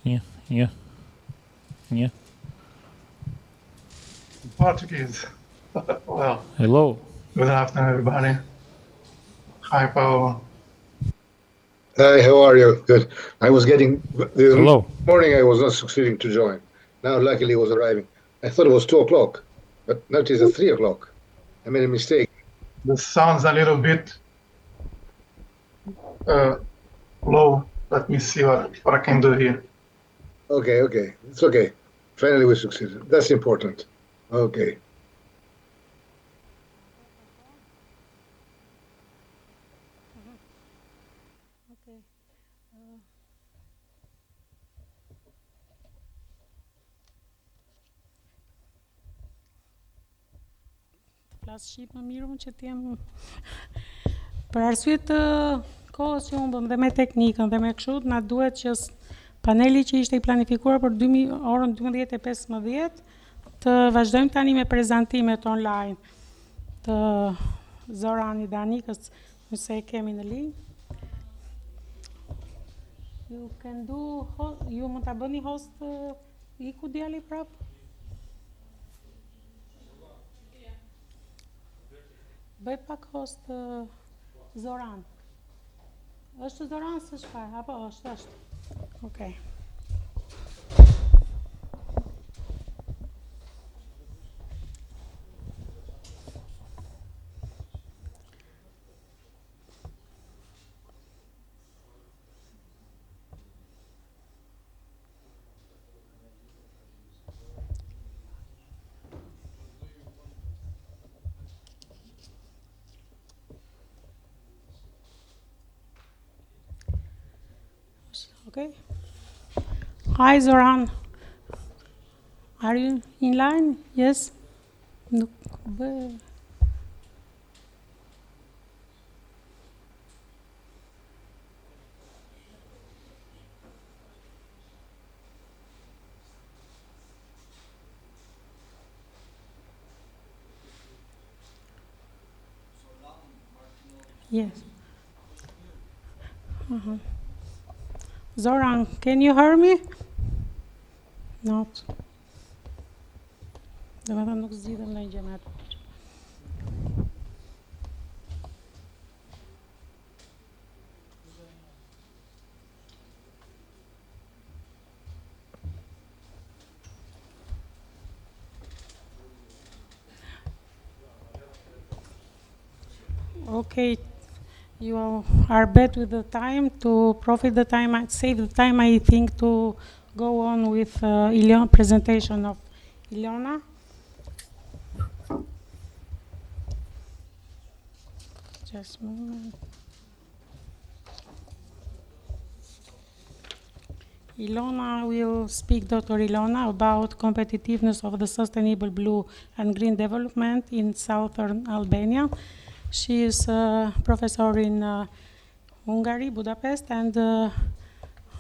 Yeah, yeah, yeah. Portuguese. Well, Hello. good afternoon, everybody. Hi, Paolo. Hi, how are you? Good. I was getting this Hello. morning. I was not succeeding to join. Now, luckily, it was arriving. I thought it was 2 o'clock, but now it is at 3 o'clock. I made a mistake. This sounds a little bit low. Let me see what I can do here. Okay, it's okay. Finally, we succeeded. That's important. Okay. Flas shqip më mirë unë që t'jem për arsye të kohës që unë bëm dhe me teknikën dhe me kështu, na duhet që paneli që ishte i planifikuar për orën 12:15 të vazhdojmë tani me prezantimet online të Zorani Danikës, nëse e kemi në linjë. Ju mund ta bëni host iku djali prap? Bëj pak host Zoran. Është Zoran së shpar, apo është? Okej. Okay. Hi, Zoran. Are you in line? Yes? Yes. Zoran, can you hear me? Not. Dhe me thëmë nuk zgjidhem në gjë me atë. Okay. You are bad with the time. To profit the time, save the time, I think, to go on with presentation of Ilona. Just a moment. Ilona will speak, Dr. Ilona, about competitiveness of the sustainable blue and green development in southern Albania. She is a professor in Hungary, Budapest, and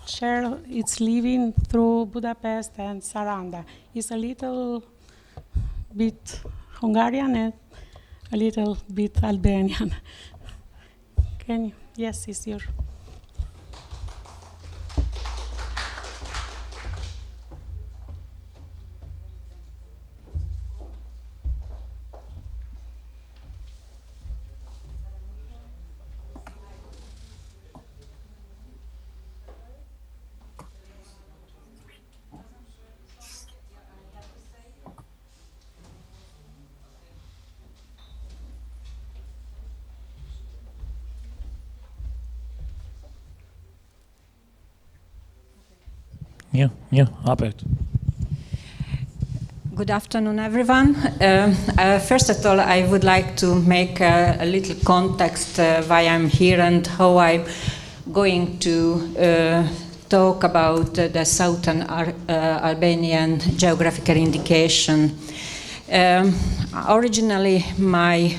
share its living through Budapest and Saranda. It's a little bit Hungarian and a little bit Albanian. Can you? Yes, it's your. Yeah, hapet. Good afternoon, everyone. First of all, I would like to make a little context why I'm here and how I'm going to talk about the southern Albanian geographical indication. Originally, my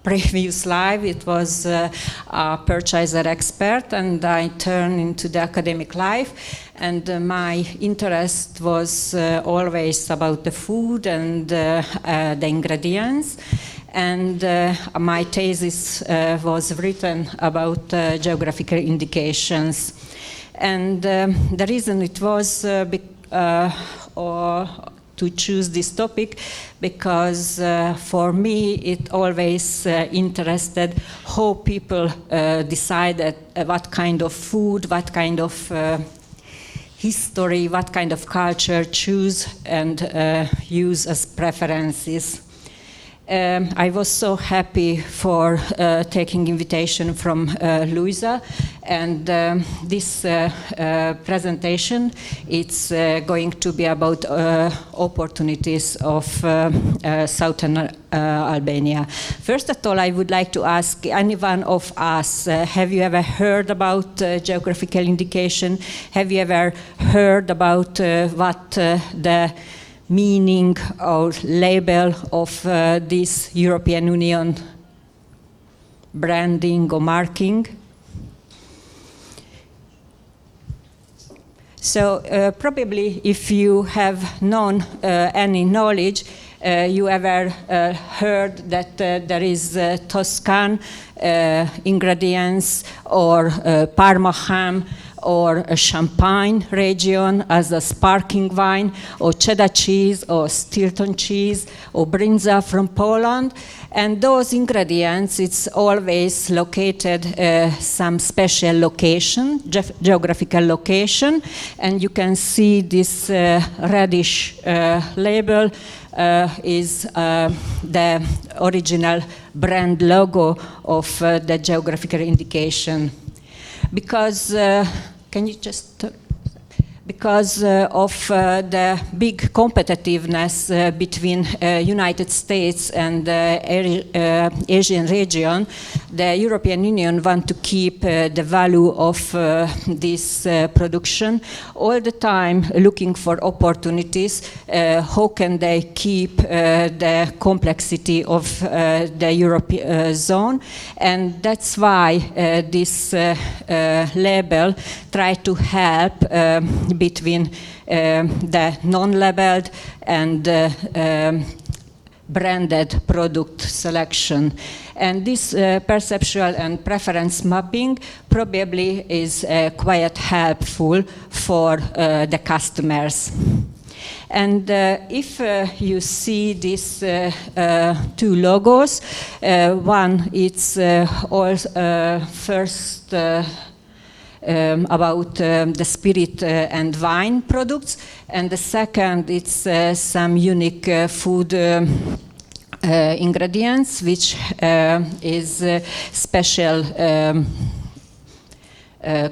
previous life, it was a purchaser expert, and I turned into the academic life. And my interest was always about the food and the ingredients. and my thesis was written about geographical indications. And the reason it was to choose this topic, because for me it always interested how people decided what kind of food, what kind of history, what kind of culture choose and use as preferences. I was so happy for taking invitation from Luisa, and this presentation, it's going to be about opportunities of southern Albania. First of all, I would like to ask anyone of us, have you ever heard about geographical indication? Have you ever heard about what the meaning or label of this European Union branding or marking? So probably if you have known any knowledge, you ever heard that there is Toscan ingredients or Parma ham, or a Champagne region as a sparkling wine, or cheddar cheese, or Stilton cheese, or brinza from Poland. And those ingredients, it's always located some special location, geographical location. And you can see this reddish label is the original brand logo of the geographical indication. Because, can you just, because of the big competitiveness between United States and Asian region, the European Union want to keep the value of this production all the time, looking for opportunities. How can they keep the complexity of the European zone? And that's why this label try to help between the non-labeled and branded product selection. And this perceptual and preference mapping probably is quite helpful for the customers. And if you see these two logos, one it's all first about the spirit and wine products, and the second it's some unique food ingredients, which is special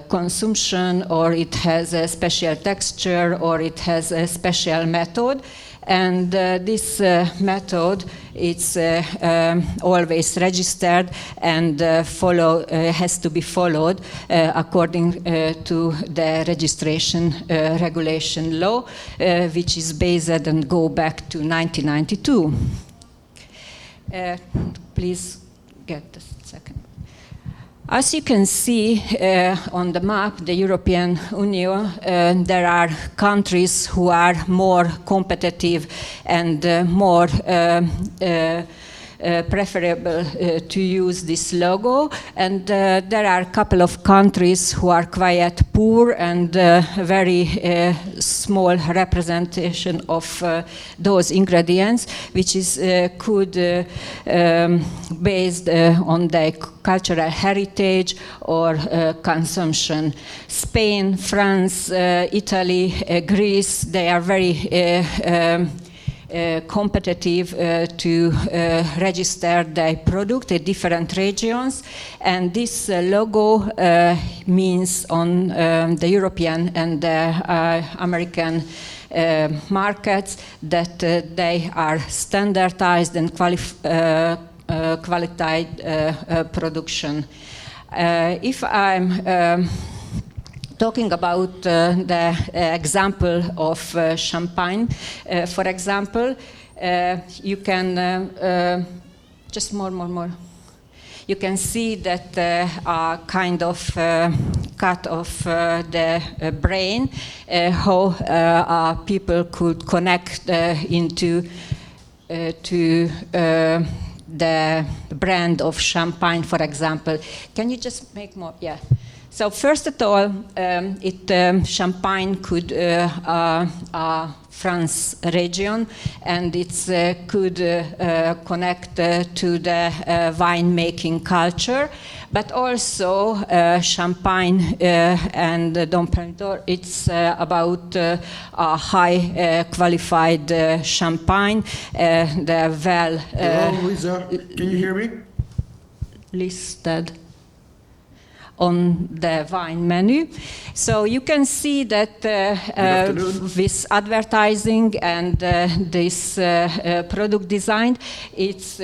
consumption, or it has a special texture, or it has a special method. And this method, it's always registered and has to be followed according to the registration regulation law, which is based and go back to 1992. Please get the second. As you can see on the map, the European Union, there are countries who are more competitive and more preferable to use this logo, and there are a couple of countries who are quite poor and very small representation of those ingredients, which is based on their cultural heritage or consumption. Spain, France, Italy, Greece, they are very competitive to register their product in different regions, and this logo means on the European and American markets that they are standardized and qualified production. If I'm talking about the example of Champagne, for example, you can just more. You can see that a kind of cut of the brain, how people could connect into to the brand of champagne, for example. Can you just make more? Yeah. So first of all, champagne could France region, and it's could connect to the winemaking culture, but also champagne and Dom Perignon. It's about a high qualified champagne. The well. Hello, Lisa. Can you hear me? Listed on the wine menu. So you can see that with advertising and this product design, it's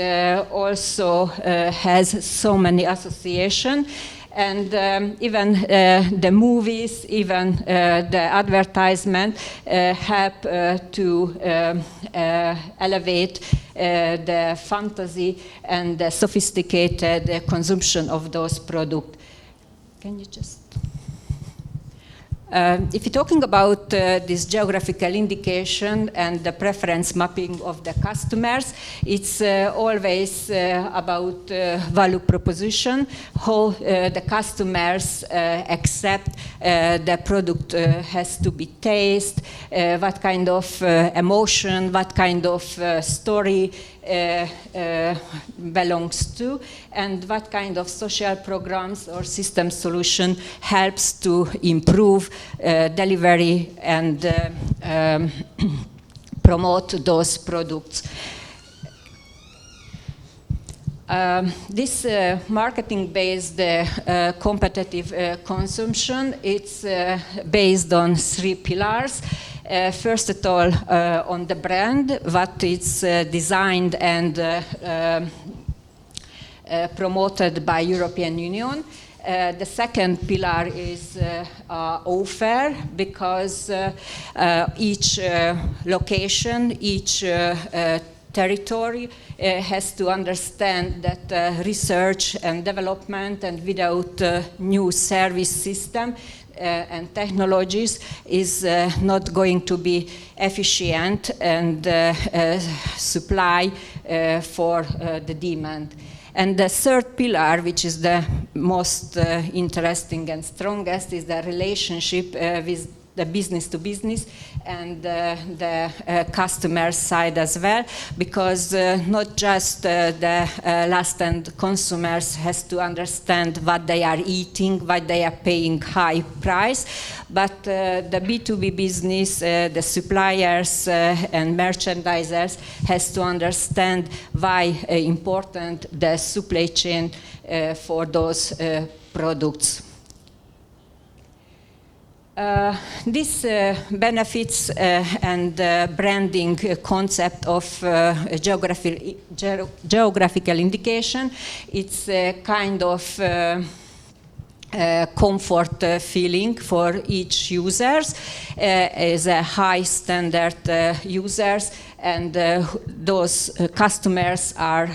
also has so many associations. And even the movies, even the advertisement help to elevate the fantasy and the sophisticated consumption of those products. Can you just... if you're talking about this geographical indication and the preference mapping of the customers, it's always about value proposition, how the customers accept the product has to be taste, what kind of emotion, what kind of story belongs to, and what kind of social programs or system solution helps to improve delivery and promote those products. This marketing-based competitive consumption, it's based on 3 pillars. First of all, on the brand, what it's designed and promoted by European Union. The second pillar is offer, because each location, each territory has to understand that research and development, and without new service system and technologies, is not going to be efficient and supply for the demand. And the third pillar, which is the most interesting and strongest, is the relationship with the business to business and the customer side as well, because not just the last end consumers has to understand what they are eating, what they are paying high price, but the B2B business, the suppliers and merchandisers has to understand why important the supply chain for those products. This benefits and branding concept of geographical indication, it's a kind of comfort feeling for each users, as a high standard users, and those customers are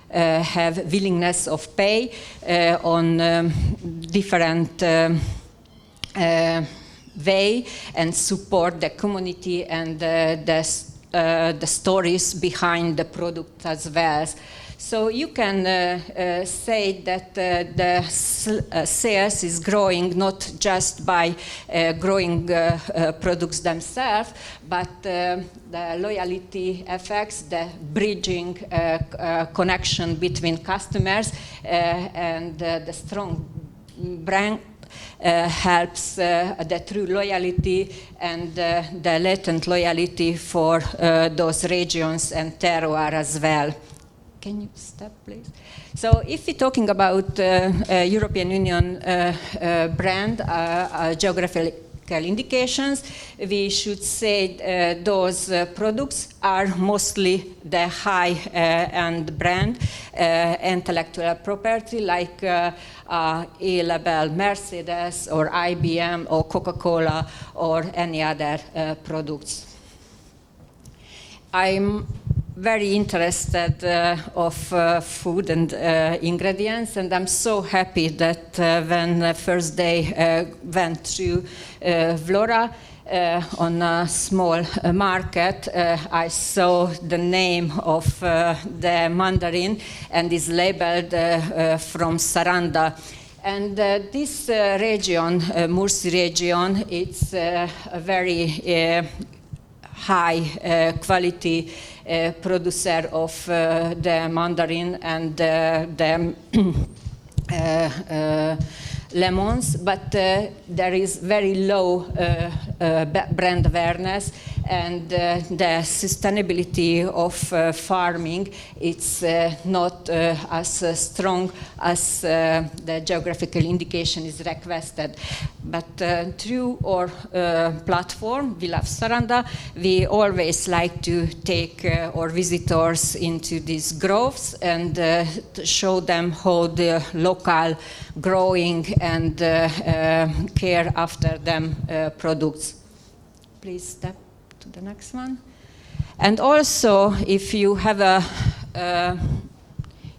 have willingness of pay on different way, and support the community and the stories behind the product as well. So you can say that the sales is growing not just by growing products themselves, but the loyalty effects, the bridging connection between customers and the strong brand helps the true loyalty and the latent loyalty for those regions and terroir as well. Can you stop, please? So if we're talking about European Union brand geographical indications, we should say those products are mostly the high-end brand intellectual property, like A-label Mercedes or IBM or Coca-Cola or any other products. I'm very interested of food and ingredients, and I'm so happy that when the first day went through Vlora, on a small market, I saw the name of the mandarin and is labeled from Saranda. And this region, Mursi region, it's a very high quality producer of the mandarin and the lemons, but there is very low brand awareness, and the sustainability of farming it's not as strong as the geographical indication is requested. But through our platform, We Love Saranda, we always like to take our visitors into these groves and show them how the local growing and care after them products. Please step to the next one. And also, if you have a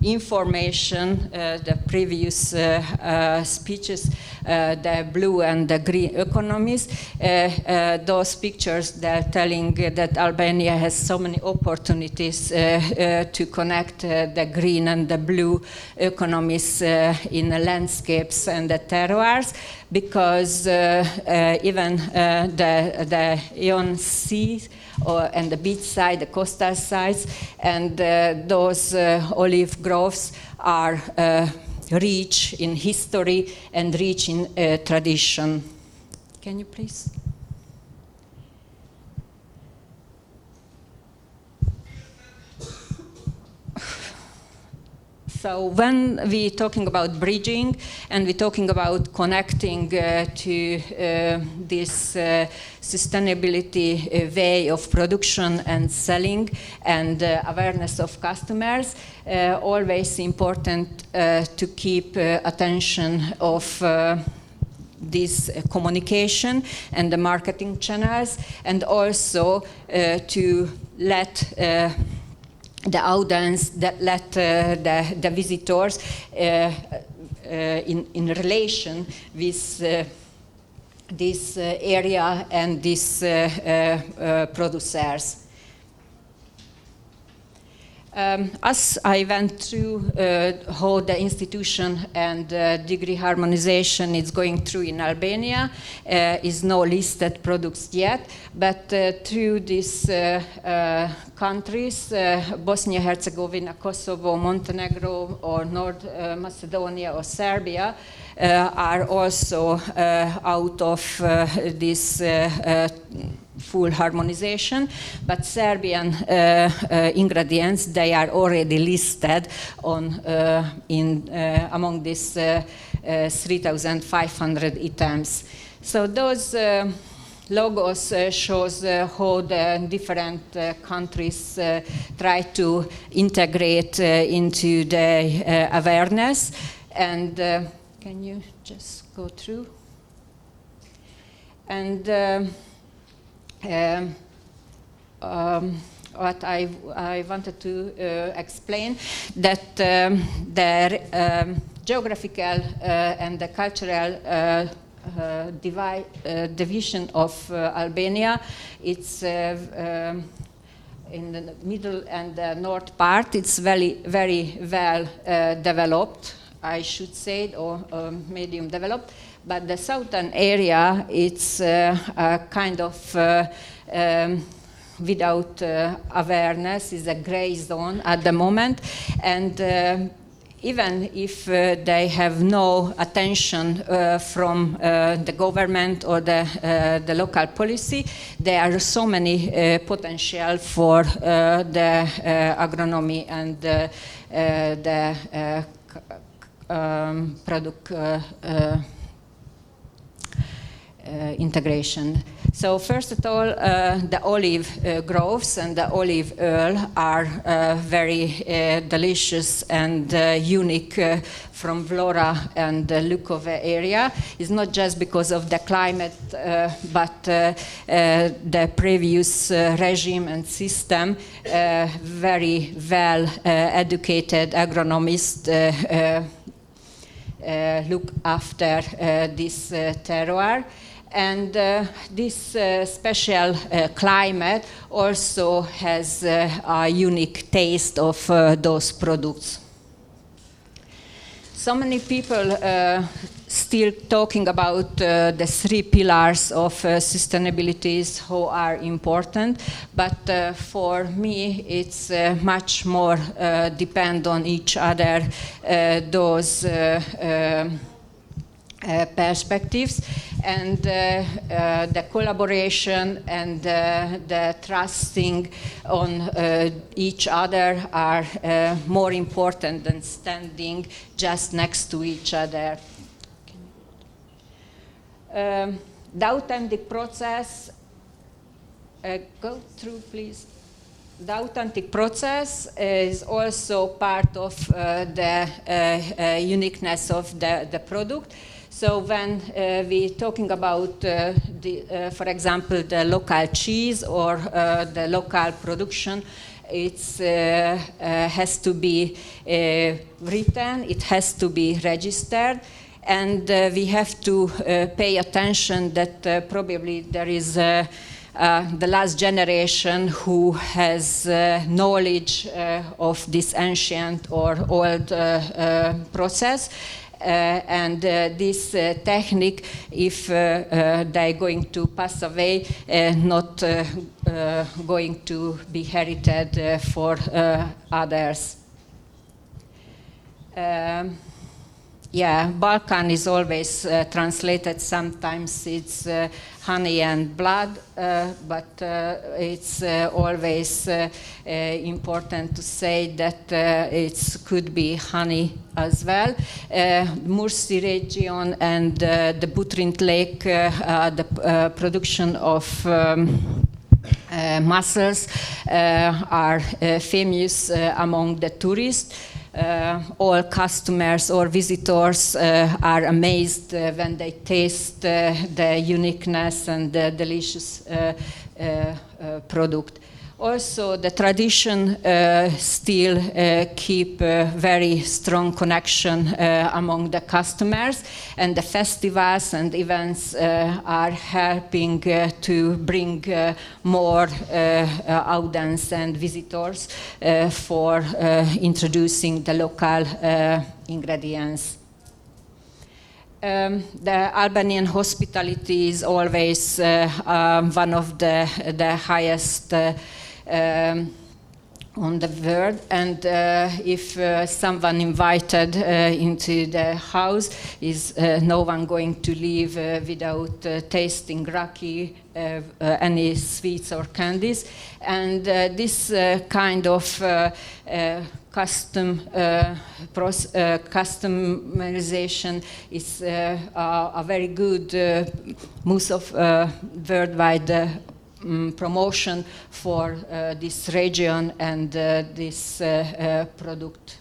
information, the previous speeches, the blue and the green economies, those pictures, they're telling that Albania has so many opportunities to connect the green and the blue economies in the landscapes and the terroirs, because even the Ion Sea and the beach side, the coastal sides, and those olive groves are rich in history and rich in tradition. Can you please? So when we're talking about bridging and we're talking about connecting to this sustainability way of production and selling and awareness of customers, always important to keep attention of this communication and the marketing channels, and also to let the audience, that let the visitors in relation with this area and these producers. As I went through how the institution and degree harmonization is going through in Albania, is no listed products yet, but through these countries, Bosnia, Herzegovina, Kosovo, Montenegro, or North Macedonia or Serbia, are also out of this full harmonization, but Serbian ingredients, they are already listed on among these 3,500 items. So those logos shows how the different countries try to integrate into the awareness. And can you just go through? And what I wanted to explain, that the geographical and the cultural division of Albania, it's in the middle and the north part, it's very, very well developed, I should say, or medium developed. But the southern area, it's kind of without awareness, is a gray zone at the moment. And even if they have no attention from the government or the local policy, there are so many potential for the agronomy and the product integration. So first of all, the olive groves and the olive oil are very delicious and unique from Vlora and the Lukove area. It's not just because of the climate, but the previous regime and system, very well educated agronomists look after this terroir. And this special climate also has a unique taste of those products. So many people still talking about the three pillars of sustainability who are important, but for me it's much more depend on each other, those perspectives, and the collaboration and the trusting on each other are more important than standing just next to each other. The authentic process, go through please. The authentic process is also part of the uniqueness of the product. So when we're talking about, for example, the local cheese or the local production, it has to be written, it has to be registered, and we have to pay attention that probably there is the last generation who has knowledge of this ancient or old process. And this technique, if they're going to pass away, not going to be inherited for others. Yeah, Balkan is always translated, sometimes it's honey and blood, but it's always important to say that it could be honey as well. Mursi region and the Butrint Lake, the production of mussels are famous among the tourists. All customers or visitors are amazed when they taste the uniqueness and the delicious product. Also, the tradition still keep a very strong connection among the customers, and the festivals and events are helping to bring more audience and visitors for introducing the local ingredients. The Albanian hospitality is always one of the highest on the world, and if someone invited into the house, is no one going to leave without tasting raki, any sweets or candies, and this kind of customization is a very good most of worldwide promotion for this region and this product.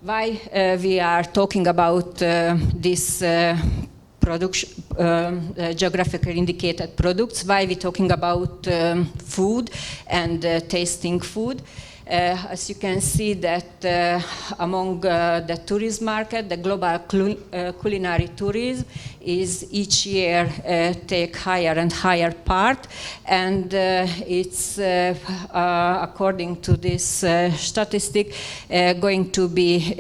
Why we are talking about this production, geographically indicated products? Why we talking about food and tasting food? As you can see that among the tourism market, the global culinary tourism is each year take higher and higher part, and it's according to this statistic going to be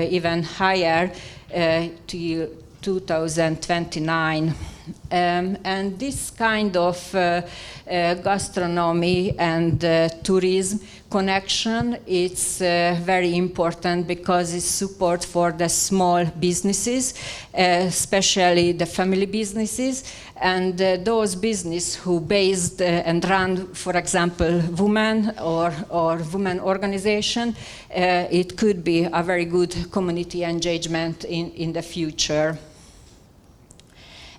even higher till 2029. And this kind of gastronomy and tourism connection, it's very important because it's support for the small businesses, especially the family businesses, and those businesses who based and run, for example, women or women organization, it could be a very good community engagement in the future.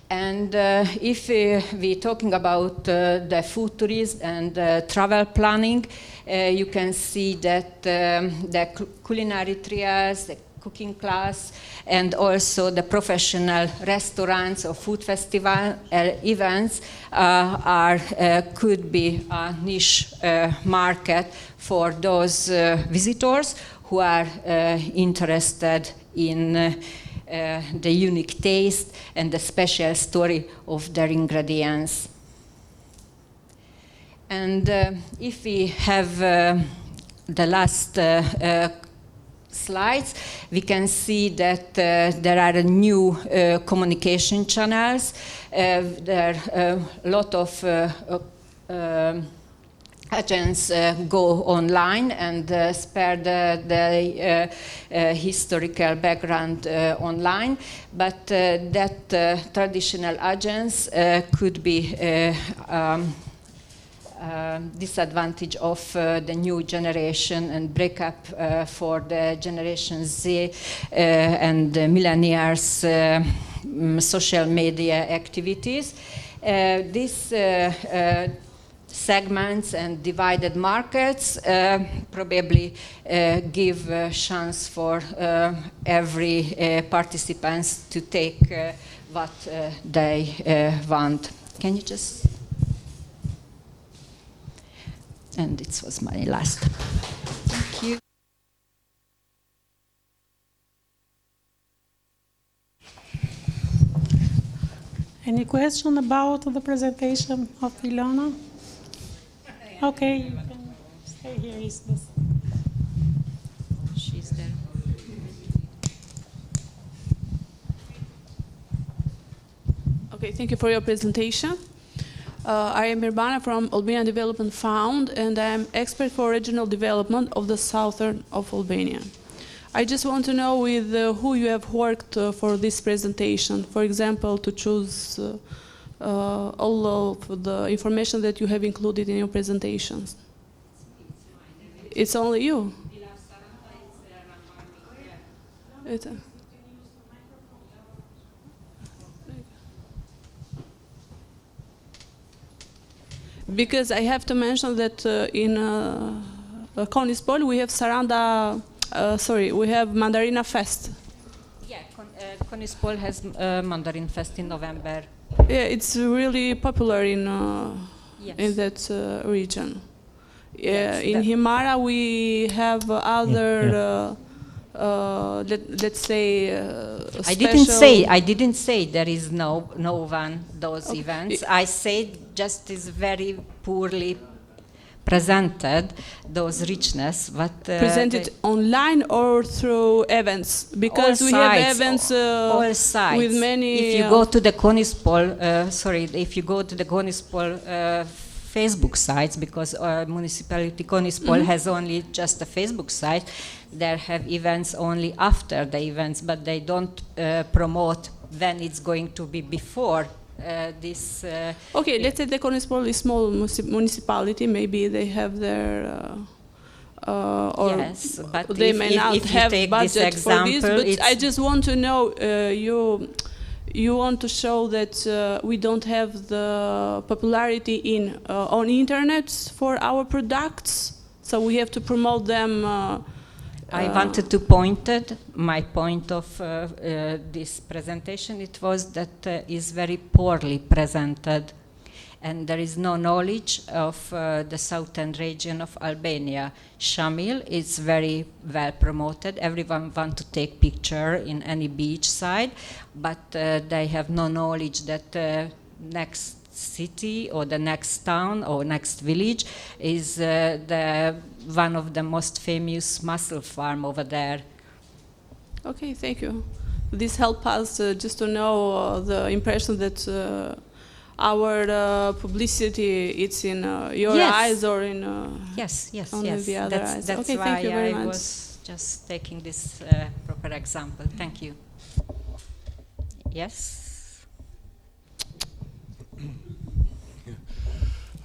And if we're talking about the food tourism and travel planning, you can see that the culinary trials, the cooking class, and also the professional restaurants or food festival events could be a niche market for those visitors who are interested in the unique taste and the special story of their ingredients. And if we have the last slides, we can see that there are new communication channels. There are a lot of agents go online and spare the historical background online, but that traditional agents could be disadvantage of the new generation and breakup for the Generation Z and the millennials social media activities. These segments and divided markets probably give a chance for every participants to take what they want. Can you just... And it was my last. Thank you. Any question about the presentation of Ilona? Okay, you can stay here. Is this? She's there. Okay, thank you for your presentation. I am Irbana from Albanian Development Fund, and I am expert for regional development of the southern of Albania. I just want to know with who you have worked for this presentation. For example, to choose all of the information that you have included in your presentations. It's only you? Because I have to mention that in Konispol we have we have Mandarina Fest. Yeah, Konispol has Mandarin Fest in November. Yeah, it's really popular in Yes. that region. Yes, In Himara we have other, let's say, I didn't say there is no one those events. I said just is very poorly presented those richness, but presented online or through events, because we have events all sides. with many. If you go to the Konispol, if you go to the Konispol Facebook sites, because municipality Konispol has only just a Facebook site, there have events only after the events, but they don't promote when it's going to be before. This Okay, let's say the Konispol is small municipality. Maybe they have their or yes, but they may not have budget for this. But I just want to know, you want to show that we don't have the popularity in on internet for our products, so we have to promote them. I wanted to point it. My point of this presentation, it was that is very poorly presented, and there is no knowledge of the southern region of Albania. Shamil is very well promoted. Everyone wants to take picture in any beach side, but they have no knowledge that next city or the next town or next village is one of the most famous mussel farm over there. Okay, thank you. This helps us just to know the impression that our publicity it's in your eyes or in yes. only the other eyes. That's okay, why thank you very I much. was just taking this proper example. Thank you. Yes.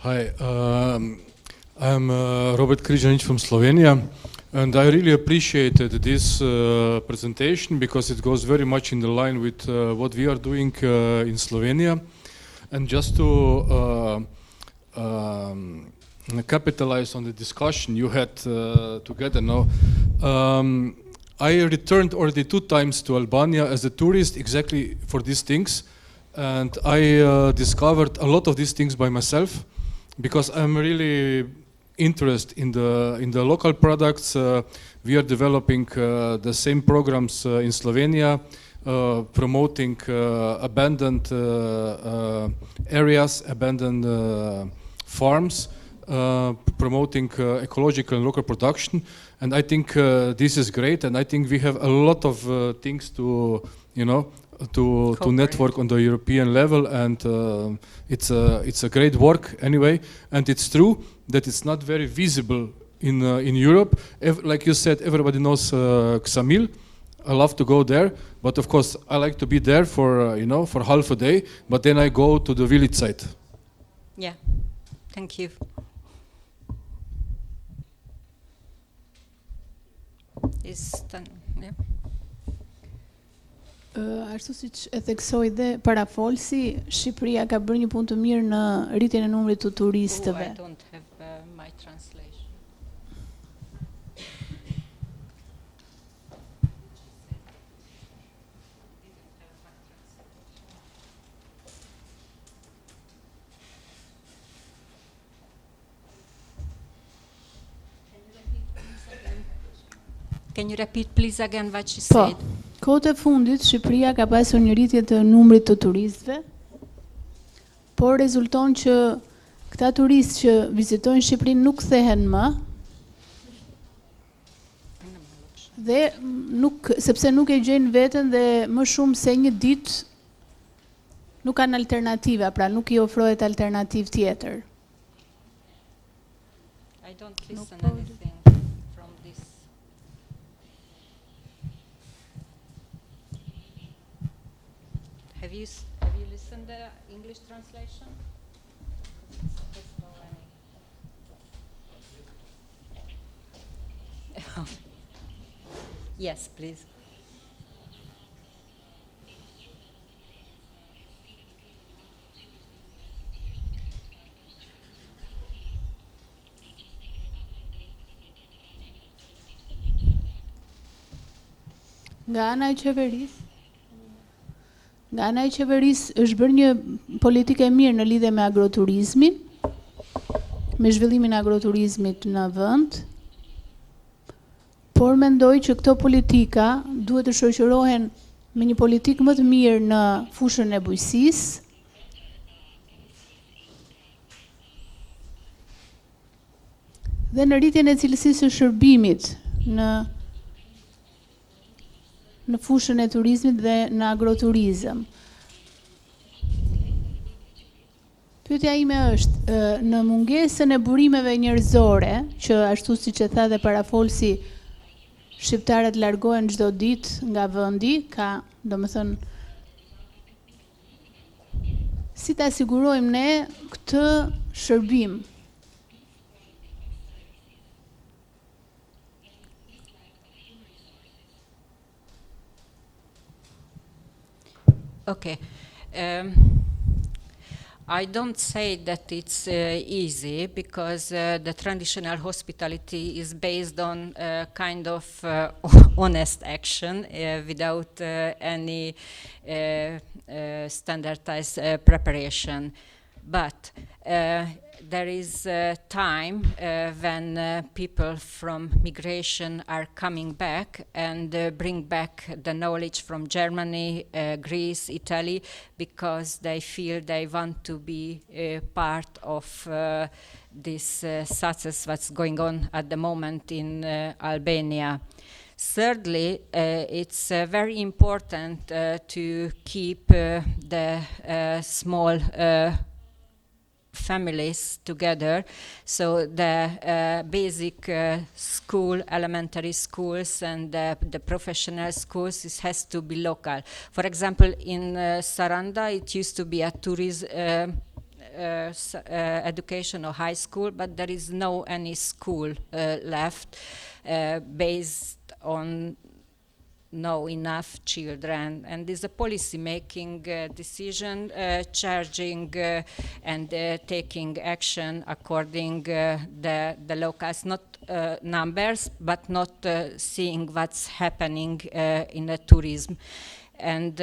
Hi, I'm Robert Križanić from Slovenia, and I really appreciated this presentation because it goes very much in the line with what we are doing in Slovenia. And just to capitalize on the discussion you had together now, I returned already 2 times to Albania as a tourist exactly for these things, and I discovered a lot of these things by myself, because I'm really interested in the local products. We are developing the same programs in Slovenia, promoting abandoned areas, abandoned farms, promoting ecological and local production. And I think this is great, and I think we have a lot of things to, to network on the European level, and it's a great work anyway. And it's true that it's not very visible in Europe. Like you said, everybody knows Xamil. I love to go there, but of course I like to be there for for half a day. But then I go to the village side. Yeah, thank you. Yeah. Ashtu siç e theksoi dhe parafolsi, Shqipëria ka bërë një punë të mirë në rritjen e numrit të turistëve. I don't have my translation. Can you repeat please again what you Po, said? kohët e fundit Shqipëria ka pasur një rritje të numrit të turistëve, por rezulton që këta turistë që vizitojnë Shqipërinë nuk kthehen më. Dhe sepse nuk e gjejnë veten dhe më shumë se një ditë nuk kanë alternativa, pra nuk I ofrohet alternativë tjetër. I don't listen anything from this. Have you listened the English translation? There's no any. Yes, please. Nga ana e qeverisë është bërë një politikë e mirë në lidhje me agroturizmin, me zhvillimin e agroturizmit në vend, por mendoj që këto politika duhet të shoqërohen me një politikë më të mirë në fushën e bujqësisë, dhe në rritjen e cilësisë së shërbimit në fushën e turizmit dhe në agroturizëm. Pyetja ime është, në mungesën e burimeve njerëzore, që ashtu siç e tha dhe parafolsi, shqiptarët largohen çdo ditë nga vendi, ka, domethënë, si ta sigurojmë ne këtë shërbim? Okay. I don't say that it's easy because the traditional hospitality is based on kind of honest action without any standardized preparation. But there is time when people from migration are coming back and bring back the knowledge from Germany, Greece, Italy, because they feel they want to be part of this success that's going on at the moment in Albania. Thirdly, it's very important to keep the small families together, so the basic school, elementary schools and the professional schools, it has to be local. For example, in Saranda it used to be a tourism education or high school, but there is no any school left based on no enough children, and is a policy making decision, charging and taking action according the locals, not numbers, but not seeing what's happening in the tourism. And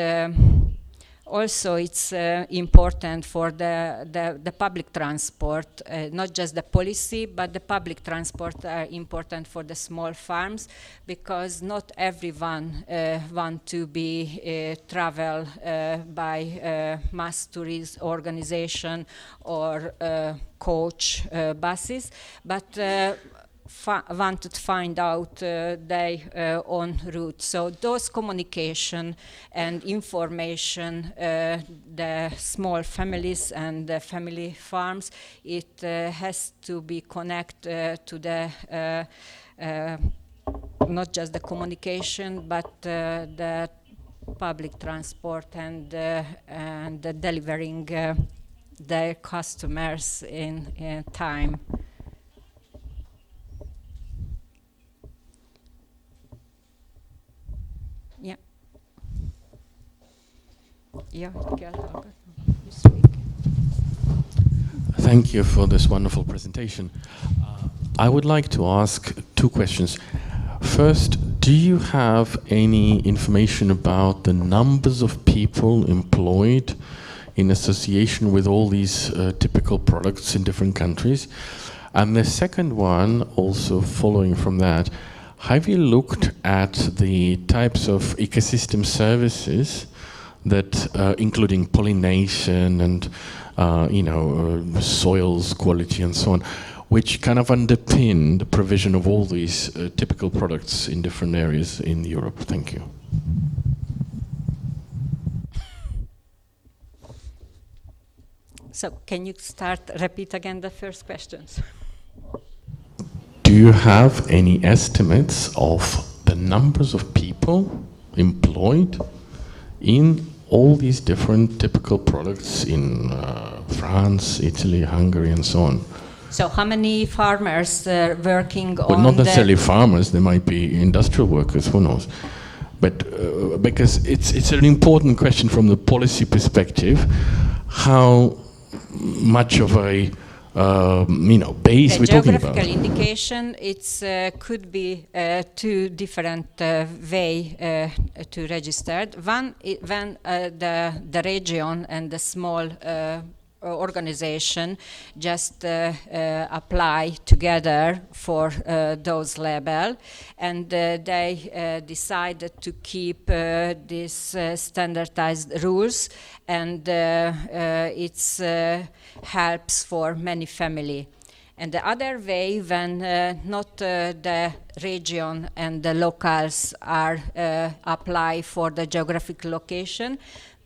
also, it's important for the public transport, not just the policy, but the public transport are important for the small farms, because not everyone want to be travel by mass tourist organization or coach buses, but wanted to find out their own route. So those communication and information, the small families and the family farms, it has to be connected to the not just the communication, but the public transport and the delivering their customers in time. Yeah. Yeah, Thank you for this wonderful presentation. I would like to ask two questions. First, do you have any information about the numbers of people employed in association with all these typical products in different countries? And the second one, also following from that, have you looked at the types of ecosystem services that, including pollination and soils quality and so on, which kind of underpin the provision of all these typical products in different areas in Europe? Thank you. So can you repeat again the first questions? Do you have any estimates of the numbers of people employed in all these different typical products in France, Italy, Hungary, and so on? So how many farmers working on Well, not necessarily farmers, there might be industrial workers, who knows. But because it's an important question from the policy perspective, how much of a base we're talking about. Geographical indication, it's could be two different way to register. One, when the region and the small organization just apply together for those label, and they decided to keep these standardized rules, and it's helps for many family. And the other way, when not the region and the locals are apply for the geographic location,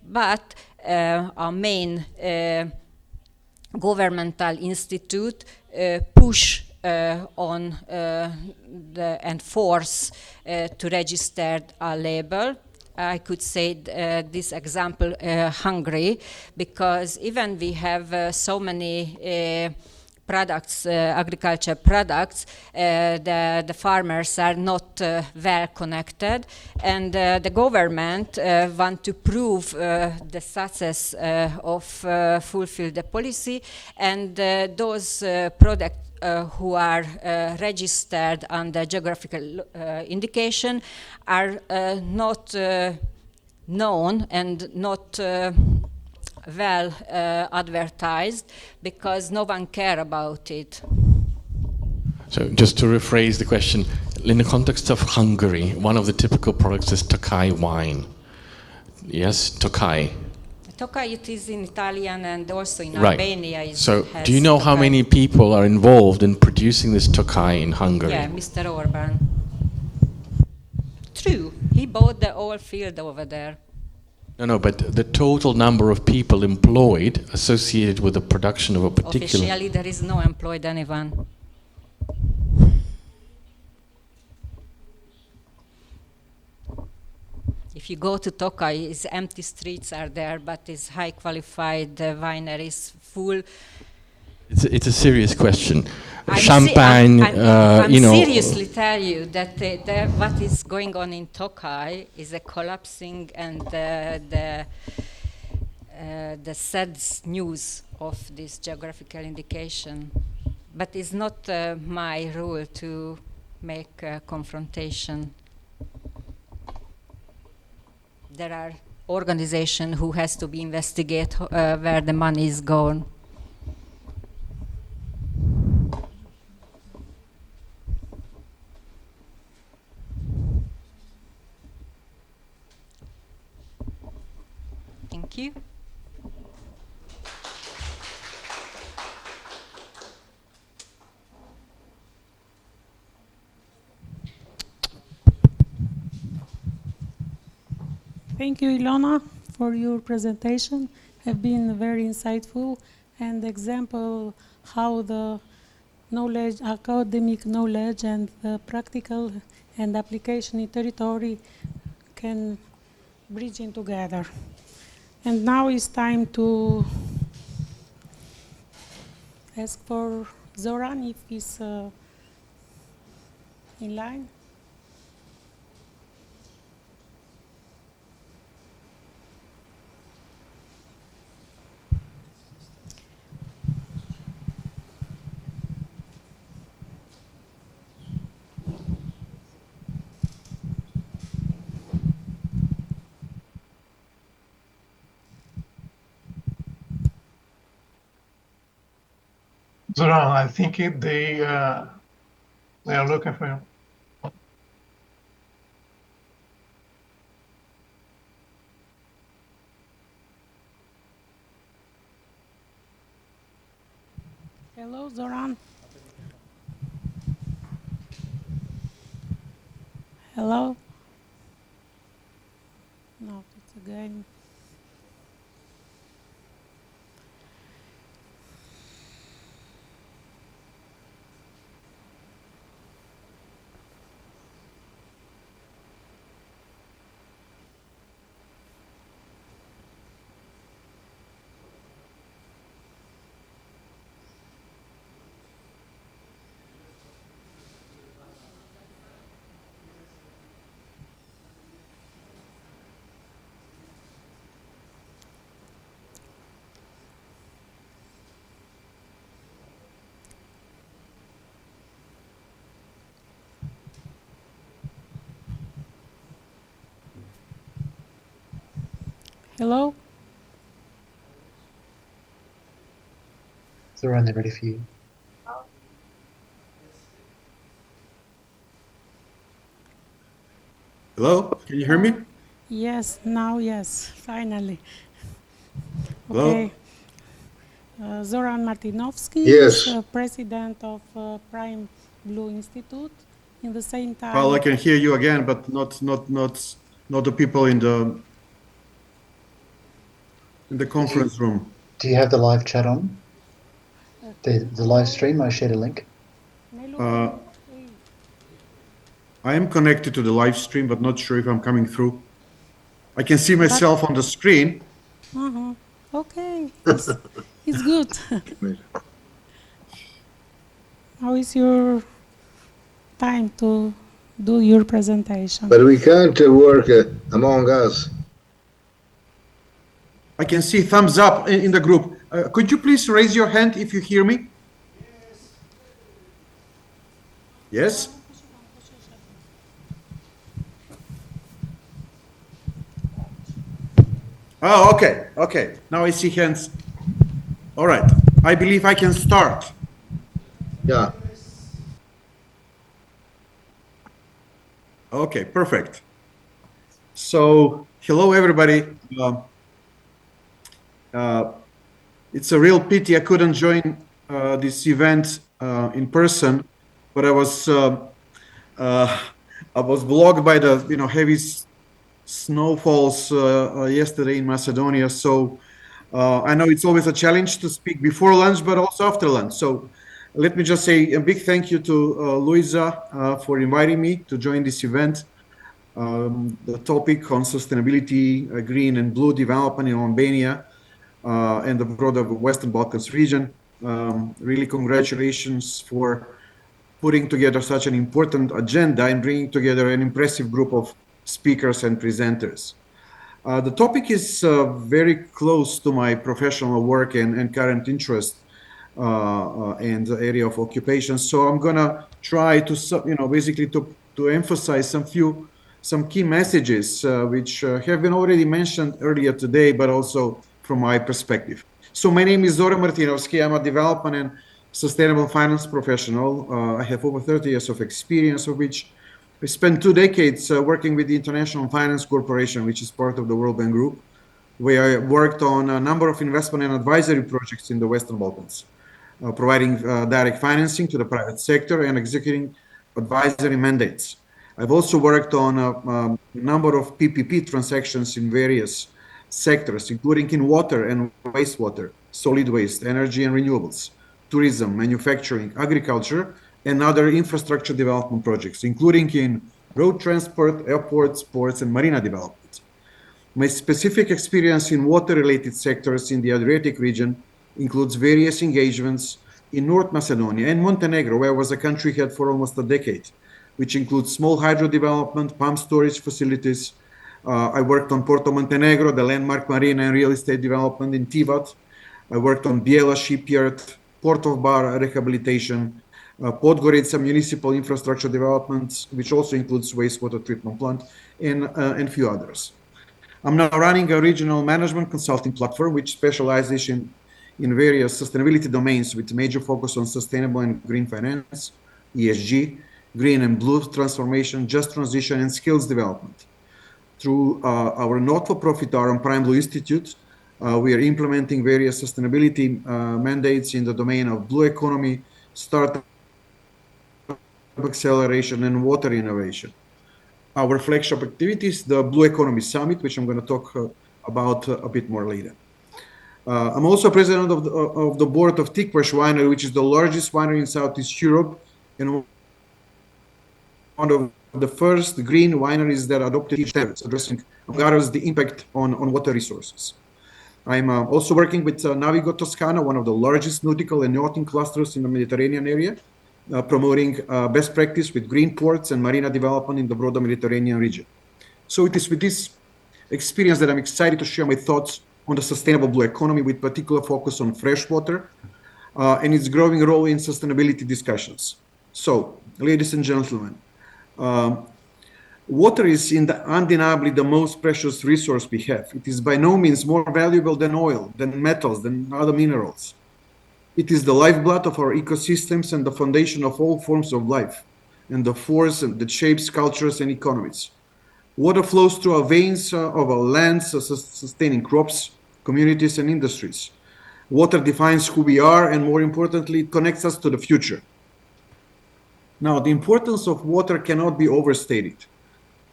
but our main governmental institute push on and force to register a label. I could say this example, Hungary, because even we have so many products, agriculture products, the farmers are not well connected, and the government want to prove the success of fulfill the policy, and those products who are registered under geographical indication are not known and not well advertised, because no one care about it. So just to rephrase the question, in the context of Hungary, one of the typical products is Tokai wine. Yes, Tokai. Tokai, it is in Italian and also in Right. Albania. So do you know how many people are involved in producing this Tokai in Hungary? Yeah, Mr. Orban. True, he bought the whole field over there. No, but the total number of people employed associated with the production of a particular... Officially, there is no employed anyone. If you go to Tokai, empty streets are there, but it's high qualified wineries full. It's a serious question. I'm Champagne, seriously tell you that what is going on in Tokai is a collapsing, and the sad news of this geographical indication. But it's not my rule to make a confrontation. There are organization who has to be investigate where the money is gone. Thank you. Thank you, Ilona, for your presentation. Have been very insightful and example how the knowledge, academic knowledge, and the practical and application in territory can bridge in together. And now it's time to ask for Zoran if he's in line. Zoran, I think they are looking for you. Hello, Zoran. Hello? No, it's again. Hello? Zoran, they're ready for you. Hello, can you hear me? Yes, now yes, finally. Hello? Okay. Zoran Martinovsky Yes. is president of Prime Blue Institute. In the same time, Well, I can hear you again, but not the people in the conference room. Do you have the live chat on? The live stream, I shared a link. I am connected to the live stream, but not sure if I'm coming through. I can see myself on the screen. Okay, it's good. How is your time to do your presentation? But we can't work among us. I can see thumbs up in the group. Could you please raise your hand if you hear me? Yes? Oh, okay, okay. Now I see hands. All right. I believe I can start. Yeah. Okay, perfect. So, hello everybody. It's a real pity I couldn't join this event in person, but I was blocked by the heavy snowfalls yesterday in Macedonia. So I know it's always a challenge to speak before lunch, but also after lunch. So let me just say a big thank you to Luisa for inviting me to join this event. The topic on sustainability, green and blue development in Albania and the broader Western Balkans region. Really congratulations for putting together such an important agenda and bringing together an impressive group of speakers and presenters. The topic is very close to my professional work and current interest and the area of occupation. So I'm gonna try to, basically to emphasize some few some key messages which have been already mentioned earlier today, but also from my perspective. So my name is Zoran Martinovski. I'm a development and sustainable finance professional. I have over 30 years of experience, of which I spent 2 decades working with the International Finance Corporation, which is part of the World Bank Group, where I worked on a number of investment and advisory projects in the Western Balkans, providing direct financing to the private sector and executing advisory mandates. I've also worked on a number of PPP transactions in various sectors, including in water and wastewater, solid waste, energy and renewables, tourism, manufacturing, agriculture, and other infrastructure development projects, including in road transport, airports, ports, and marina development. My specific experience in water-related sectors in the Adriatic region includes various engagements in North Macedonia and Montenegro, where I was a country head for almost a decade, which includes small hydro development, pump storage facilities. I worked on Porto Montenegro, the landmark marina and real estate development in Tivat. I worked on Biela shipyard, Port of Bar rehabilitation, Podgorica municipal infrastructure developments, which also includes wastewater treatment plant, and a few others. I'm now running a regional management consulting platform, which specializes in various sustainability domains with major focus on sustainable and green finance, ESG, green and blue transformation, just transition, and skills development. Through our not-for-profit arm, Prime Blue Institute, we are implementing various sustainability mandates in the domain of blue economy, startup acceleration, and water innovation. Our flagship activity is the Blue Economy Summit, which I'm going to talk about a bit more later. I'm also president of the board of Tikvash Winery, which is the largest winery in Southeast Europe and one of the first green wineries that adopted standards, addressing the impact on water resources. I'm also working with Navigo Toscana, one of the largest nautical and yachting clusters in the Mediterranean area, promoting best practice with green ports and marina development in the broader Mediterranean region. So it is with this experience that I'm excited to share my thoughts on the sustainable blue economy, with particular focus on freshwater and its growing role in sustainability discussions. So, ladies and gentlemen, water is undeniably the most precious resource we have. It is by no means more valuable than oil, than metals, than other minerals. It is the lifeblood of our ecosystems and the foundation of all forms of life, and the force that shapes cultures and economies. Water flows through our veins of our lands, sustaining crops, communities, and industries. Water defines who we are, and more importantly, it connects us to the future. Now, the importance of water cannot be overstated.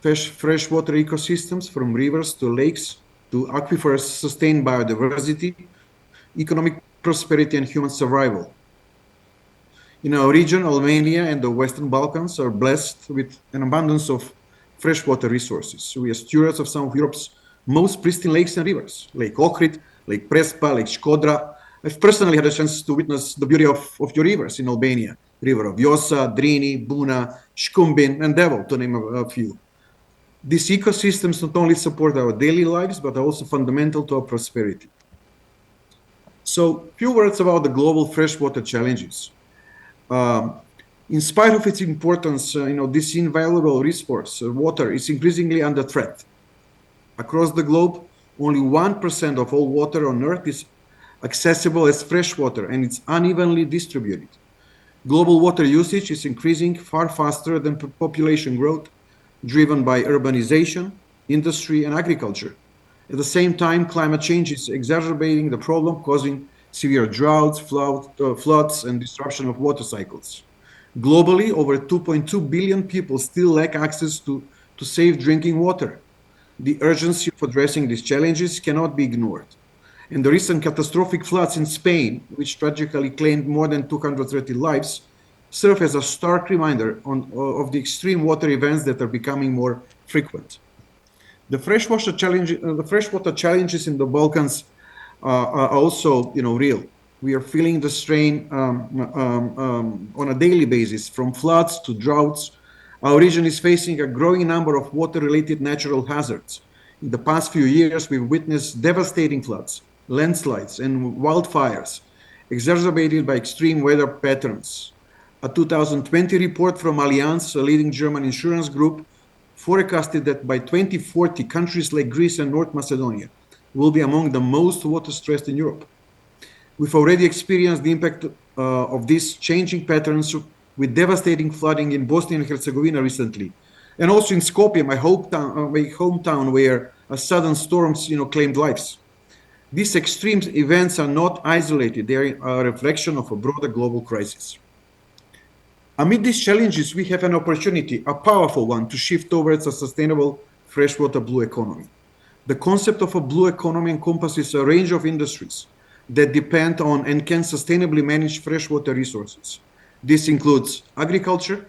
Freshwater ecosystems, from rivers to lakes to aquifers, sustain biodiversity, economic prosperity, and human survival. In our region, Albania and the Western Balkans are blessed with an abundance of freshwater resources. We are stewards of some of Europe's most pristine lakes and rivers, Lake Ohrid, Lake Prespa, Lake Shkodra. I've personally had a chance to witness the beauty of your rivers in Albania, River of Vjosa, Drini, Buna, Shkumbin, and Devil, to name a few. These ecosystems not only support our daily lives, but are also fundamental to our prosperity. So, few words about the global freshwater challenges. In spite of its importance, this invaluable resource, water, is increasingly under threat. Across the globe, only 1% of all water on Earth is accessible as freshwater, and it's unevenly distributed. Global water usage is increasing far faster than population growth, driven by urbanization, industry, and agriculture. At the same time, climate change is exacerbating the problem, causing severe droughts, floods, and disruption of water cycles. Globally, over 2.2 billion people still lack access to safe drinking water. The urgency of addressing these challenges cannot be ignored. And the recent catastrophic floods in Spain, which tragically claimed more than 230 lives, serve as a stark reminder of the extreme water events that are becoming more frequent. The freshwater challenges in the Balkans are also, real. We are feeling the strain on a daily basis, from floods to droughts. Our region is facing a growing number of water-related natural hazards. In the past few years, we've witnessed devastating floods, landslides, and wildfires, exacerbated by extreme weather patterns. A 2020 report from Allianz, a leading German insurance group, forecasted that by 2040, countries like Greece and North Macedonia will be among the most water-stressed in Europe. We've already experienced the impact of these changing patterns with devastating flooding in Bosnia and Herzegovina recently, and also in Skopje, my hometown, where a sudden storms, claimed lives. These extreme events are not isolated; they are a reflection of a broader global crisis. Amid these challenges, we have an opportunity, a powerful one, to shift towards a sustainable freshwater blue economy. The concept of a blue economy encompasses a range of industries that depend on and can sustainably manage freshwater resources. This includes agriculture,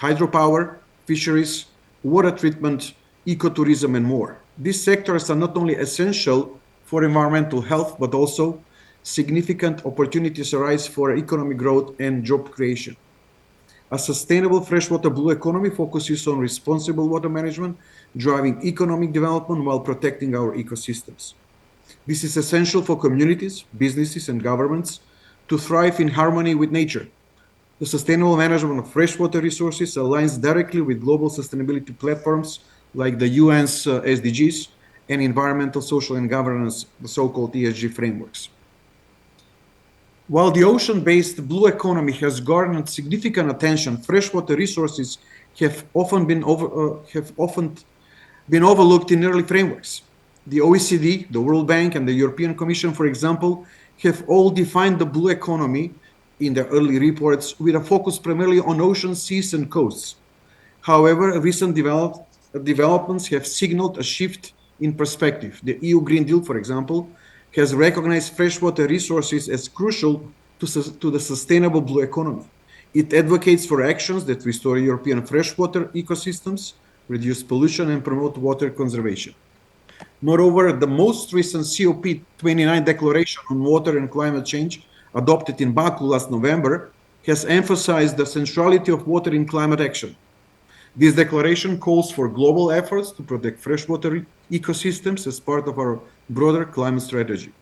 hydropower, fisheries, water treatment, ecotourism, and more. These sectors are not only essential for environmental health, but also significant opportunities arise for economic growth and job creation. A sustainable freshwater blue economy focuses on responsible water management, driving economic development while protecting our ecosystems. This is essential for communities, businesses, and governments to thrive in harmony with nature. The sustainable management of freshwater resources aligns directly with global sustainability platforms like the UN's SDGs and environmental, social, and governance, the so-called ESG frameworks. While the ocean-based blue economy has garnered significant attention, freshwater resources have often been overlooked in early frameworks. The OECD, the World Bank, and the European Commission, for example, have all defined the blue economy in their early reports with a focus primarily on oceans, seas, and coasts. However, recent developments have signaled a shift in perspective. The EU Green Deal, for example, has recognized freshwater resources as crucial to the sustainable blue economy. It advocates for actions that restore European freshwater ecosystems, reduce pollution, and promote water conservation. Moreover, the most recent COP29 declaration on water and climate change, adopted in Baku last November, has emphasized the centrality of water in climate action. This declaration calls for global efforts to protect freshwater ecosystems as part of our broader climate strategy.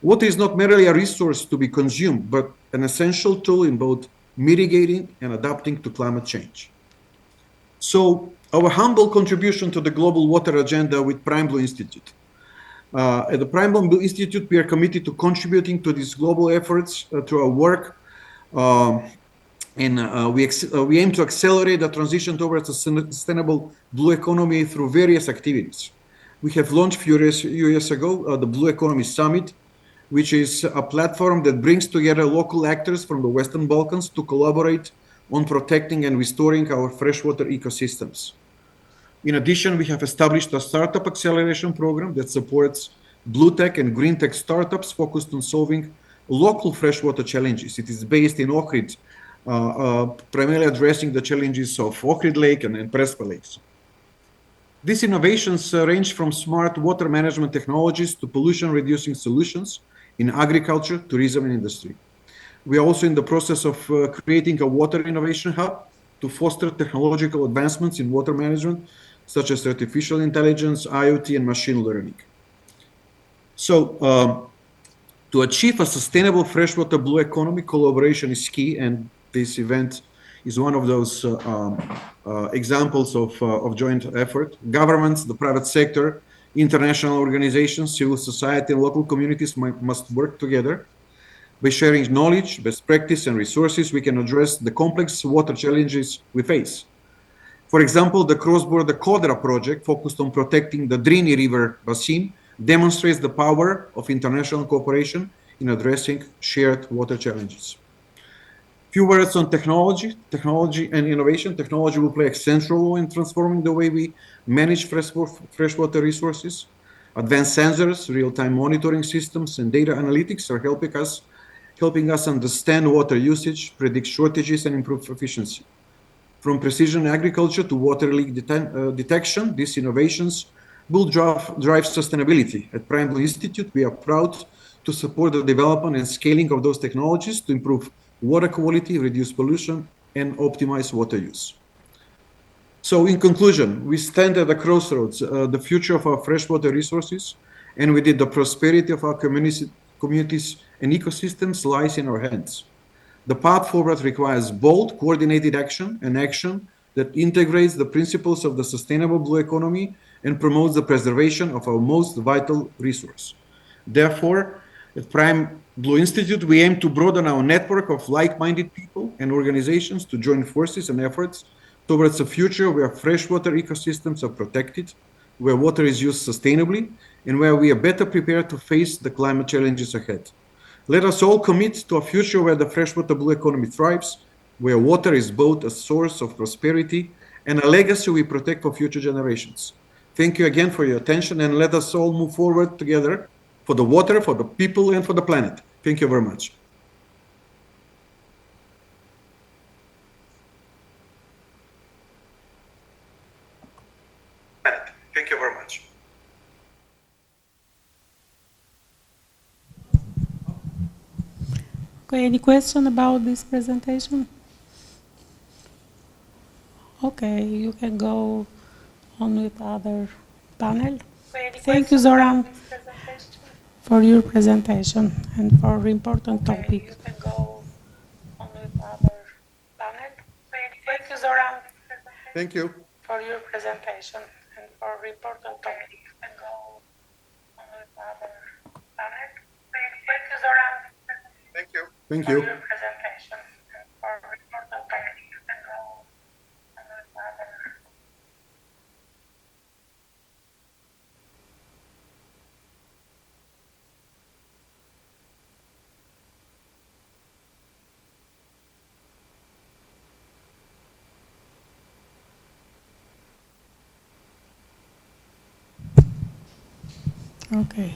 Water is not merely a resource to be consumed, but an essential tool in both mitigating and adapting to climate change. So, our humble contribution to the global water agenda with Prime Blue Institute. At the Prime Blue Institute, we are committed to contributing to these global efforts through our work, and we aim to accelerate the transition towards a sustainable blue economy through various activities. We have launched a few years ago the Blue Economy Summit, which is a platform that brings together local actors from the Western Balkans to collaborate on protecting and restoring our freshwater ecosystems. In addition, we have established a startup acceleration program that supports blue tech and green tech startups focused on solving local freshwater challenges. It is based in Ohrid, primarily addressing the challenges of Ohrid Lake and Prespa lakes. These innovations range from smart water management technologies to pollution-reducing solutions in agriculture, tourism, and industry. We are also in the process of creating a water innovation hub to foster technological advancements in water management, such as artificial intelligence, IoT, and machine learning. So, to achieve a sustainable freshwater blue economy, collaboration is key, and this event is one of those examples of joint effort. Governments, the private sector, international organizations, civil society, and local communities must work together. By sharing knowledge, best practice, and resources, we can address the complex water challenges we face. For example, the cross-border Kodra project, focused on protecting the Drini River basin, demonstrates the power of international cooperation in addressing shared water challenges. Few words on technology and innovation. Technology will play a central role in transforming the way we manage freshwater resources. Advanced sensors, real-time monitoring systems, and data analytics are helping us understand water usage, predict shortages, and improve efficiency. From precision agriculture to water leak detection, these innovations will drive sustainability. At Prime Blue Institute, we are proud to support the development and scaling of those technologies to improve water quality, reduce pollution, and optimize water use. So in conclusion, we stand at a crossroads. The future of our freshwater resources, and with it the prosperity of our communities and ecosystems, lies in our hands. The path forward requires bold, coordinated action, and action that integrates the principles of the sustainable blue economy and promotes the preservation of our most vital resource. Therefore, at Prime Blue Institute, we aim to broaden our network of like-minded people and organizations to join forces and efforts towards a future where freshwater ecosystems are protected, where water is used sustainably, and where we are better prepared to face the climate challenges ahead. Let us all commit to a future where the freshwater blue economy thrives, where water is both a source of prosperity and a legacy we protect for future generations. Thank you again for your attention, and let us all move forward together for the water, for the people, and for the planet. Thank you very much. Thank you very much. Okay, any question about this presentation? Okay, you can go on with other panel. Thank you, Zoran, for your presentation and for important topic. You can go on with other panel. Thank you, Zoran. Thank you. For your presentation and for important topic. You can go on with other panel. Thank you, Zoran. Thank you. Thank you. For your presentation and for important topic. You can go on with other. Okay.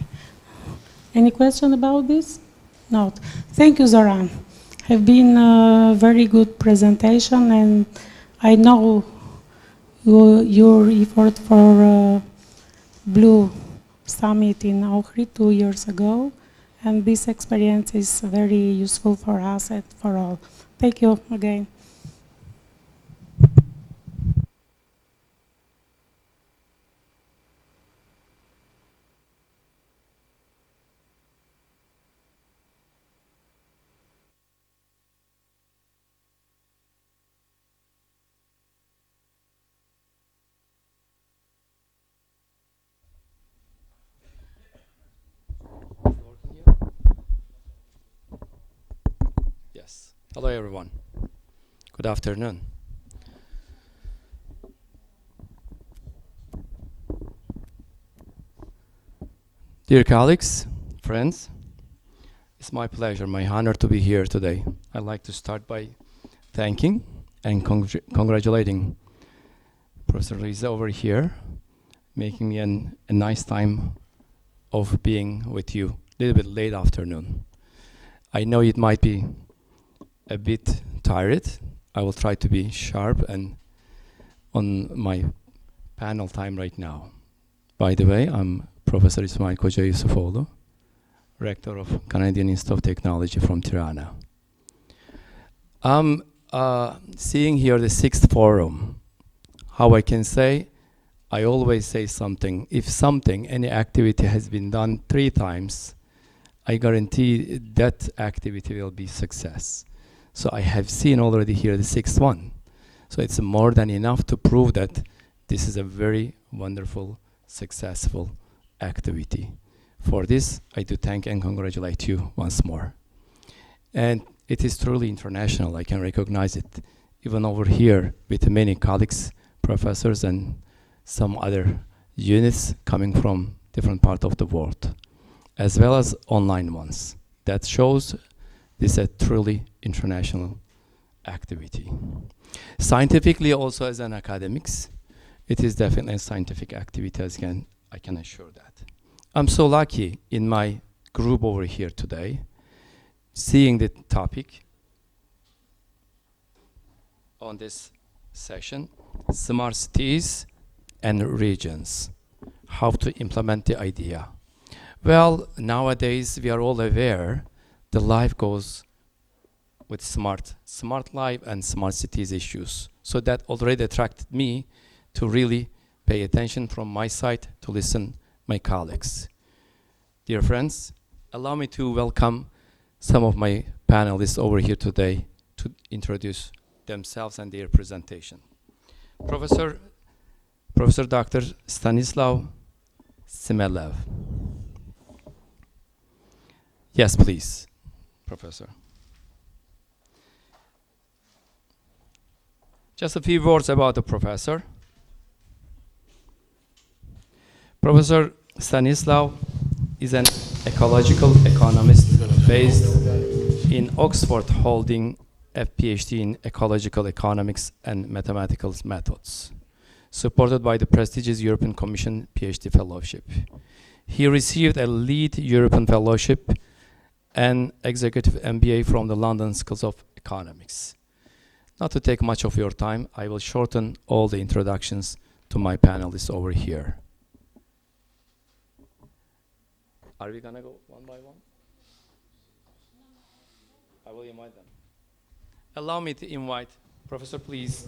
Any question about this? No. Thank you, Zoran. Have been a very good presentation, and I know your effort for Blue Summit in Ohrid 2 years ago, and this experience is very useful for us and for all. Thank you again. Yes. Hello, everyone. Good afternoon. Dear colleagues, friends, it's my pleasure, my honor to be here today. I'd like to start by thanking and congratulating Professor Lisa over here, making me a nice time of being with you, a little bit late afternoon. I know it might be a bit tired. I will try to be sharp and on my panel time right now. By the way, I'm Professor İsmail Koca Yusufoğlu, Rector of Canadian Institute of Technology from Tirana. I'm seeing here the 6th forum. How I can say, I always say something. If something, any activity has been done 3 times, I guarantee that activity will be success. So I have seen already here the 6th one. So it's more than enough to prove that this is a very wonderful, successful activity. For this, I do thank and congratulate you once more. And it is truly international, I can recognize it. Even over here with many colleagues, professors and some other units coming from different parts of the world, as well as online ones. That shows this is a truly international activity. Scientifically also as an academics, it is definitely a scientific activity, as I can assure that. I'm so lucky in my group over here today, seeing the topic on this session, smart cities and regions, how to implement the idea. Well, nowadays we are all aware the life goes with smart life and smart cities issues. So that already attracted me to really pay attention from my side to listen my colleagues. Dear friends, allow me to welcome some of my panelists over here today to introduce themselves and their presentation. Professor Dr. Stanislav Simelev. Yes, please, Professor. Just a few words about the professor. Professor Stanislav is an ecological economist based in Oxford, holding a PhD in ecological economics and mathematical methods, supported by the prestigious European Commission PhD fellowship. He received a lead European fellowship and executive MBA from the London School of Economics. Not to take much of your time, I will shorten all the introductions to my panelists over here. Are we gonna go one by one? I will invite them. Allow me to invite, Professor, please.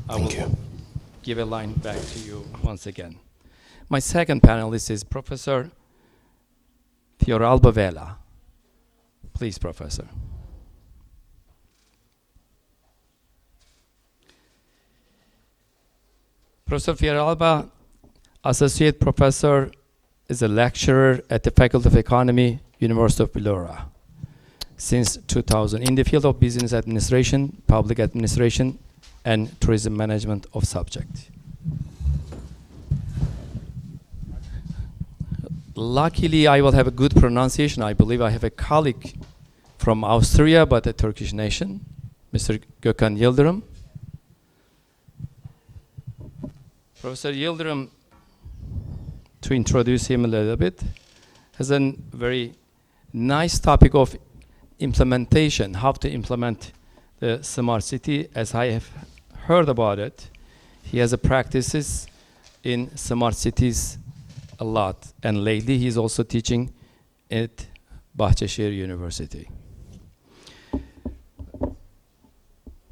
Thank you. Give a line back to you once again. My second panelist is Professor Fioralba Vela. Please, Professor. Professor Fioralba, Associate Professor, is a lecturer at the Faculty of Economy, University of Villora, since 2000 in the field of business administration, public administration, and tourism management of subject. Luckily, I will have a good pronunciation. I believe I have a colleague from Austria, but a Turkish nation, Mr. Gökhan Yıldırım. Professor Yıldırım, to introduce him a little bit, has a very nice topic of implementation, how to implement the smart city. As I have heard about it, he has a practices in smart cities a lot, and lately he's also teaching at Bahçeşehir University.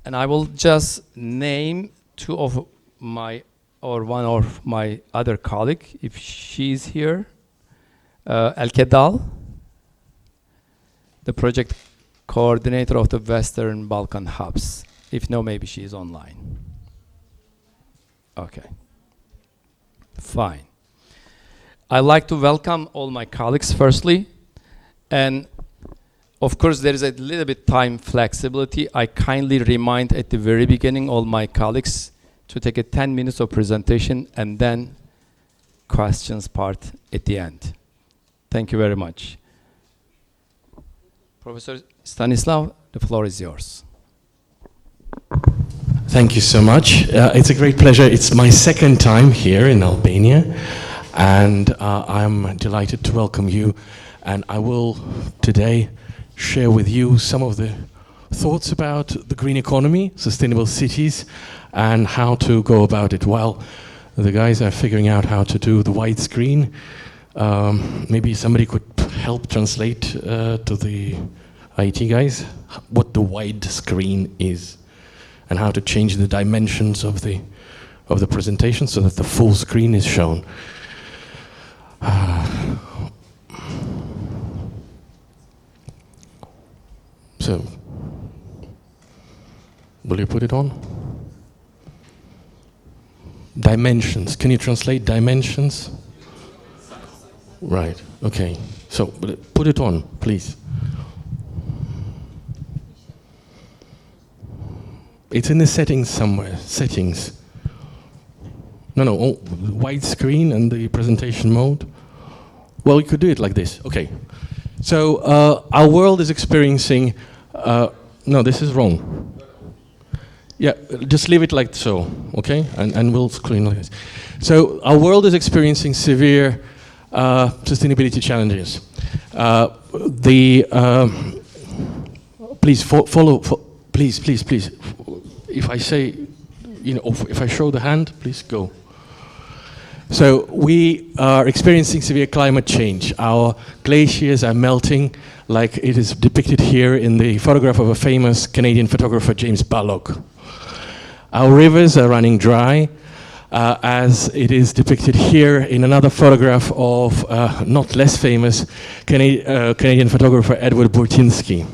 And I will just name two of my, or one of my other colleague, if she's here. Elke Dal, the project coordinator of the Western Balkan hubs. If no, maybe she is online. Okay, fine. I'd like to welcome all my colleagues firstly, and of course there is a little bit time flexibility. I kindly remind at the very beginning all my colleagues to take a 10 minutes of presentation and then questions part at the end. Thank you very much. Professor Stanislav, the floor is yours. Thank you so much. It's a great pleasure. It's my second time here in Albania, and I'm delighted to welcome you. And I will today share with you some of the thoughts about the green economy, sustainable cities, and how to go about it. While the guys are figuring out how to do the widescreen, maybe somebody could help translate to the IT guys what the widescreen is and how to change the dimensions of the presentation so that the full screen is shown. So, will you put it on? Dimensions. Can you translate dimensions? Right. Okay. So, put it on, please. It's in the settings somewhere. Settings. No. Oh, widescreen and the presentation mode. Well, you could do it like this. Okay. So our world is experiencing. No, this is wrong. Yeah, just leave it like so. Okay, and we'll screen like this. So our world is experiencing severe sustainability challenges. Please follow. Please. If I say, if I show the hand, please go. So we are experiencing severe climate change. Our glaciers are melting, like it is depicted here in the photograph of a famous Canadian photographer, James Ballock. Our rivers are running dry, as it is depicted here in another photograph of not less famous Canadian photographer, Edward Burtynsky.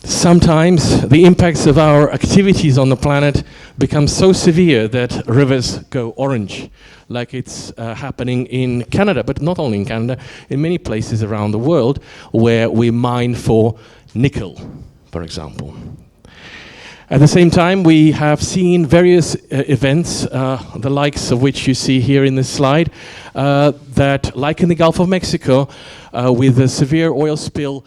Sometimes the impacts of our activities on the planet become so severe that rivers go orange, like it's happening in Canada, but not only in Canada, in many places around the world where we mine for nickel, for example. At the same time, we have seen various events, the likes of which you see here in this slide, that, like in the Gulf of Mexico, with a severe oil spill,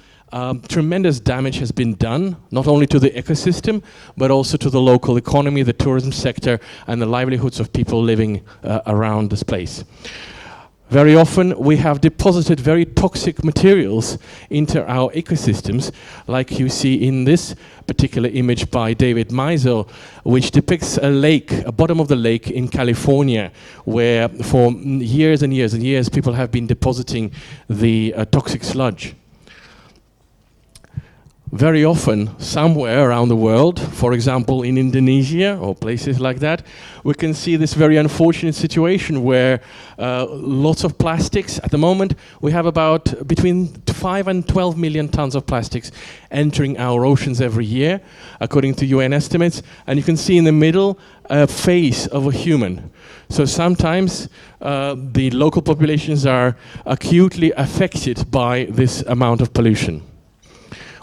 tremendous damage has been done, not only to the ecosystem, but also to the local economy, the tourism sector, and the livelihoods of people living around this place. Very often, we have deposited very toxic materials into our ecosystems, like you see in this particular image by David Meiser, which depicts a lake, a bottom of the lake in California, where for years and years and years, people have been depositing the toxic sludge. Very often, somewhere around the world, for example in Indonesia or places like that, we can see this very unfortunate situation where lots of plastics. At the moment, we have about between 5 and 12 million tons of plastics entering our oceans every year, according to UN estimates. And you can see in the middle a face of a human. So sometimes the local populations are acutely affected by this amount of pollution.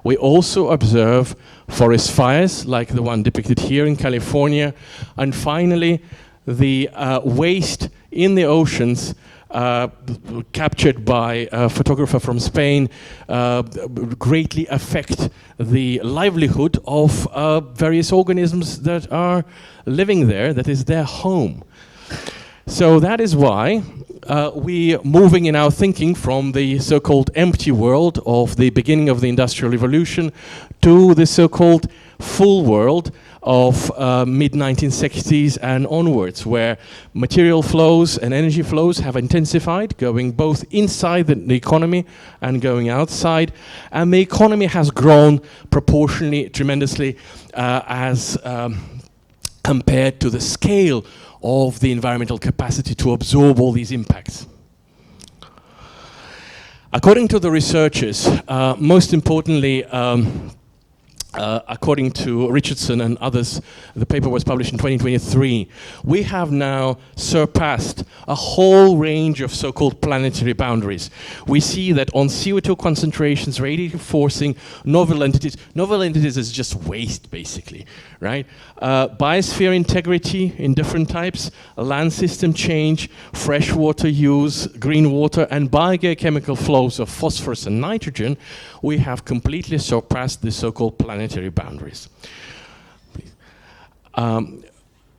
We also observe forest fires, like the one depicted here in California. And finally, the waste in the oceans captured by a photographer from Spain greatly affect the livelihood of various organisms that are living there, that is their home. So that is why we are moving in our thinking from the so-called empty world of the beginning of the Industrial Revolution to the so-called full world of mid-1960s and onwards, where material flows and energy flows have intensified, going both inside the economy and going outside. And the economy has grown proportionally, tremendously, as compared to the scale of the environmental capacity to absorb all these impacts. According to the researchers, most importantly, according to Richardson and others, the paper was published in 2023, we have now surpassed a whole range of so-called planetary boundaries. We see that on CO2 concentrations, radiative forcing, novel entities is just waste, basically, right? Biosphere integrity in different types, land system change, freshwater use, green water, and biogeochemical flows of phosphorus and nitrogen, we have completely surpassed the so-called planetary boundaries. Please.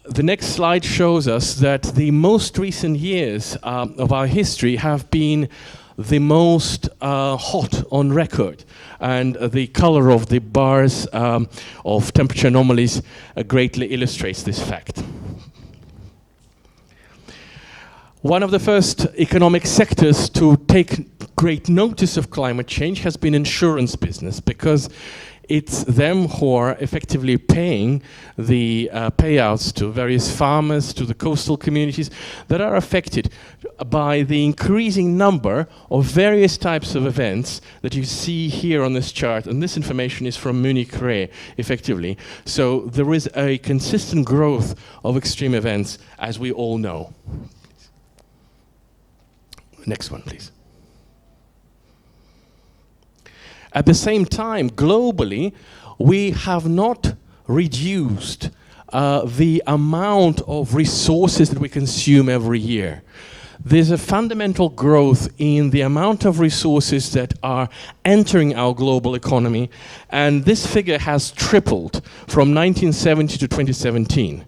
The next slide shows us that the most recent years of our history have been the most hot on record, and the color of the bars of temperature anomalies greatly illustrates this fact. One of the first economic sectors to take great notice of climate change has been insurance business, because it's them who are effectively paying the payouts to various farmers, to the coastal communities that are affected by the increasing number of various types of events that you see here on this chart. And this information is from Munich Re, effectively. So there is a consistent growth of extreme events, as we all know. Next one, please. At the same time, globally, we have not reduced the amount of resources that we consume every year. There's a fundamental growth in the amount of resources that are entering our global economy, and this figure has tripled from 1970 to 2017.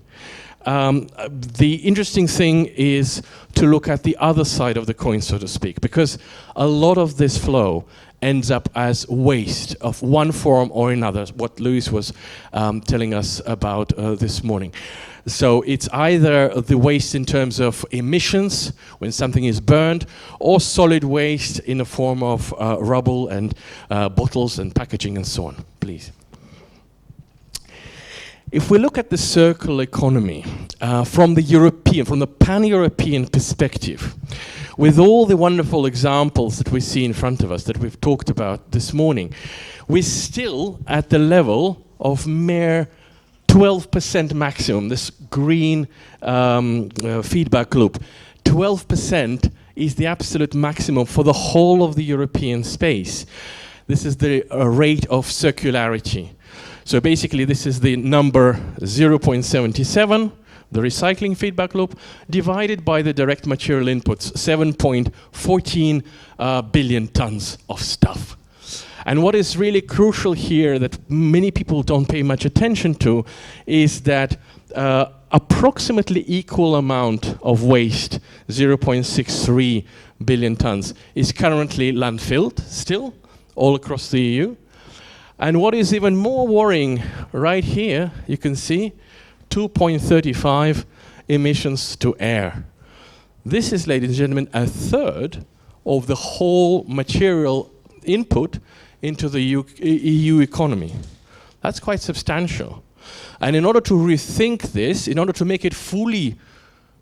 The interesting thing is to look at the other side of the coin, so to speak, because a lot of this flow ends up as waste of one form or another, what Luis was telling us about this morning. So it's either the waste in terms of emissions, when something is burned, or solid waste in the form of rubble and bottles and packaging and so on. Please. If we look at the circular economy from the pan-European perspective, with all the wonderful examples that we see in front of us, that we've talked about this morning, we're still at the level of mere 12% maximum, this green feedback loop. 12% is the absolute maximum for the whole of the European space. This is the rate of circularity. So basically this is the number 0.77, the recycling feedback loop, divided by the direct material inputs, 7.14 billion tons of stuff. And what is really crucial here that many people don't pay much attention to is that approximately equal amount of waste, 0.63 billion tons, is currently landfilled still all across the EU. And what is even more worrying, right here, you can see 2.35 emissions to air. This is, ladies and gentlemen, a third of the whole material input into the EU economy. That's quite substantial. And in order to rethink this, in order to make it fully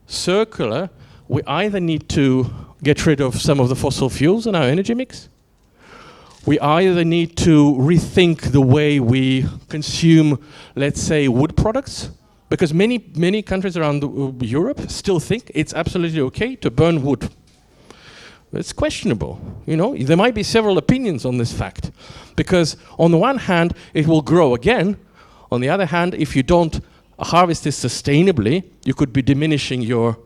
circular, we either need to get rid of some of the fossil fuels in our energy mix, we either need to rethink the way we consume, let's say, wood products, because many countries around Europe still think it's absolutely okay to burn wood. It's questionable, you know. There might be several opinions on this fact, because on the one hand, it will grow again. On the other hand, if you don't harvest this sustainably, you could be diminishing your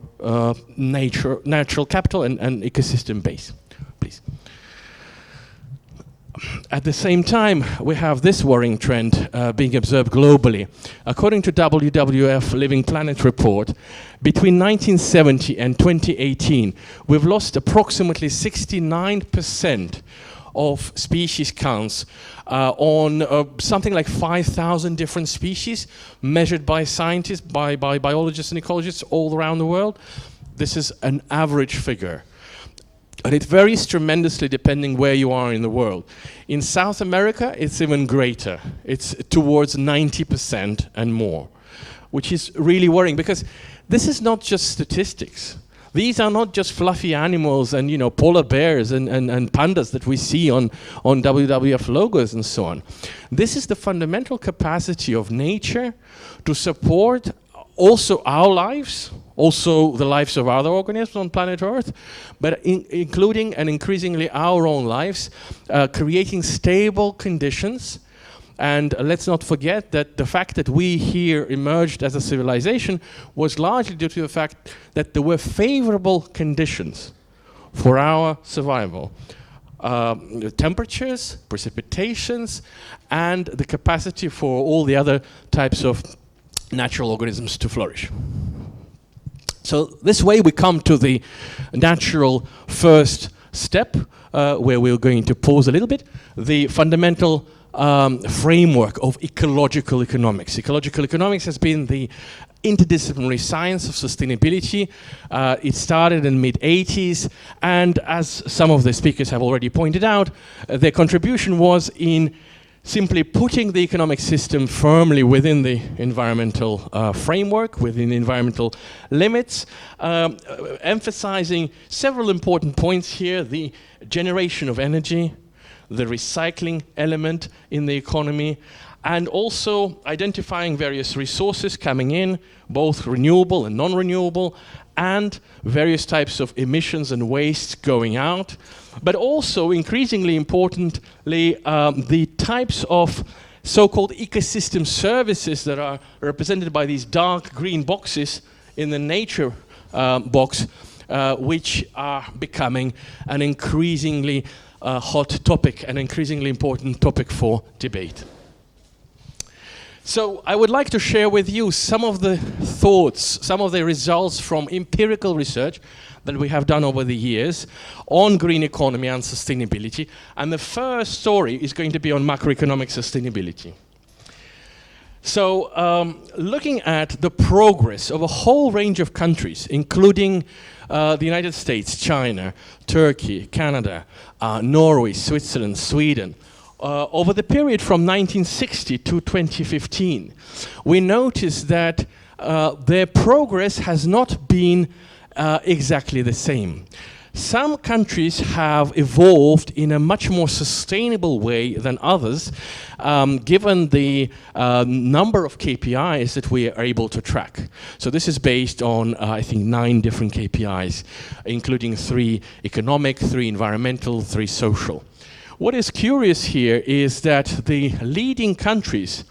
natural capital and ecosystem base. Please. At the same time, we have this worrying trend being observed globally. According to WWF Living Planet report, between 1970 and 2018, we've lost approximately 69% of species counts on something like 5,000 different species measured by scientists, by biologists and ecologists all around the world. This is an average figure. And it varies tremendously depending where you are in the world. In South America, it's even greater. It's towards 90% and more, which is really worrying, because this is not just statistics. These are not just fluffy animals and, you know, polar bears and pandas that we see on WWF logos and so on. This is the fundamental capacity of nature to support also our lives, also the lives of other organisms on planet Earth, but including and increasingly our own lives, creating stable conditions. And let's not forget that the fact that we here emerged as a civilization was largely due to the fact that there were favorable conditions for our survival. Temperatures, precipitations, and the capacity for all the other types of natural organisms to flourish. So this way we come to the natural first step, where we're going to pause a little bit, the fundamental framework of ecological economics. Ecological economics has been the interdisciplinary science of sustainability. It started in the mid-80s, and as some of the speakers have already pointed out, their contribution was in simply putting the economic system firmly within the environmental framework, within the environmental limits, emphasizing several important points here: the generation of energy, the recycling element in the economy, and also identifying various resources coming in, both renewable and non-renewable, and various types of emissions and waste going out, but also increasingly importantly, the types of so-called ecosystem services that are represented by these dark green boxes in the nature box, which are becoming an increasingly hot topic, an increasingly important topic for debate. So I would like to share with you some of the thoughts, some of the results from empirical research that we have done over the years on green economy and sustainability. And the first story is going to be on macroeconomic sustainability. So looking at the progress of a whole range of countries, including the United States, China, Turkey, Canada, Norway, Switzerland, Sweden, over the period from 1960 to 2015, we noticed that their progress has not been exactly the same. Some countries have evolved in a much more sustainable way than others, given the number of KPIs that we are able to track. So this is based on, I think, 9 different KPIs, including 3 economic, 3 environmental, 3 social. What is curious here is that the leading countries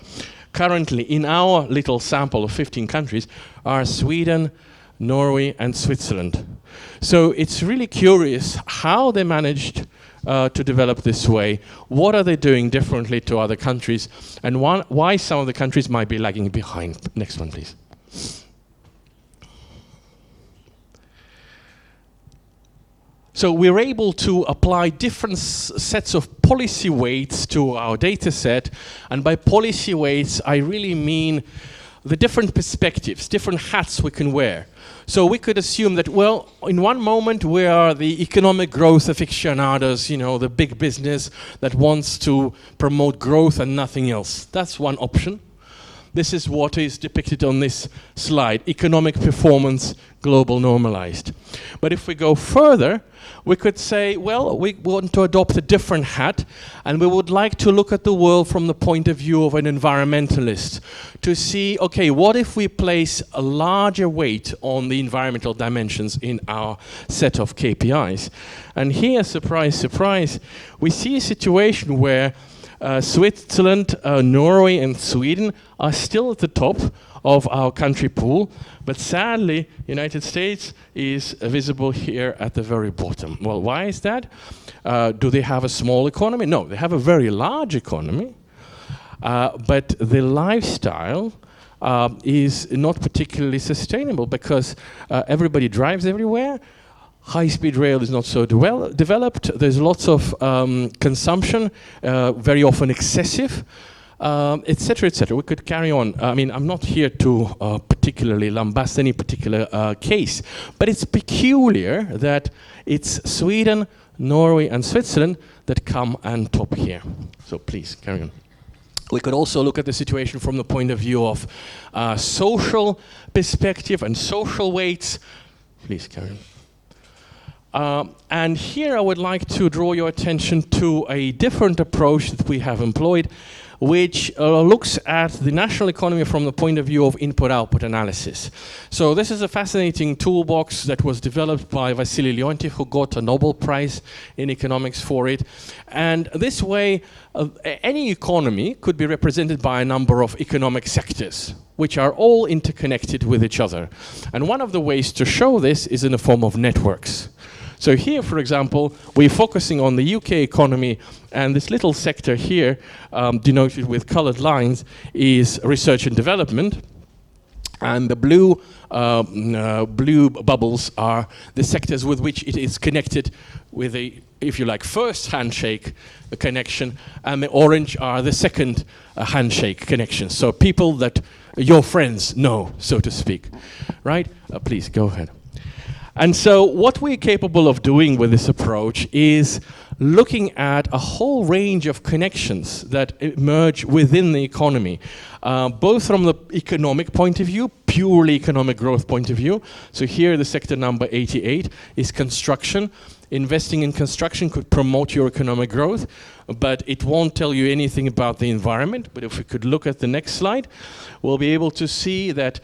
currently in our little sample of 15 countries are Sweden, Norway, and Switzerland. So it's really curious how they managed to develop this way. What are they doing differently to other countries? And why some of the countries might be lagging behind? Next one, please. So we're able to apply different sets of policy weights to our data set. And by policy weights, I really mean the different perspectives, different hats we can wear. So we could assume that, well, in one moment we are the economic growth aficionados, you know, the big business that wants to promote growth and nothing else. That's one option. This is what is depicted on this slide, economic performance, global normalized. But if we go further, we could say, well, we want to adopt a different hat, and we would like to look at the world from the point of view of an environmentalist, to see, okay, what if we place a larger weight on the environmental dimensions in our set of KPIs? And here, surprise, surprise, we see a situation where Switzerland, Norway, and Sweden are still at the top of our country pool, but sadly, United States is visible here at the very bottom. Well, why is that? Do they have a small economy? No, they have a very large economy, but the lifestyle is not particularly sustainable because everybody drives everywhere. High-speed rail is not so developed. There's lots of consumption, very often excessive, etc., etc. We could carry on. I mean, I'm not here to particularly lambast any particular case, but it's peculiar that it's Sweden, Norway, and Switzerland that come and top here. So please, carry on. We could also look at the situation from the point of view of social perspective and social weights. Please, carry on. And here I would like to draw your attention to a different approach that we have employed, which looks at the national economy from the point of view of input-output analysis. So this is a fascinating toolbox that was developed by Wassily Leontief, who got a Nobel Prize in economics for it. And this way, any economy could be represented by a number of economic sectors, which are all interconnected with each other. And one of the ways to show this is in the form of networks. So here, for example, we're focusing on the UK economy, and this little sector here, denoted with colored lines, is research and development. And the blue bubbles are the sectors with which it is connected with a, if you like, first handshake connection, and the orange are the second handshake connection. So people that your friends know, so to speak, right? Please, go ahead. And so what we're capable of doing with this approach is looking at a whole range of connections that emerge within the economy, both from the economic point of view, purely economic growth point of view. So here the sector number 88 is construction. Investing in construction could promote your economic growth, but it won't tell you anything about the environment. But if we could look at the next slide, we'll be able to see that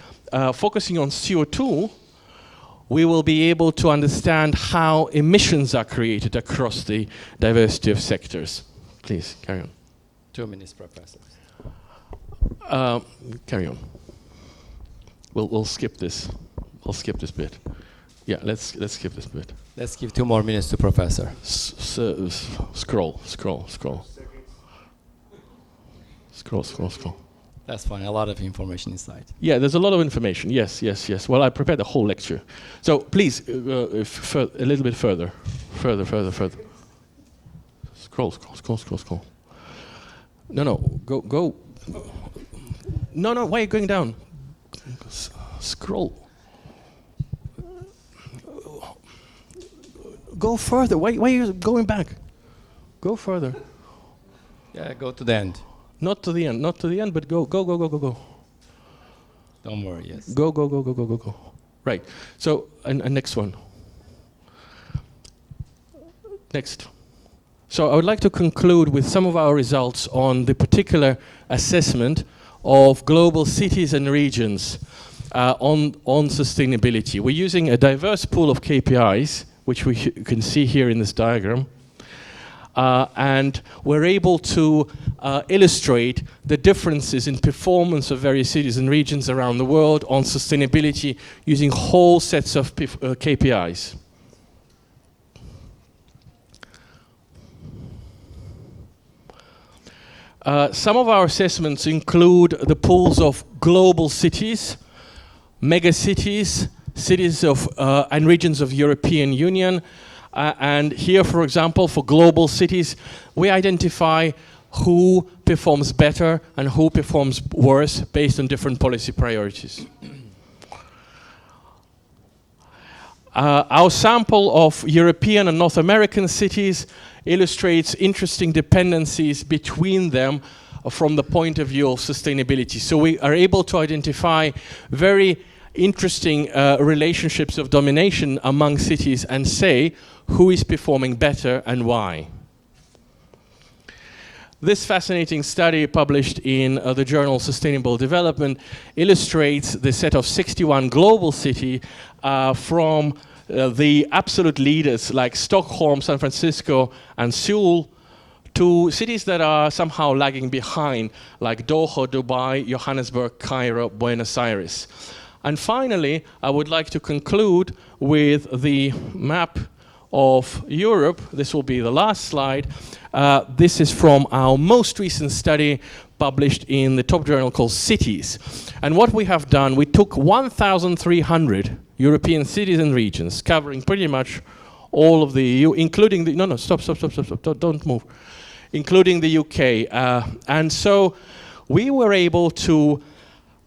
focusing on CO2, we will be able to understand how emissions are created across the diversity of sectors. Please, carry on. 2 minutes, Professor. Carry on. We'll skip this. We'll skip this bit. Yeah, let's skip this bit. Let's give 2 more minutes to Professor. Scroll. That's fine. A lot of information inside. Yeah, there's a lot of information. Yes. Well, I prepared the whole lecture. So please, a little bit further. Scroll. No, go. No, why are you going down? Scroll. Go further. Why are you going back? Go further. Yeah, go to the end. Not to the end, but go. Don't worry, yes. Go. Right. So, and next one. Next. So I would like to conclude with some of our results on the particular assessment of global cities and regions on sustainability. We're using a diverse pool of KPIs, which we can see here in this diagram. And we're able to illustrate the differences in performance of various cities and regions around the world on sustainability using whole sets of KPIs. Some of our assessments include the pools of global cities, megacities, cities of and regions of European Union. And here, for example, for global cities, we identify who performs better and who performs worse based on different policy priorities. Our sample of European and North American cities illustrates interesting dependencies between them from the point of view of sustainability. So we are able to identify very interesting relationships of domination among cities and say who is performing better and why. This fascinating study published in the journal Sustainable Development illustrates the set of 61 global cities from the absolute leaders like Stockholm, San Francisco, and Seoul to cities that are somehow lagging behind like Doha, Dubai, Johannesburg, Cairo, Buenos Aires. And finally, I would like to conclude with the map of Europe. This will be the last slide. This is from our most recent study published in the top journal called Cities. And what we have done, we took 1,300 European cities and regions, covering pretty much all of the EU, including the, stop, don't move, including the UK. And so we were able to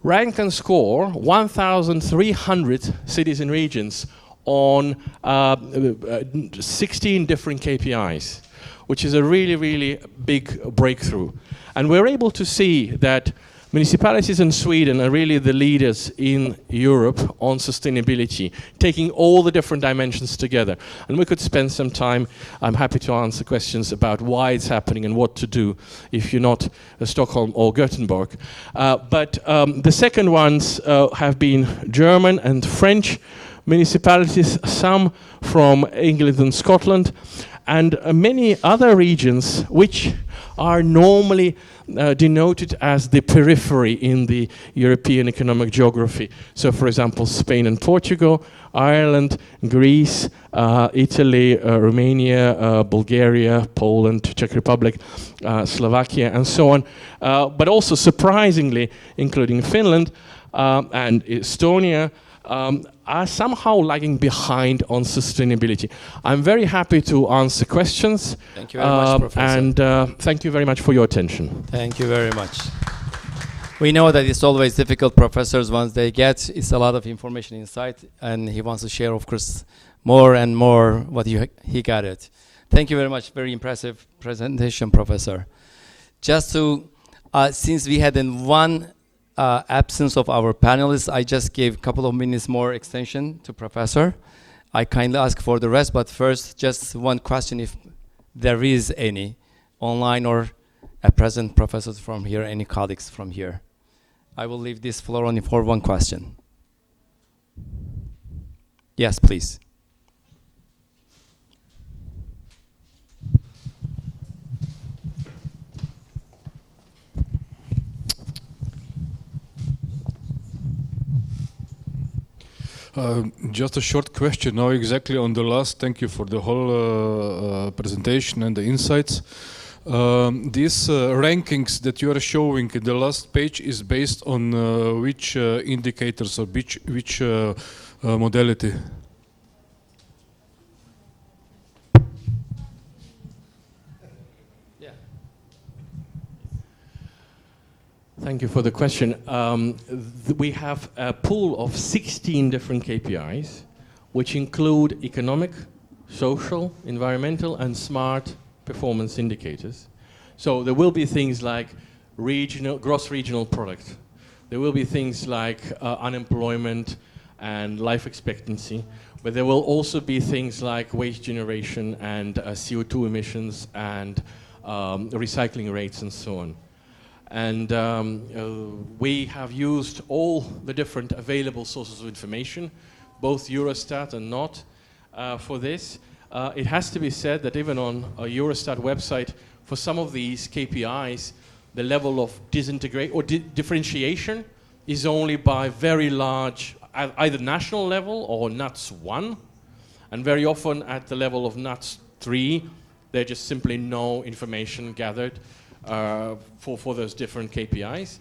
rank and score 1,300 cities and regions on 16 different KPIs, which is a really, really big breakthrough. And we're able to see that municipalities in Sweden are really the leaders in Europe on sustainability, taking all the different dimensions together. And we could spend some time. I'm happy to answer questions about why it's happening and what to do if you're not Stockholm or Gothenburg. But the second ones have been German and French municipalities, some from England and Scotland, and many other regions which are normally denoted as the periphery in the European economic geography. So, for example, Spain and Portugal, Ireland, Greece, Italy, Romania, Bulgaria, Poland, Czech Republic, Slovakia, and so on. But also, surprisingly, including Finland and Estonia, are somehow lagging behind on sustainability. I'm very happy to answer questions. Thank you very much, Professor. And thank you very much for your attention. Thank you very much. We know that it's always difficult, professors, once they get, it's a lot of information inside, and he wants to share, of course, more and more what he got it. Thank you very much. Very impressive presentation, Professor. Just to, since we had in one absence of our panelists, I just gave a couple of minutes more extension to Professor. I kindly ask for the rest, but first, just one question, if there is any online or at present professors from here, any colleagues from here. I will leave this floor only for one question. Yes, please. Just a short question now exactly on the last. Thank you for the whole presentation and the insights. These rankings that you are showing in the last page is based on which indicators or which modality? Thank you for the question. We have a pool of 16 different KPIs, which include economic, social, environmental, and smart performance indicators. So there will be things like gross regional product. There will be things like unemployment and life expectancy, but there will also be things like waste generation and CO2 emissions and recycling rates and so on. And we have used all the different available sources of information, both Eurostat and not, for this. It has to be said that even on a Eurostat website, for some of these KPIs, the level of differentiation is only by very large, either national level or NUTS 1, and very often at the level of NUTS 3, there's just simply no information gathered for those different KPIs.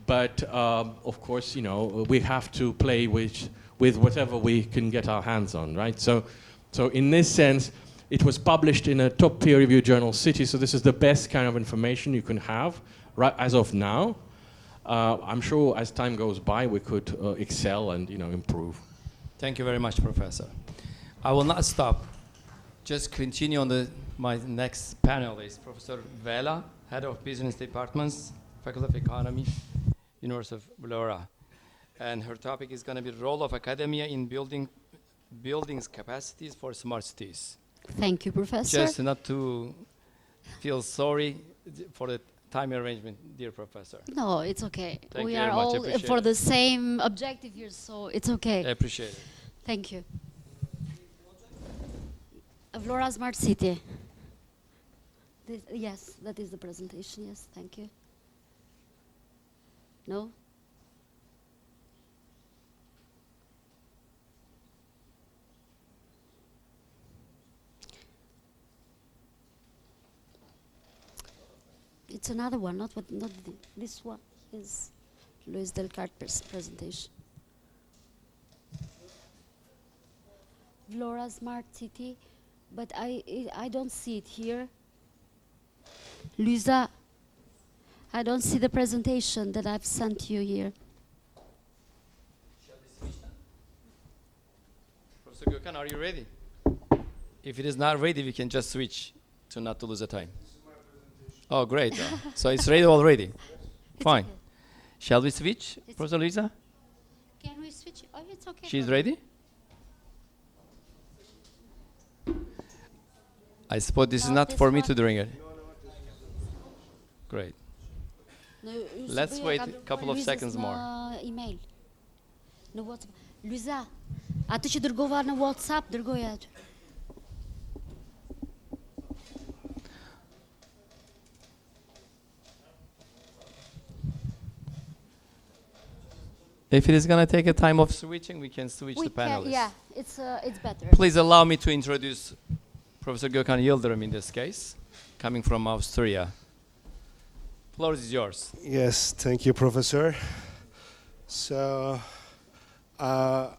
But of course, you know, we have to play with whatever we can get our hands on, right? So in this sense, it was published in a top peer-reviewed journal, City, so this is the best kind of information you can have right as of now. I'm sure as time goes by, we could excel and, you know, improve. Thank you very much, Professor. I will not stop. Just continue on my next panelist, Professor Vela, Head of Business Departments, Faculty of Economy, University of Vlora. And her topic is going to be the role of academia in buildings capacities for smart cities. Thank you, Professor. Just not to feel sorry for the time arrangement, dear Professor. No, it's okay. Thank we you are very much. all Appreciate for it. the same objective here, so it's okay. I appreciate it. Thank you. Vlora Smart City. Yes, that is the presentation. Yes, thank you. No? It's another one, not this one is Luis Del Carter's presentation. Vlora Smart City, but I don't see it here. Luisa, I don't see the presentation that I've sent you here. Professor Gökhan, are you ready? If it is not ready, we can just switch to not to lose the time. Oh, great. So it's ready already. Fine. Okay. Shall we switch, Professor Luisa? Can we switch? Oh, it's okay. She's ready? I suppose this is No, not this for me one. to drink it. Great. No, Let's wait a couple of seconds more. Email. Në WhatsApp. Luisa, atë që dërgova në WhatsApp, dërgoja atë. If it is going to take a time of switching, we can switch We the panelists. can, yeah, it's better. Please allow me to introduce Professor Gökhan Yildirim in this case, coming from Austria. Floor is yours. Yes, thank you, Professor. So, I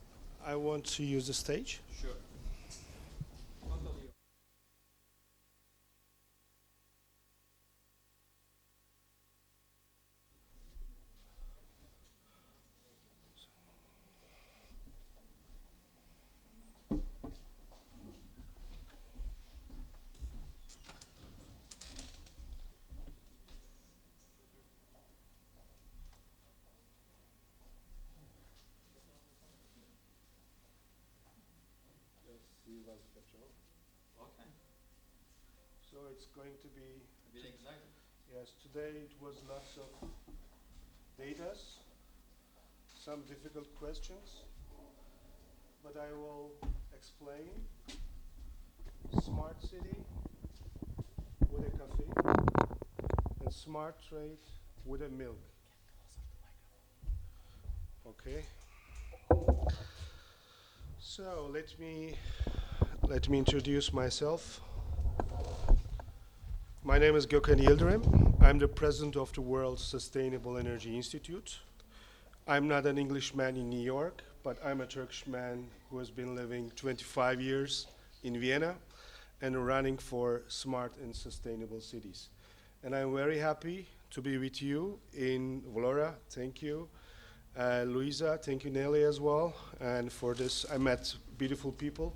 want to use the stage. Sure. Okay. So it's going to be, yes, today it was lots of data, some difficult questions, but I will explain smart city with a cafe and smart trade with a milk. Okay. So let me introduce myself. My name is Gökhan Yildirim. I'm the president of the World Sustainable Energy Institute. I'm not an Englishman in New York, but I'm a Turkish man who has been living 25 years in Vienna and running for smart and sustainable cities. And I'm very happy to be with you in Vlora. Thank you. Luisa, thank you, Nelly, as well. And for this, I met beautiful people.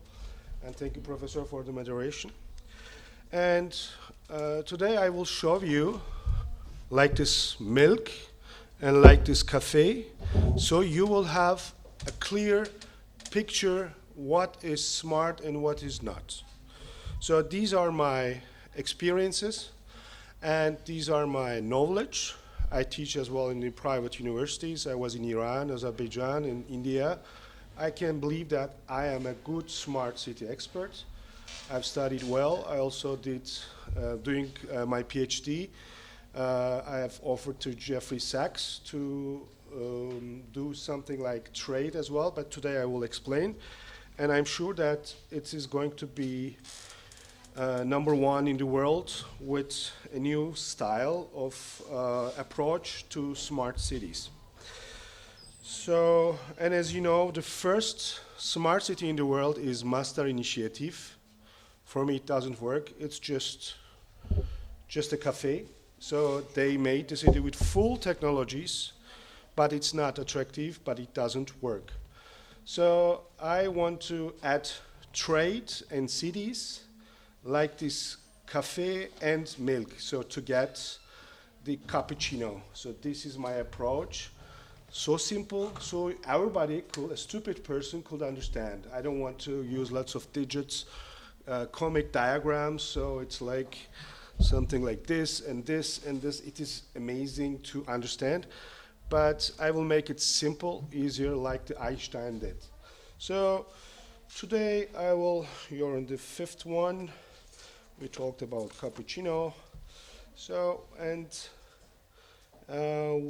And thank you, Professor, for the moderation. And today I will show you like this milk and like this cafe, so you will have a clear picture what is smart and what is not. So these are my experiences, and these are my knowledge. I teach as well in the private universities. I was in Iran, Azerbaijan, and India. I can believe that I am a good smart city expert. I've studied well. I also did doing my PhD. I have offered to Jeffrey Sachs to do something like trade as well, but today I will explain. And I'm sure that it is going to be number one in the world with a new style of approach to smart cities. So, and as you know, the first smart city in the world is Master Initiative. For me, it doesn't work. It's just a cafe. So they made the city with full technologies, but it's not attractive, but it doesn't work. So I want to add trade and cities like this cafe and milk, so to get the cappuccino. So this is my approach. So simple, so everybody could, a stupid person could understand. I don't want to use lots of digits, comic diagrams, so it's like something like this and this and this. It is amazing to understand, but I will make it simple, easier, like the Einstein did. So today you're on the fifth one. We talked about cappuccino. So, and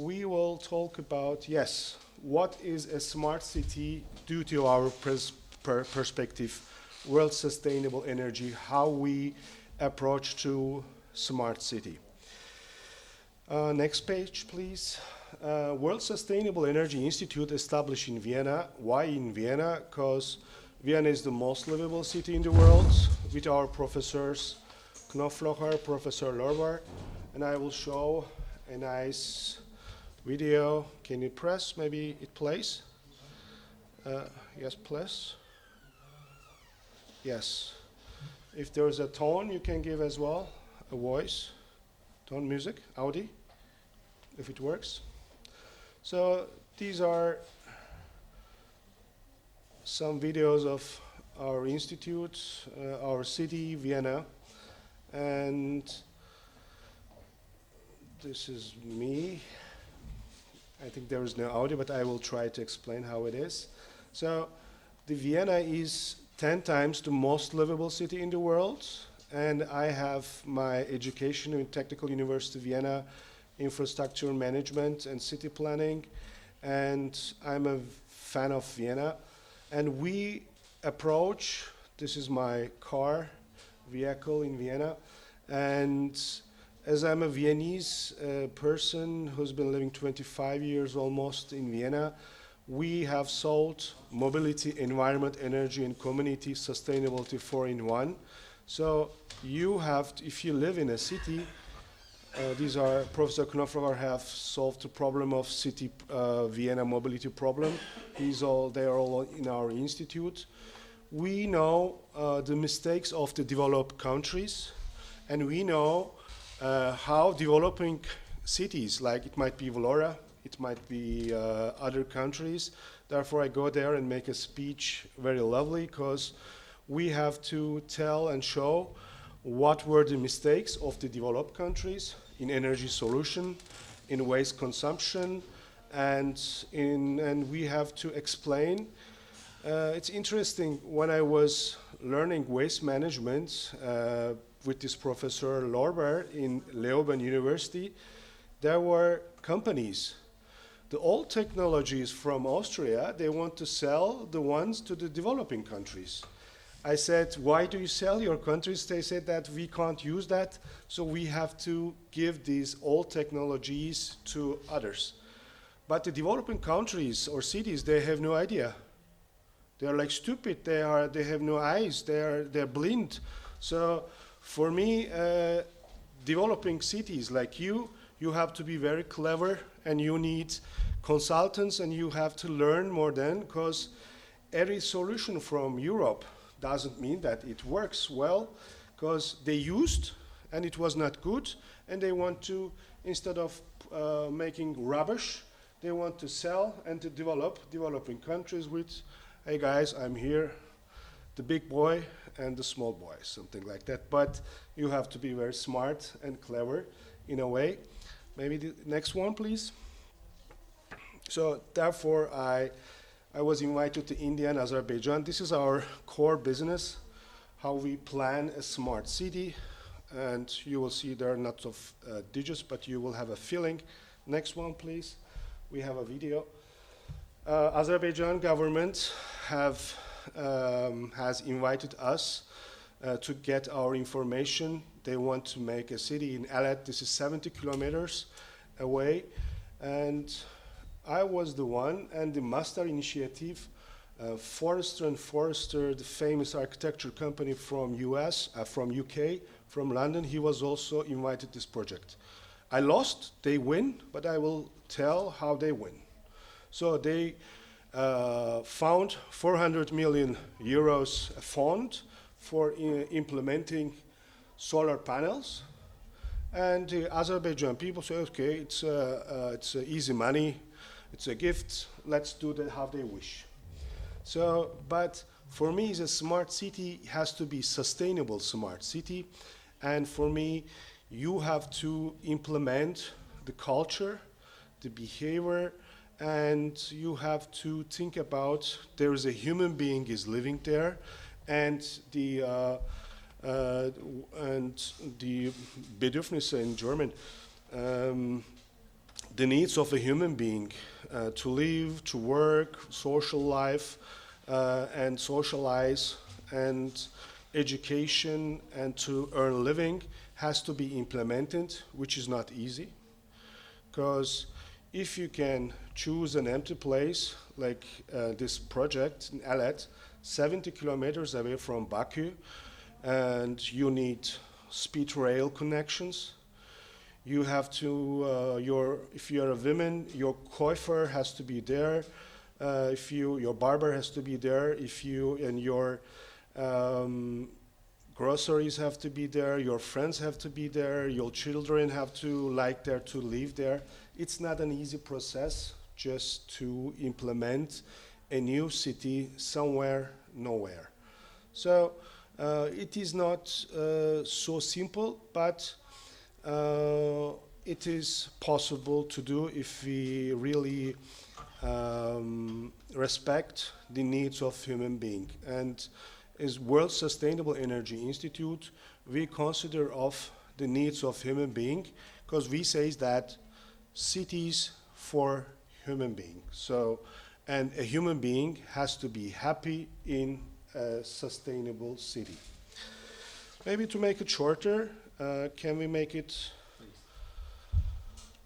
we will talk about, yes, what is a smart city due to our perspective, world sustainable energy, how we approach to smart city. Next page, please. World Sustainable Energy Institute established in Vienna. Why in Vienna? Because Vienna is the most livable city in the world, with our professors Knopflocher, Professor Lorber, and I will show a nice video. Can you press? Maybe it plays? Yes, please. Yes. If there's a tone, you can give as well, a voice. Tone music, Audi, if it works. So these are some videos of our institute, our city, Vienna, and this is me. I think there is no audio, but I will try to explain how it is. So the Vienna is 10 times the most livable city in the world, and I have my education in Technical University of Vienna, infrastructure management and city planning, and I'm a fan of Vienna. And we approach, this is my car, vehicle in Vienna, and as I'm a Viennese person who's been living 25 years almost in Vienna, we have sold mobility, environment, energy, and community sustainability 4-in-1. So you have, if you live in a city, these are Professor Knopflocher have solved the problem of city Vienna mobility problem. They are all in our institute. We know the mistakes of the developed countries, and we know how developing cities, like it might be Valora, it might be other countries. Therefore, I go there and make a speech very lovely, because we have to tell and show what were the mistakes of the developed countries in energy solution, in waste consumption, and we have to explain. It's interesting, when I was learning waste management with this Professor Lorber in Leoben University, there were companies. The old technologies from Austria, they want to sell the ones to the developing countries. I said, why do you sell your countries? They said that we can't use that, so we have to give these old technologies to others. But the developing countries or cities, they have no idea. They are like stupid. They have no eyes. They're blind. So for me, developing cities like you have to be very clever, and you need consultants, and you have to learn more than, because every solution from Europe doesn't mean that it works well, because they used and it was not good, and they want to, instead of making rubbish, they want to sell and to develop developing countries with hey guys, I'm here, the big boy and the small boy, something like that. But you have to be very smart and clever in a way. Maybe the next one, please. So therefore, I was invited to India and Azerbaijan. This is our core business, how we plan a smart city. And you will see there are lots of digits, but you will have a feeling. Next one, please. We have a video. Azerbaijan government has invited us to get our information. They want to make a city in Alet. This is 70 kilometers away. And I was the one, and the Master Initiative, Forrester & Forrester, the famous architecture company from US, from UK, from London, he was also invited this project. I lost, they win, but I will tell how they win. So they found 400 million euros fund for implementing solar panels. And the Azerbaijan people say, okay, it's easy money, it's a gift, let's do that how they wish. So, but for me, the smart city has to be sustainable smart city. And for me, you have to implement the culture, the behavior, and you have to think about there is a human being is living there, and the Bedürfnisse in German, the needs of a human being to live, to work, social life, and socialize, and education, and to earn a living has to be implemented, which is not easy. Because if you can choose an empty place like this project in Alet, 70 kilometers away from Baku, and you need speed rail connections, you have to, if you're a woman, your coiffeur has to be there, your barber has to be there, and your groceries have to be there, your friends have to be there, your children have to like there to live there. It's not an easy process just to implement a new city somewhere, nowhere. So it is not so simple, but it is possible to do if we really respect the needs of human being. And as World Sustainable Energy Institute, we consider of the needs of human being, because we say that cities for human being. So, and a human being has to be happy in a sustainable city. Maybe to make it shorter, can we make it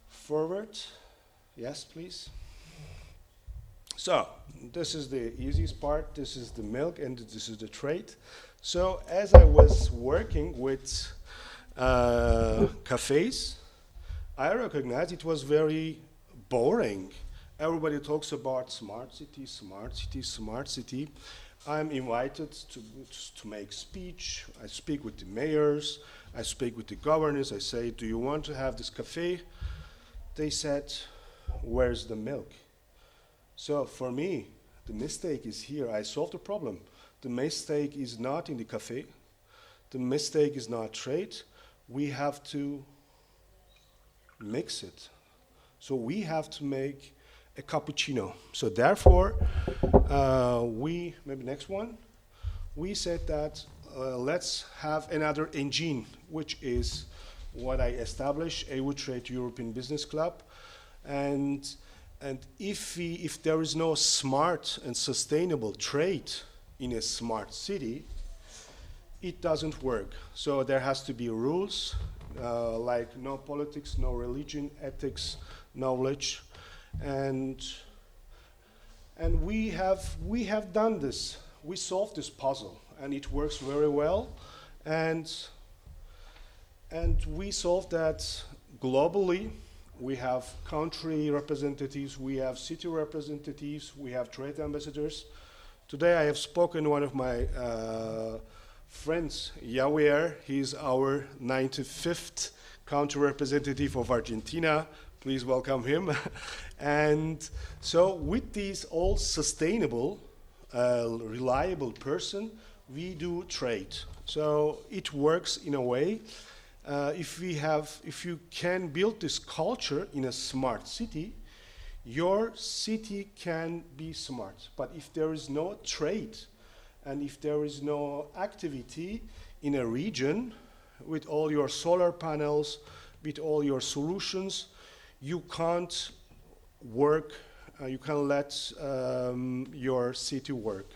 forward? Yes, please. So, this is the easiest part, this is the milk, and this is the trade. So, as I was working with cafes, I recognized it was very boring. Everybody talks about smart city, smart city, smart city. I'm invited to make speech. I speak with the mayors, I speak with the governors, I say, do you want to have this cafe? They said, where's the milk? So for me, the mistake is here. I solved the problem. The mistake is not in the cafe. The mistake is not trade. We have to mix it. So we have to make a cappuccino. So therefore, maybe next one, we said that let's have another engine, which is what I established, EU Trade European Business Club. And if there is no smart and sustainable trade in a smart city, it doesn't work. So there has to be rules, like no politics, no religion, ethics, knowledge, and we have done this. We solved this puzzle, and it works very well, and we solved that globally. We have country representatives, we have city representatives, we have trade ambassadors. Today I have spoken to one of my friends, Javier. He's our 95th country representative of Argentina. Please welcome him. And so with these all sustainable a reliable person, we do trade. So it works in a way. If you can build this culture in a smart city, your city can be smart. But if there is no trade, and if there is no activity in a region with all your solar panels, with all your solutions, you can't work, you can't let your city work.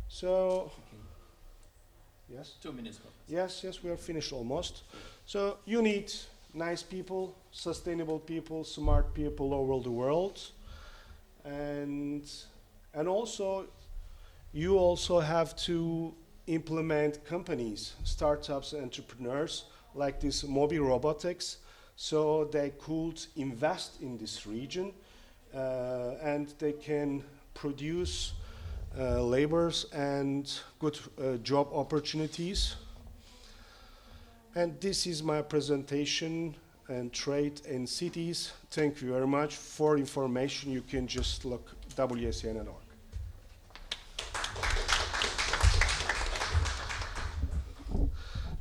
So, yes? 2 minutes. Yes, we are finished almost. So you need nice people, sustainable people, smart people over the world. And also, you also have to implement companies, startups, entrepreneurs, like this Mobi Robotics, so they could invest in this region and they can produce labors and good job opportunities. And this is my presentation and trade in cities. Thank you very much. For information, you can just look WSN.org.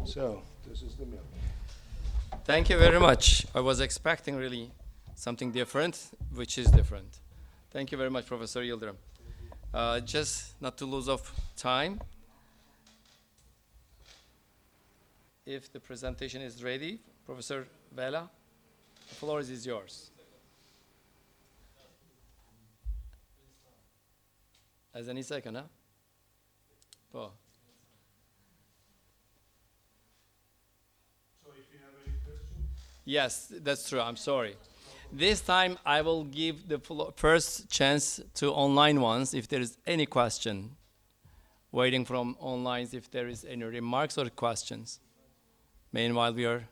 So, this is the mill. Thank you very much. I was expecting really something different, which is different. Thank you very much, Professor Yildirim. Just not to lose of time, if the presentation is ready, Professor Vela, the floor is yours. As any second, huh? Oh. So if you have any questions? Yes, that's true. I'm sorry. This time I will give the first chance to online ones if there is any question. Waiting from online if there is any remarks or questions. Meanwhile, we are.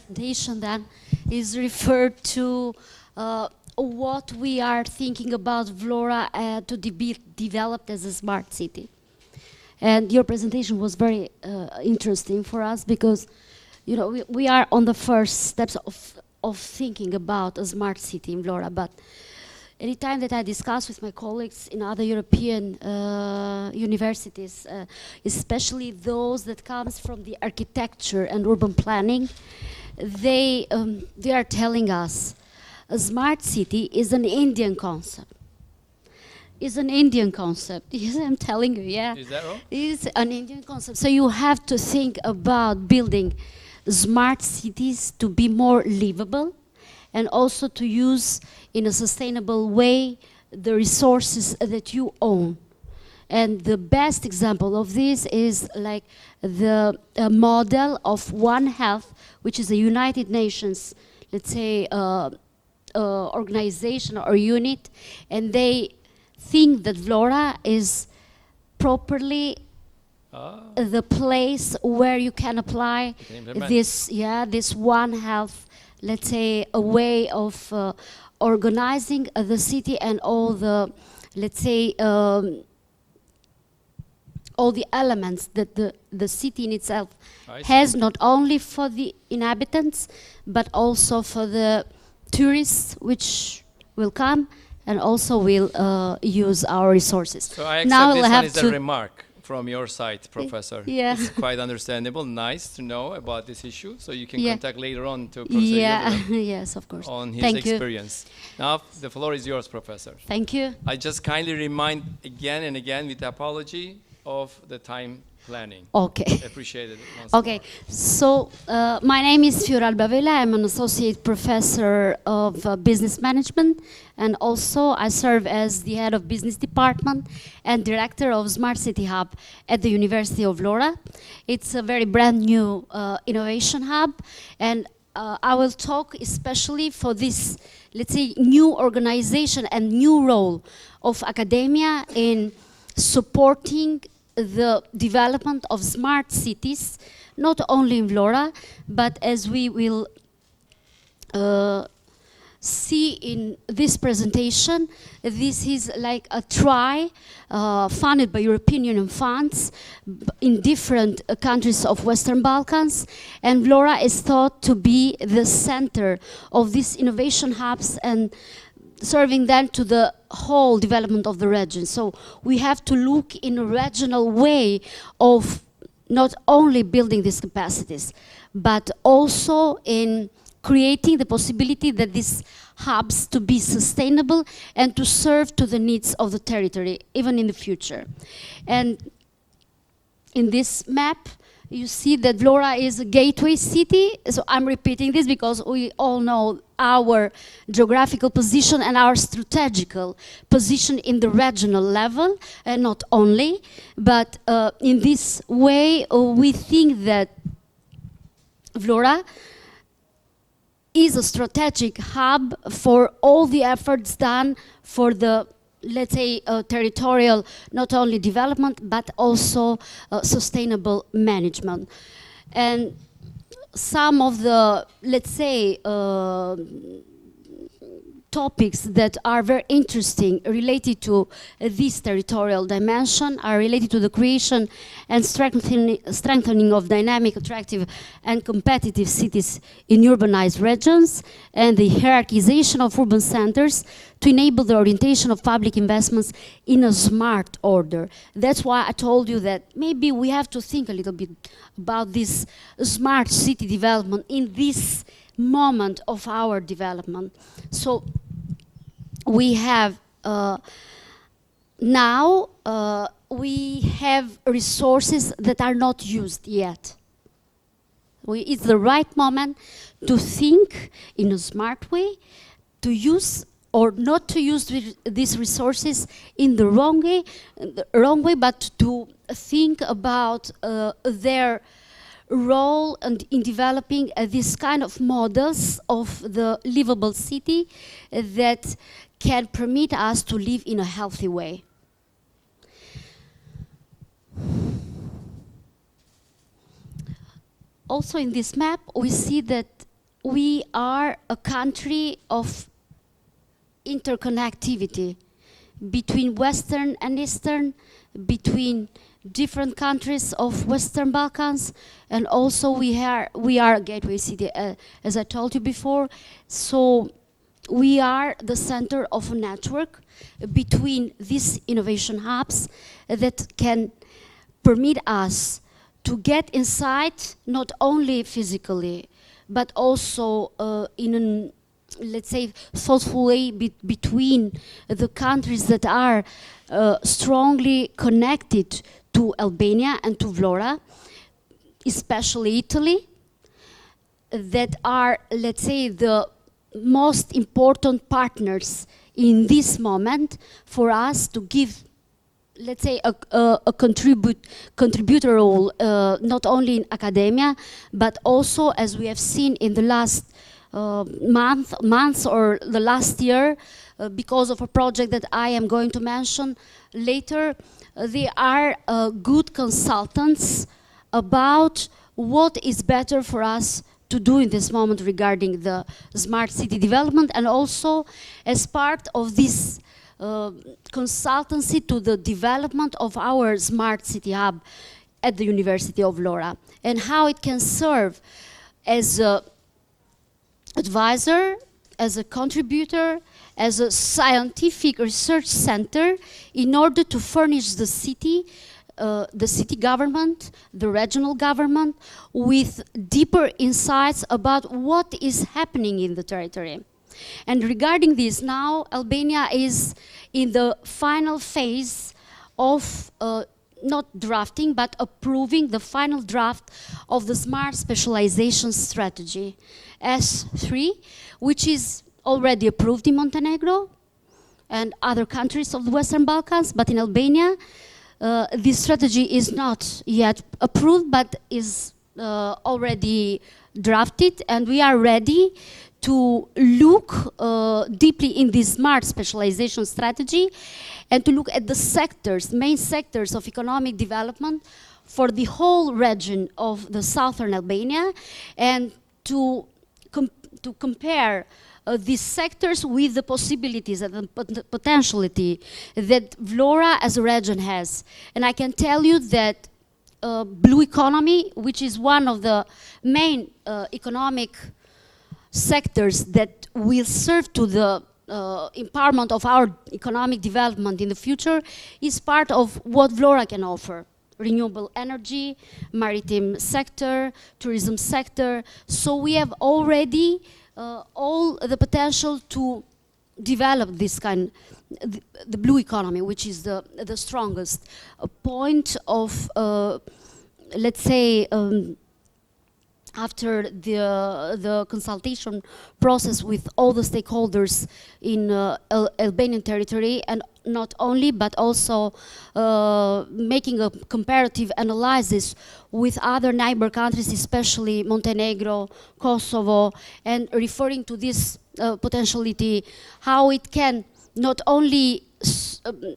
Presentation then is referred to what we are thinking about Vlora to be developed as a smart city. And your presentation was very interesting for us because, you know, we are on the first steps of thinking about a smart city in Vlora. But any time that I discuss with my colleagues in other European universities, especially those that comes from the architecture and urban planning, they are telling us a smart city is an Indian concept. Is an Indian concept. Yes, I'm telling you, yeah. Is that wrong? It's an Indian concept. So you have to think about building smart cities to be more livable and also to use in a sustainable way the resources that you own. And the best example of this is like the model of One Health, which is a United Nations, let's say, organization or unit, and they think that Vlora is properly the place where you can apply this One Health, let's say, a way of organizing the city and all the, let's say, all the elements that the city in itself has, not only for the inhabitants, but also for the tourists which will come and also will use our resources. So I accept this one is a remark from your side, Professor. Yeah. It's quite understandable, nice to know about this issue, so you can contact later on to Professor yes, of course. on his experience. Now, the floor is yours, Professor. Thank you. I just kindly remind again and again with apology of the time planning. Okay. Appreciate it. Okay, so my name is Fiora Albavela. I'm an associate professor of business management, and also I serve as the head of business department and director of Smart City Hub at the University of Vlora. It's a very brand new innovation hub, and I will talk especially for this, let's say, new organization and new role of academia in supporting the development of smart cities, not only in Vlora, but as we will see in this presentation, this is like a try funded by European Union funds in different countries of Western Balkans, and Vlora is thought to be the center of these innovation hubs and serving then to the whole development of the region. So we have to look in a regional way of not only building these capacities, but also in creating the possibility that these hubs to be sustainable and to serve to the needs of the territory, even in the future. And in this map, you see that Vlora is a gateway city. So I'm repeating this because we all know our geographical position and our strategical position in the regional level, and not only, but in this way, we think that Vlora is a strategic hub for all the efforts done for the, let's say, territorial, not only development, but also sustainable management. And some of the, let's say, topics that are very interesting related to this territorial dimension are related to the creation and strengthening of dynamic, attractive and competitive cities in urbanized regions, and the hierarchization of urban centers to enable the orientation of public investments in a smart order. That's why I told you that maybe we have to think a little bit about this smart city development in this moment of our development. So we have now we have resources that are not used yet. It's the right moment to think in a smart way, to use or not to use these resources in the wrong way, but to think about their role and in developing this kind of models of the livable city that can permit us to live in a healthy way. Also in this map, we see that we are a country of interconnectivity between Western and Eastern, between different countries of Western Balkans, and also we are a gateway city, as I told you before. So we are the center of a network between these innovation hubs that can permit us to get inside, not only physically, but also in an, let's say, thoughtful way between the countries that are strongly connected to Albania and to Vlora, especially Italy, that are, let's say, the most important partners in this moment for us to give, let's say, a contributor role, not only in academia, but also, as we have seen in the last months or the last year, because of a project that I am going to mention later, they are good consultants about what is better for us to do in this moment regarding the smart city development, and also as part of this consultancy to the development of our smart city hub at the University of Vlora, and how it can serve as an advisor, as a contributor, as a scientific research center in order to furnish the city government, the regional government, with deeper insights about what is happening in the territory. And regarding this, now Albania is in the final phase of not drafting, but approving the final draft of the Smart Specialization Strategy, S3, which is already approved in Montenegro and other countries of the Western Balkans, but in Albania, this strategy is not yet approved, but is already drafted, and we are ready to look deeply in this smart specialization strategy and to look at the sectors, main sectors of economic development for the whole region of the southern Albania, and to compare these sectors with the possibilities and the potentiality that Vlora as a region has. And I can tell you that blue economy, which is one of the main economic sectors that will serve to the empowerment of our economic development in the future is part of what Vlora can offer. Renewable energy, maritime sector, tourism sector. So we have already all the potential to develop this kind, the blue economy, which is the strongest point of, let's say, after the consultation process with all the stakeholders in Albanian territory, and not only, but also making a comparative analysis with other neighbor countries, especially Montenegro, Kosovo, and referring to this potentiality, how it can not only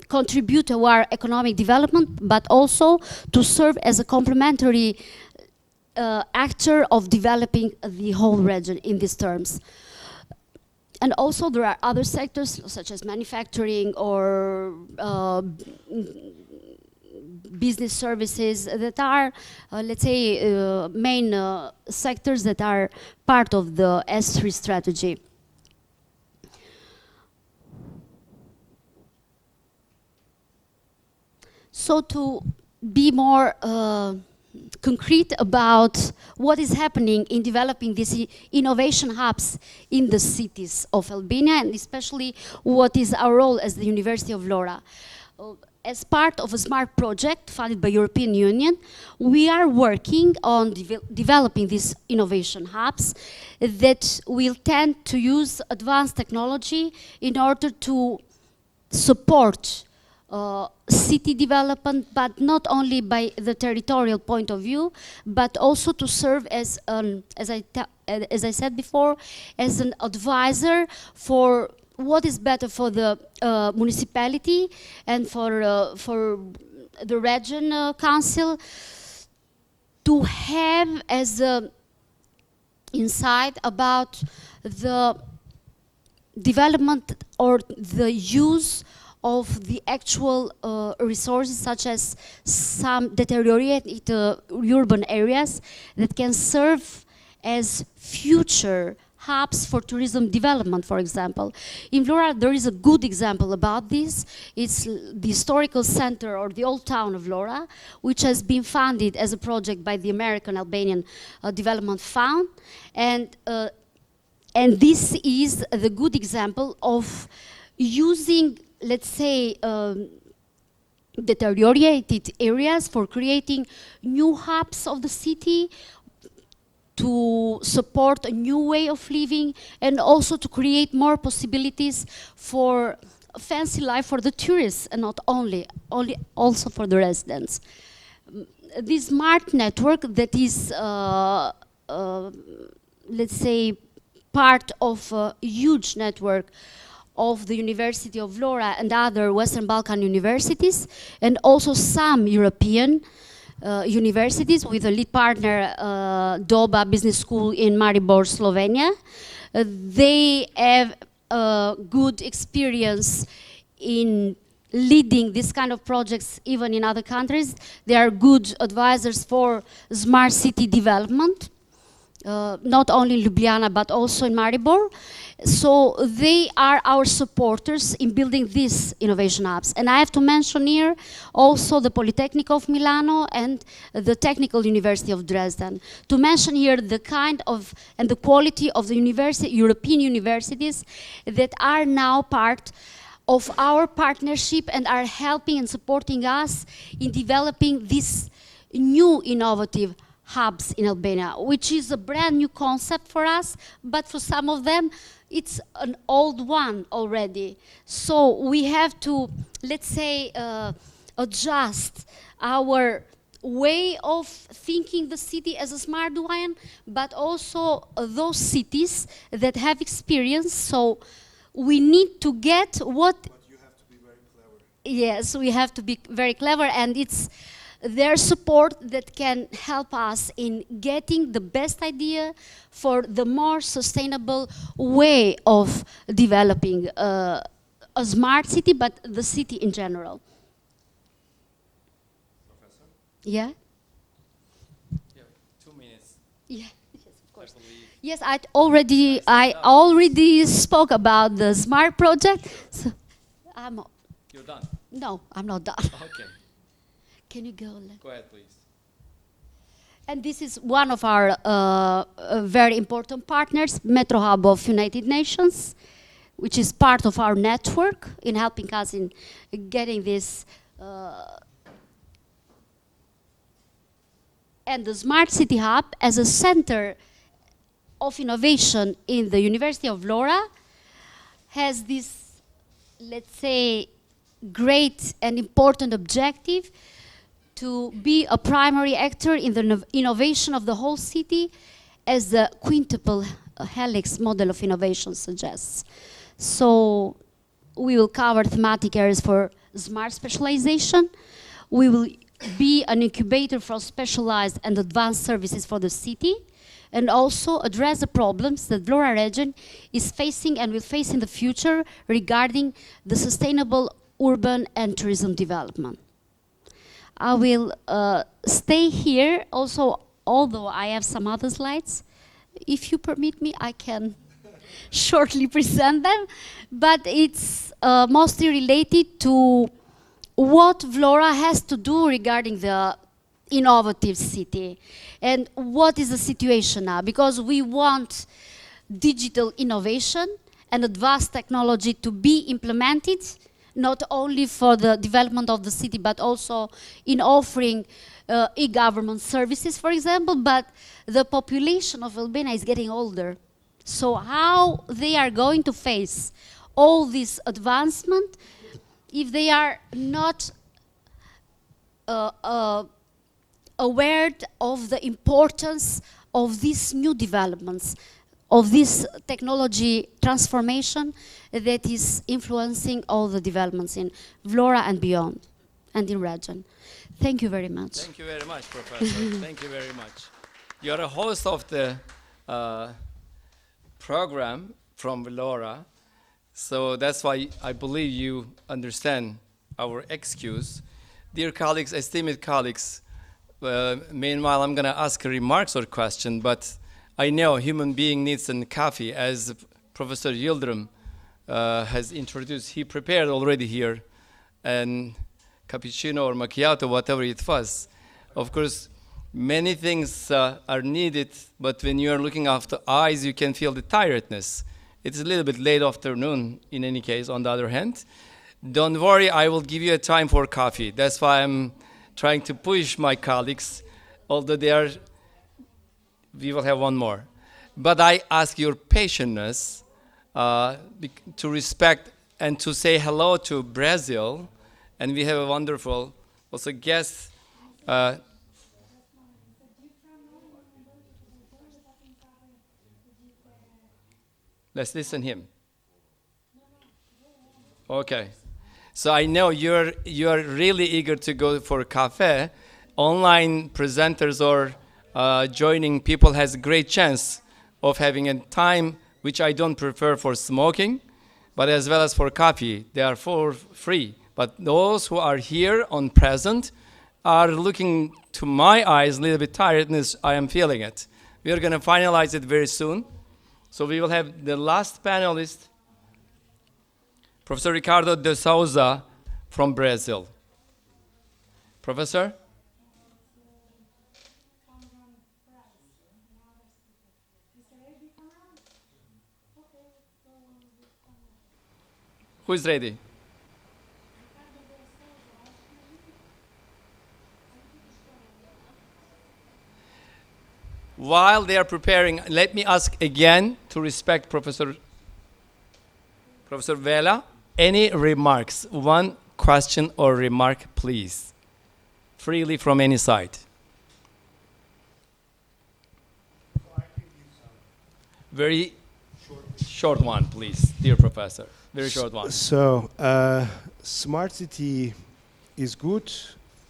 contribute to our economic development, but also to serve as a complementary actor of developing the whole region in these terms. And also there are other sectors such as manufacturing or business services that are, let's say, main sectors that are part of the S3 strategy. So to be more concrete about what is happening in developing these innovation hubs in the cities of Albania, and especially what is our role as the University of Vlora. As part of a SMART project funded by European Union, we are working on developing these innovation hubs that will tend to use advanced technology in order to support city development, but not only by the territorial point of view, but also to serve as I said before, as an advisor for what is better for the municipality and for the region council to have as a insight about the development or the use of the actual resources, such as some deteriorated urban areas that can serve as future hubs for tourism development, for example. In Vlora, there is a good example about this. It's the historical center, or the old town of Vlora, which has been funded as a project by the American Albanian Development Fund. And this is the good example of using, let's say, deteriorated areas for creating new hubs of the city, to support a new way of living, and also to create more possibilities for fancy life for the tourists, and not only also for the residents. This smart network that is, let's say, part of a huge network of the University of Vlora and other Western Balkan universities, and also some European universities, with a lead partner, Doba Business School in Maribor, Slovenia. They have good experience in leading this kind of projects even in other countries. They are good advisors for smart city development, not only in Ljubljana but also in Maribor. So they are our supporters in building these innovation hubs. And I have to mention here also the Polytechnic of Milano and the Technical University of Dresden. To mention here the kind of and the quality of the European universities that are now part of our partnership and are helping and supporting us in developing these new innovative hubs in Albania, which is a brand new concept for us, but for some of them it's an old one already. So we have to, let's say, adjust our way of thinking the city as a smart one, but also those cities that have experience. So we need to get what... But you have to be very clever. Yes, we have to be very clever, and it's their support that can help us in getting the best idea for the more sustainable way of developing a smart city, but the city in general. Professor? Yeah? Yeah, 2 minutes. Yeah, yes, of course. Yes, I already spoke about the SMART project. So You're done. no, I'm not done. Okay. Can you go? Go ahead, please. And this is one of our very important partners, Metro Hub of United Nations, which is part of our network in helping us in getting this. And the Smart City Hub as a center of innovation in the University of Vlora has this, let's say, great and important objective to be a primary actor in the innovation of the whole city, as the quintuple helix model of innovation suggests. So we will cover thematic areas for smart specialization. We will be an incubator for specialized and advanced services for the city, and also address the problems that Vlora region is facing and will face in the future regarding the sustainable urban and tourism development. I will stay here also, although I have some other slides. If you permit me, I can shortly present them, but it's mostly related to what Vlora has to do regarding the innovative city and what is the situation now, because we want digital innovation and advanced technology to be implemented not only for the development of the city but also in offering e-government services, for example. But the population of Albania is getting older, so how they are going to face all this advancement if they are not aware of the importance of these new developments, of this technology transformation that is influencing all the developments in Vlora and beyond, and in region. Thank you very much. Thank you very much, Professor. Thank you very much. You're a host of the program from Vlora, so that's why I believe you understand our excuse. Dear colleagues, esteemed colleagues, meanwhile I'm going to ask remarks or question, but I know human being needs a coffee, as Professor Yildirim has introduced. He prepared already here, and cappuccino or macchiato, whatever it was. Of course, many things are needed, but when you are looking after eyes, you can feel the tiredness. It's a little bit late afternoon, in any case, on the other hand. Don't worry, I will give you a time for coffee. That's why I'm trying to push my colleagues, although we will have one more. But I ask your patience to respect and to say hello to Brazil. And we have a wonderful also guest. Let's listen to him. Okay. So I know you're really eager to go for a cafe. Online presenters or joining people has a great chance of having a time, which I don't prefer for smoking, but as well as for coffee. They are for free. But those who are here on present are looking to my eyes a little bit tiredness. I am feeling it. We are going to finalize it very soon. So we will have the last panelist, Professor Ricardo de Souza from Brazil. Professor? Who is ready? While they are preparing, let me ask again to respect Professor Vela. Any remarks? One question or remark, please. Freely from any side. Very short one, please, dear Professor. Very short one. So, smart city is good,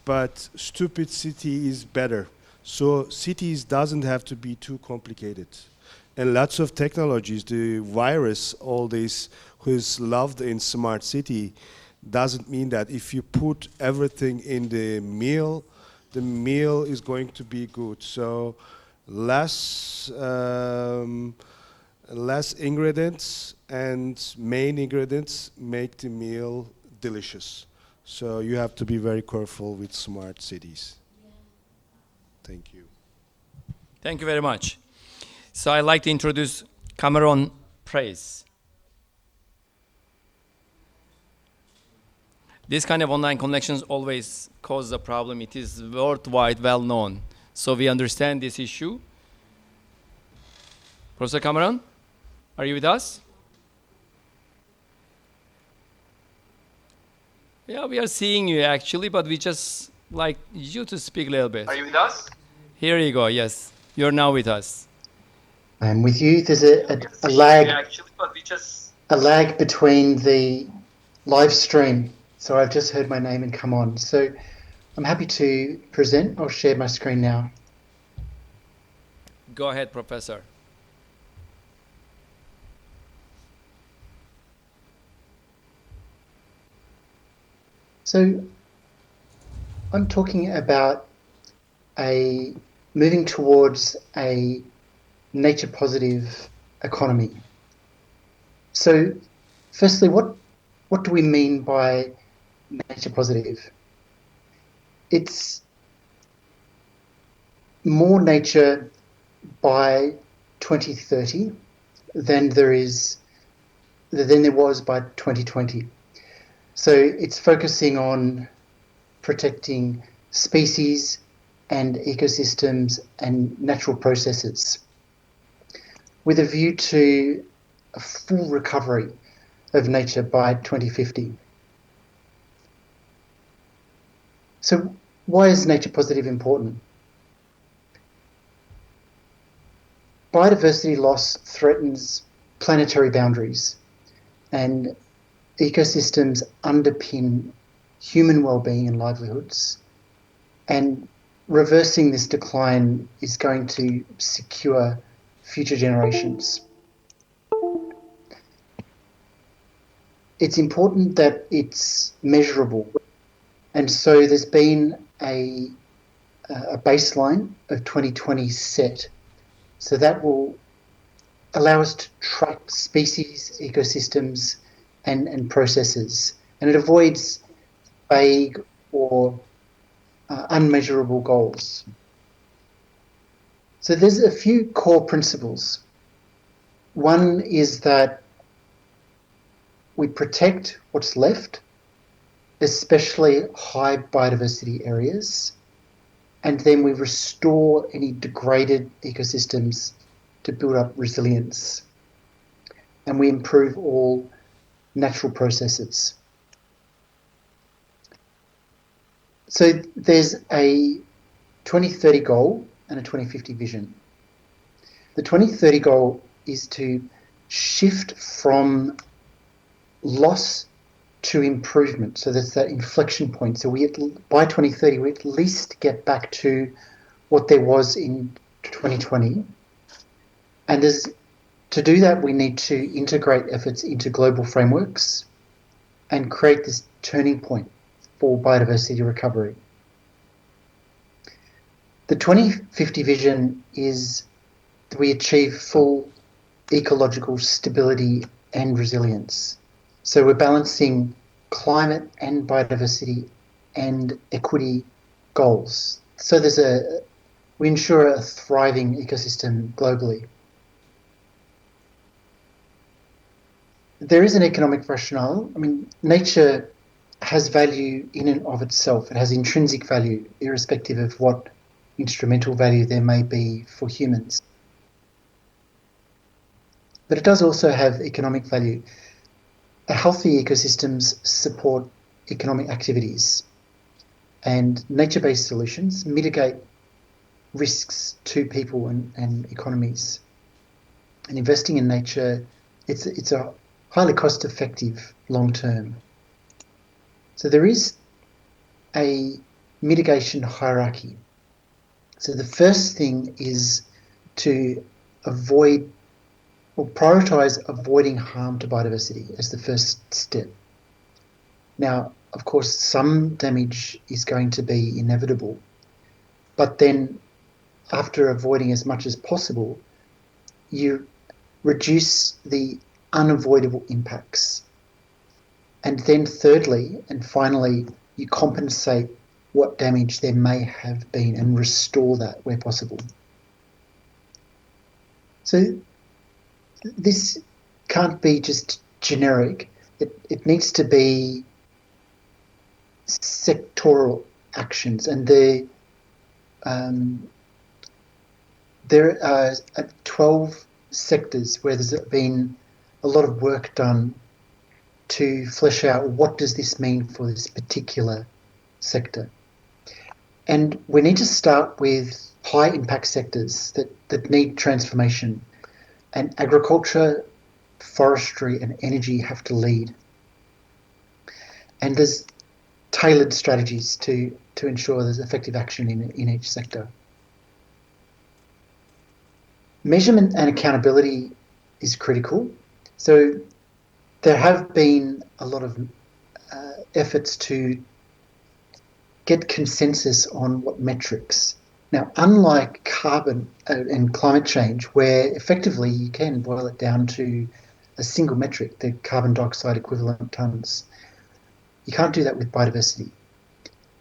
but stupid city is better. So cities doesn't have to be too complicated. And lots of technologies, the virus, all this, who is loved in smart city, doesn't mean that if you put everything in the meal is going to be good. So less less ingredients, and main ingredients make the meal delicious. So you have to be very careful with smart cities. Thank you. Thank you very much. So I'd like to introduce Cameron Price. This kind of online connections always cause a problem. It is worldwide well known. So we understand this issue. Professor Cameron, are you with us? Yeah, we are seeing you actually, but we just like you to speak a little bit. Are you with us? Here you go, yes. You're now with us. I'm with you. There's a lag, Actually, but we just a lag between the live stream. So I've just heard my name and come on. So I'm happy to present. I'll share my screen now. Go ahead, Professor. So I'm talking about moving towards a nature positive economy. So firstly, what do we mean by nature positive? It's more nature by 2030 than there was by 2020. So it's focusing on protecting species and ecosystems and natural processes with a view to a full recovery of nature by 2050. So why is nature positive important? Biodiversity loss threatens planetary boundaries, and ecosystems underpin human well-being and livelihoods, and reversing this decline is going to secure future generations. It's important that it's measurable, and so there's been a baseline of 2020 set. So that will allow us to track species, ecosystems, and processes, and it avoids vague or unmeasurable goals. So there's a few core principles. One is that we protect what's left, especially high biodiversity areas, and then we restore any degraded ecosystems to build up resilience, and we improve all natural processes. So there's a 2030 goal and a 2050 vision. The 2030 goal is to shift from loss to improvement. So that's that inflection point. So by 2030, we at least get back to what there was in 2020. And to do that, we need to integrate efforts into global frameworks and create this turning point for biodiversity recovery. The 2050 vision is that we achieve full ecological stability and resilience. So we're balancing climate and biodiversity and equity goals. So we ensure a thriving ecosystem globally. There is an economic rationale. I mean, nature has value in and of itself. It has intrinsic value, irrespective of what instrumental value there may be for humans. But it does also have economic value. Healthy ecosystems support economic activities, and nature-based solutions mitigate risks to people and economies. And investing in nature, it's a highly cost-effective long-term. So there is a mitigation hierarchy. So the first thing is to avoid or prioritise avoiding harm to biodiversity as the first step. Now, of course, some damage is going to be inevitable, but then after avoiding as much as possible, you reduce the unavoidable impacts. And then thirdly, and finally, you compensate what damage there may have been and restore that where possible. So this can't be just generic. It needs to be sectoral actions, and there are 12 sectors where there's been a lot of work done to flesh out what does this mean for this particular sector. And we need to start with high impact sectors that need transformation, and agriculture, forestry and energy have to lead. And there's tailored strategies to ensure there's effective action in each sector. Measurement and accountability is critical. So there have been a lot of efforts to get consensus on what metrics. Now, unlike carbon and climate change, where effectively you can boil it down to a single metric, the carbon dioxide equivalent tonnes, you can't do that with biodiversity.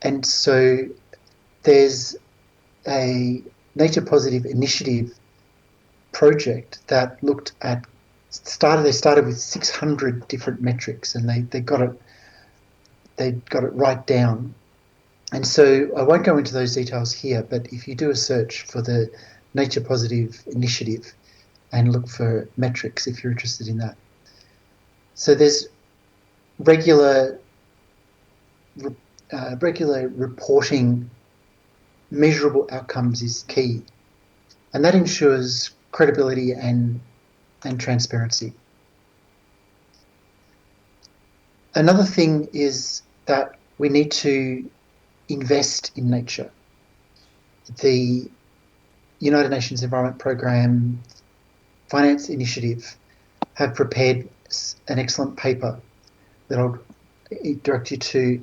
And so there's a Nature Positive Initiative project that looked at, they started with 600 different metrics, and they got it right down. And so I won't go into those details here, but if you do a search for the Nature Positive Initiative and look for metrics if you're interested in that. So there's regular reporting, measurable outcomes is key, and that ensures credibility and transparency. Another thing is that we need to invest in nature. The United Nations Environment Programme Finance Initiative have prepared an excellent paper that I'll direct you to,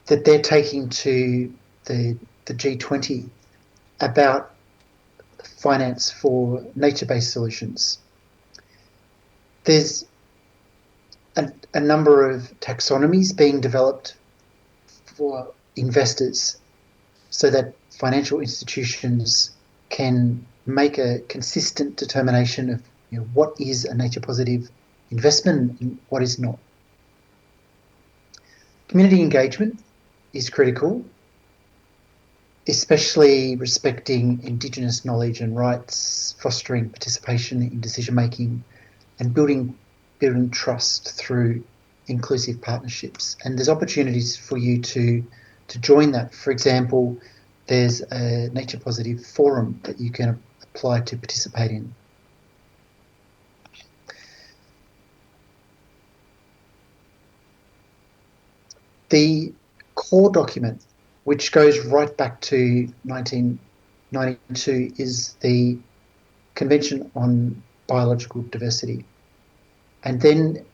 that they're taking to the G20 about finance for nature-based solutions. There's a number of taxonomies being developed for investors so that financial institutions can make a consistent determination of what is a nature positive investment and what is not. Community engagement is critical, especially respecting Indigenous knowledge and rights, fostering participation in decision making, and building trust through inclusive partnerships. And there's opportunities for you to join that. For example, there's a Nature Positive forum that you can apply to participate in. The core document, which goes right back to 1992, is the Convention on Biological Diversity. And then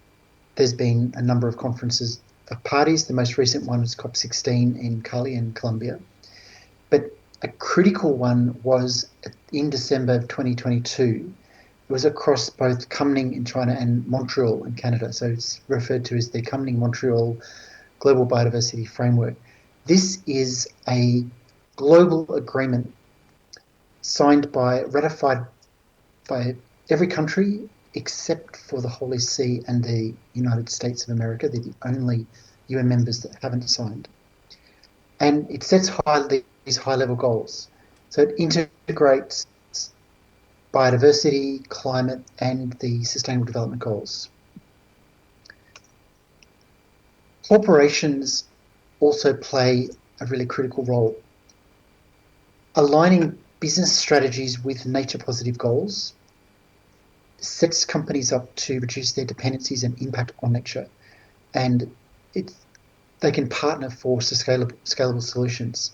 there's been a number of conferences of parties. The most recent one was COP16 in Cali in Colombia. But a critical one was in December of 2022. It was across both Kunming in China and Montreal in Canada. So it's referred to as the Kunming-Montreal Global Biodiversity Framework. This is a global agreement ratified by every country except for the Holy See and the United States of America. They're the only UN members that haven't signed. And it sets these high-level goals. So it integrates biodiversity, climate, and the Sustainable Development Goals. Corporations also play a really critical role. Aligning business strategies with nature-positive goals sets companies up to reduce their dependencies and impact on nature, and they can partner for scalable solutions.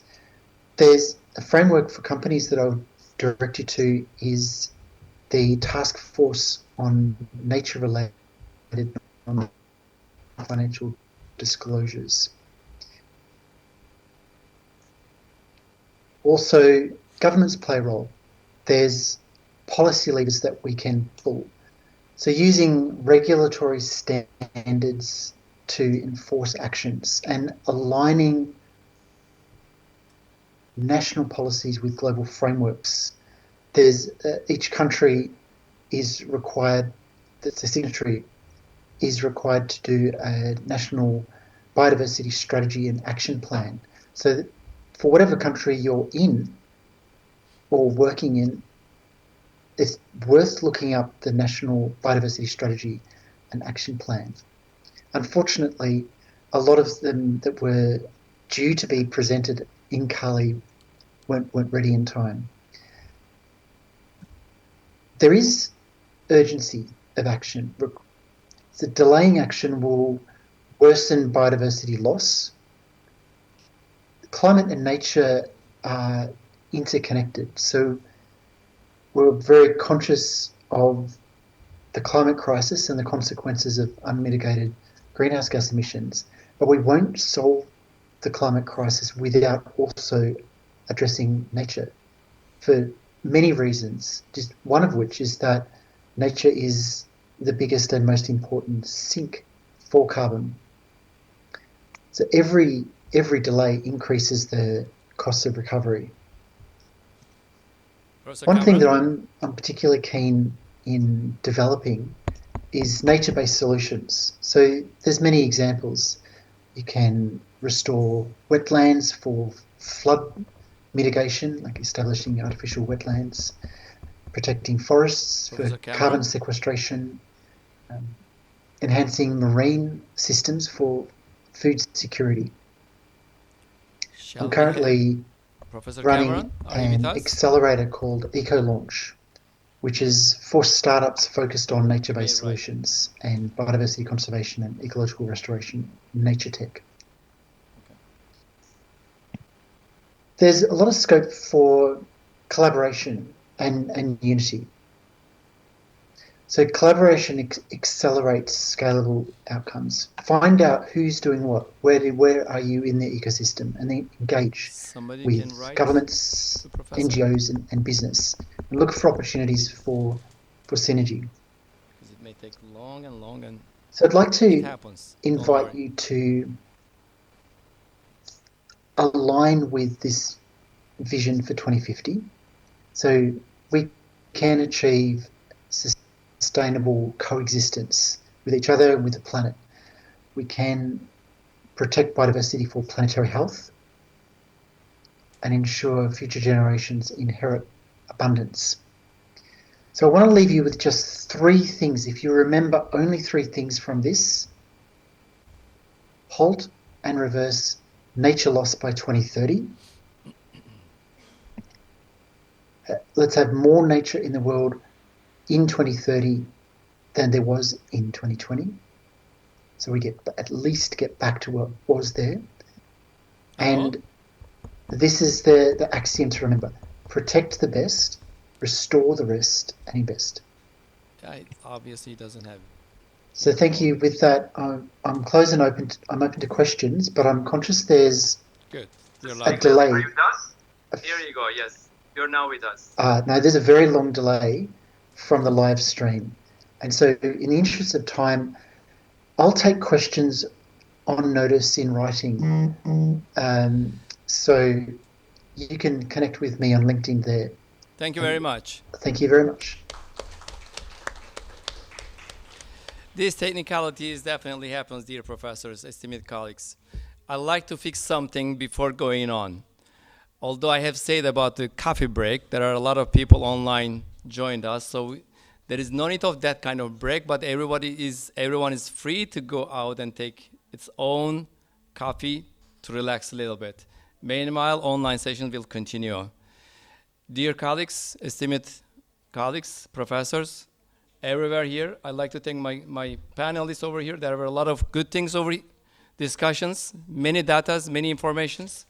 There's a framework for companies that I'll direct you to, is the Task Force on Nature-related Financial Disclosures. Also, governments play a role. There's policy levers that we can pull. So using regulatory standards to enforce actions and aligning national policies with global frameworks. There's each country is required, that's a signatory, is required to do a national biodiversity strategy and action plan. So that for whatever country you're in or working in, it's worth looking up the national biodiversity strategy and action plan. Unfortunately, a lot of them that were due to be presented in Cali weren't ready in time. There is urgency of action. The delaying action will worsen biodiversity loss. Climate and nature are interconnected, so we're very conscious of the climate crisis and the consequences of unmitigated greenhouse gas emissions, but we won't solve the climate crisis without also addressing nature for many reasons, just one of which is that nature is the biggest and most important sink for carbon. So every delay increases the costs of recovery. One thing that I'm particularly keen in developing is nature-based solutions. So there's many examples. You can restore wetlands for flood mitigation, like establishing artificial wetlands, protecting forests for carbon sequestration, enhancing marine systems for food security. I'm currently running an accelerator called EcoLaunch, which is for startups focused on nature-based solutions and biodiversity conservation and ecological restoration, nature tech. There's a lot of scope for collaboration and unity. So collaboration accelerates scalable outcomes. Find out who's doing what, where are you in the ecosystem, and then engage with governments, NGOs and business, and look for opportunities for synergy. Because it may take long and so I'd like to invite you to align with this vision for 2050. So we can achieve sustainable coexistence with each other and with the planet. We can protect biodiversity for planetary health and ensure future generations inherit abundance. So I want to leave you with just 3 things. If you remember only 3 things from this: halt and reverse nature loss by 2030. Let's have more nature in the world in 2030 than there was in 2020. So we at least get back to what was there. And this is the axiom to remember: protect the best, restore the rest, and invest. It obviously doesn't have. So thank you. With that, I'm closed and open. I'm open to questions, but I'm conscious there's a delay. Are you with us? Here you go. Yes, you're now with us. No, there's a very long delay from the live stream, and so in the interest of time, I'll take questions on notice in writing. So you can connect with me on LinkedIn there. Thank you very much. Thank you very much. These technicalities definitely happens, dear professors, esteemed colleagues. I like to fix something before going on. Although I have said about the coffee break, there are a lot of people online joined us, so there is no need of that kind of break, but everyone is free to go out and take its own coffee to relax a little bit. Meanwhile, online session will continue. Dear colleagues, esteemed colleagues, professors, everywhere here, I'd like to thank my panelists over here. There were a lot of good things over discussions, many datas, many informations.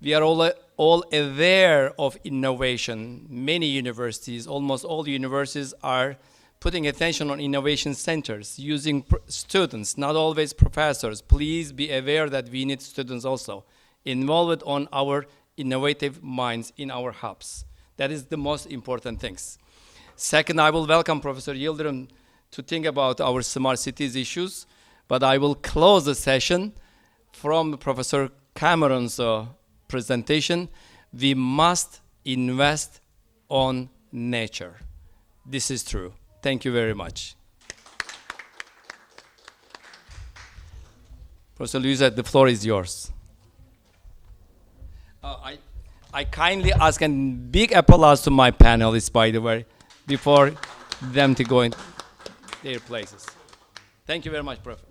We are all aware of innovation. Many universities, almost all universities are putting attention on innovation centers, using students, not always professors. Please be aware that we need students also involved on our innovative minds in our hubs. That is the most important things. Second, I will welcome Professor Yildirim to think about our smart cities issues, but I will close the session from Professor Cameron's presentation. We must invest on nature. This is true. Thank you very much. Professor Luisa, the floor is yours. I kindly ask a big applause to my panelists, by the way, before them to go in their places. Thank you very much, Professor.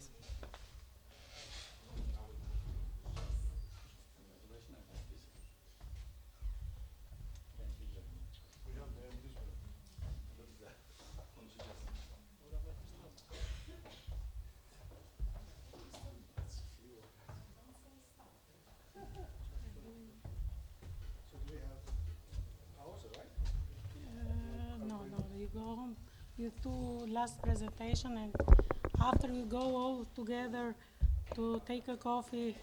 You two last presentation, and after we go all together to take a coffee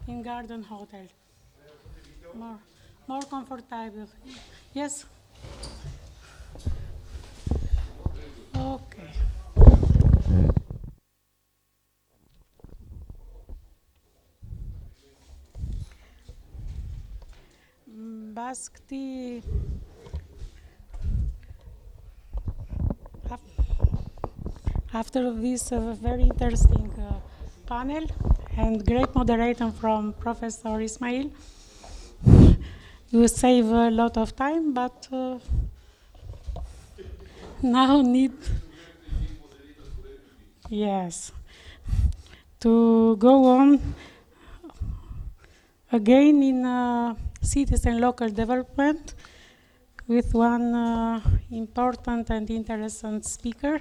in Garden Hotel. More comfortable. Yes? Okay. Baskti. After this very interesting panel and great moderation from Professor Ismail, you save a lot of time, but now need, yes, to go on again in cities and local development with one important and interesting speaker.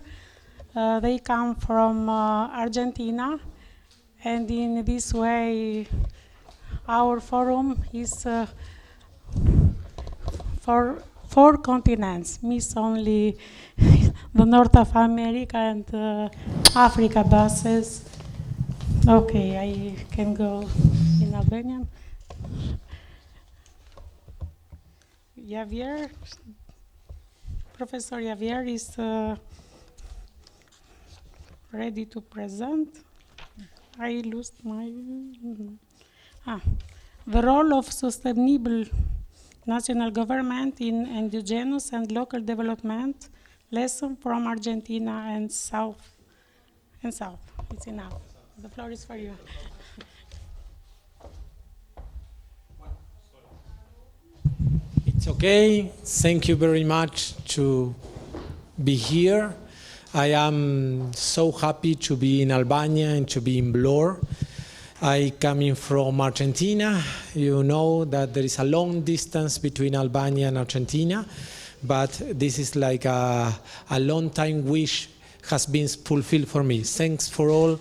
They come from Argentina, and in this way our forum is for 4 continents, miss only the North of America and Africa buses. Okay, I can go in Albanian. Javier, Professor Javier is ready to present. I lost my... The role of sustainable national government in indigenous and local development, lesson from Argentina and South. It's enough. The floor is for you. It's okay. Thank you very much to be here. I am so happy to be in Albania and to be in Vlorë. I coming from Argentina. You know that there is a long distance between Albania and Argentina, but this is like a long time wish has been fulfilled for me. Thanks for all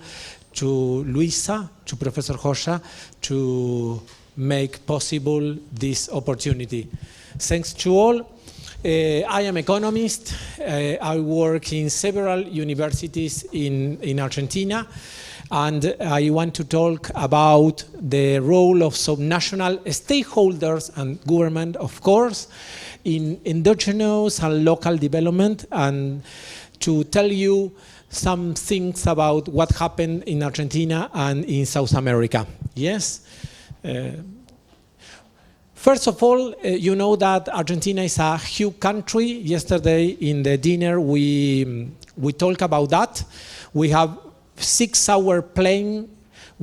to Luisa, to Professor Josia, to make possible this opportunity. Thanks to all. I am economist. I work in several universities in Argentina, and I want to talk about the role of subnational stakeholders and government, of course, in indigenous and local development, and to tell you some things about what happened in Argentina and in South America. Yes? First of all, you know that Argentina is a huge country. Yesterday in the dinner we talked about that. We have 6-hour plane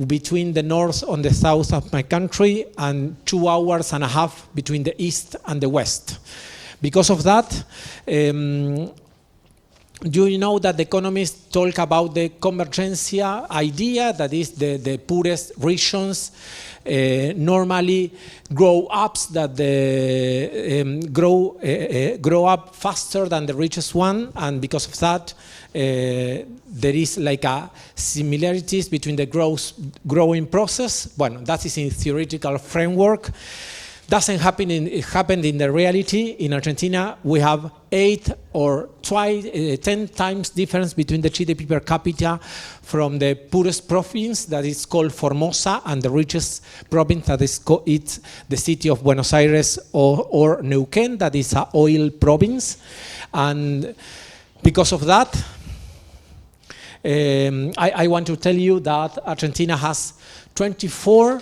between the north and the south of my country, and 2 hours and a half between the east and the west. Because of that, do you know that the economists talk about the convergencia idea, that is the poorest regions normally grow up faster than the richest one, and because of that there is like a similarities between the growing process. Well, that is in theoretical framework. doesn't happen it happened in the reality. In Argentina, we have 8 or 10 times difference between the GDP per capita from the poorest province that is called Formosa and the richest province that is it's the city of Buenos Aires or Neuquén, that is an oil province. And because of that, I want to tell you that Argentina has 24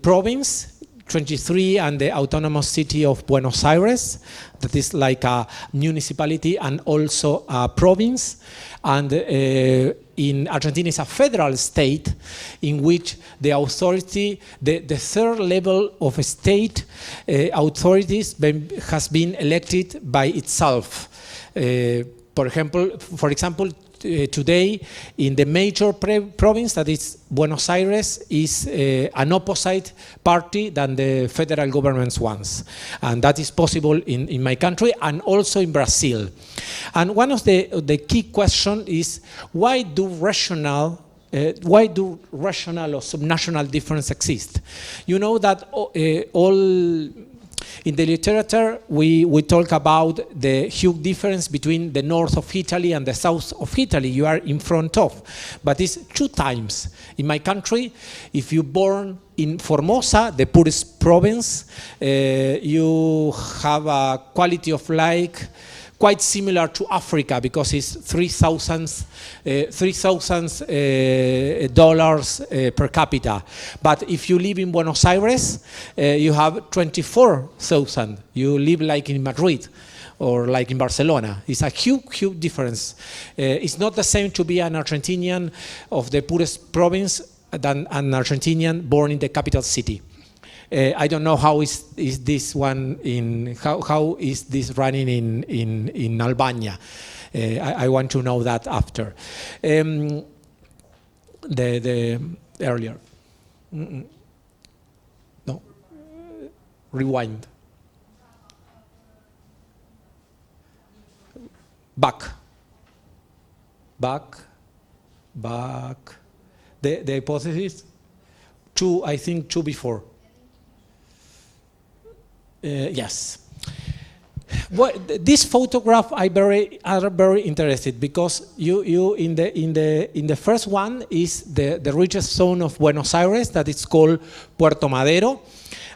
provinces, 23 and the autonomous city of Buenos Aires, that is like a municipality and also a province. And in Argentina is a federal state in which the authority, the third level of state authorities has been elected by itself. For example, today in the major province, that is Buenos Aires, is an opposite party than the federal government's ones. And that is possible in my country and also in Brazil. And one of the key questions is why do rational or subnational differences exist? You know that in the literature, we talk about the huge difference between the north of Italy and the south of Italy you are in front of. But it's 2 times. In my country, if you're born in Formosa, the poorest province, you have a quality of life quite similar to Africa because it's $3,000 per capita. But if you live in Buenos Aires, you have 24,000. You live like in Madrid or like in Barcelona. It's a huge difference. It's not the same to be an Argentinian of the poorest province than an Argentinian born in the capital city. I don't know how is this one in how is this running in Albania. I want to know that after. The earlier. No. Rewind. Back. The hypothesis. 2, I think 2 before. Yes. This photograph are very interested because you in the first one is the richest zone of Buenos Aires that is called Puerto Madero,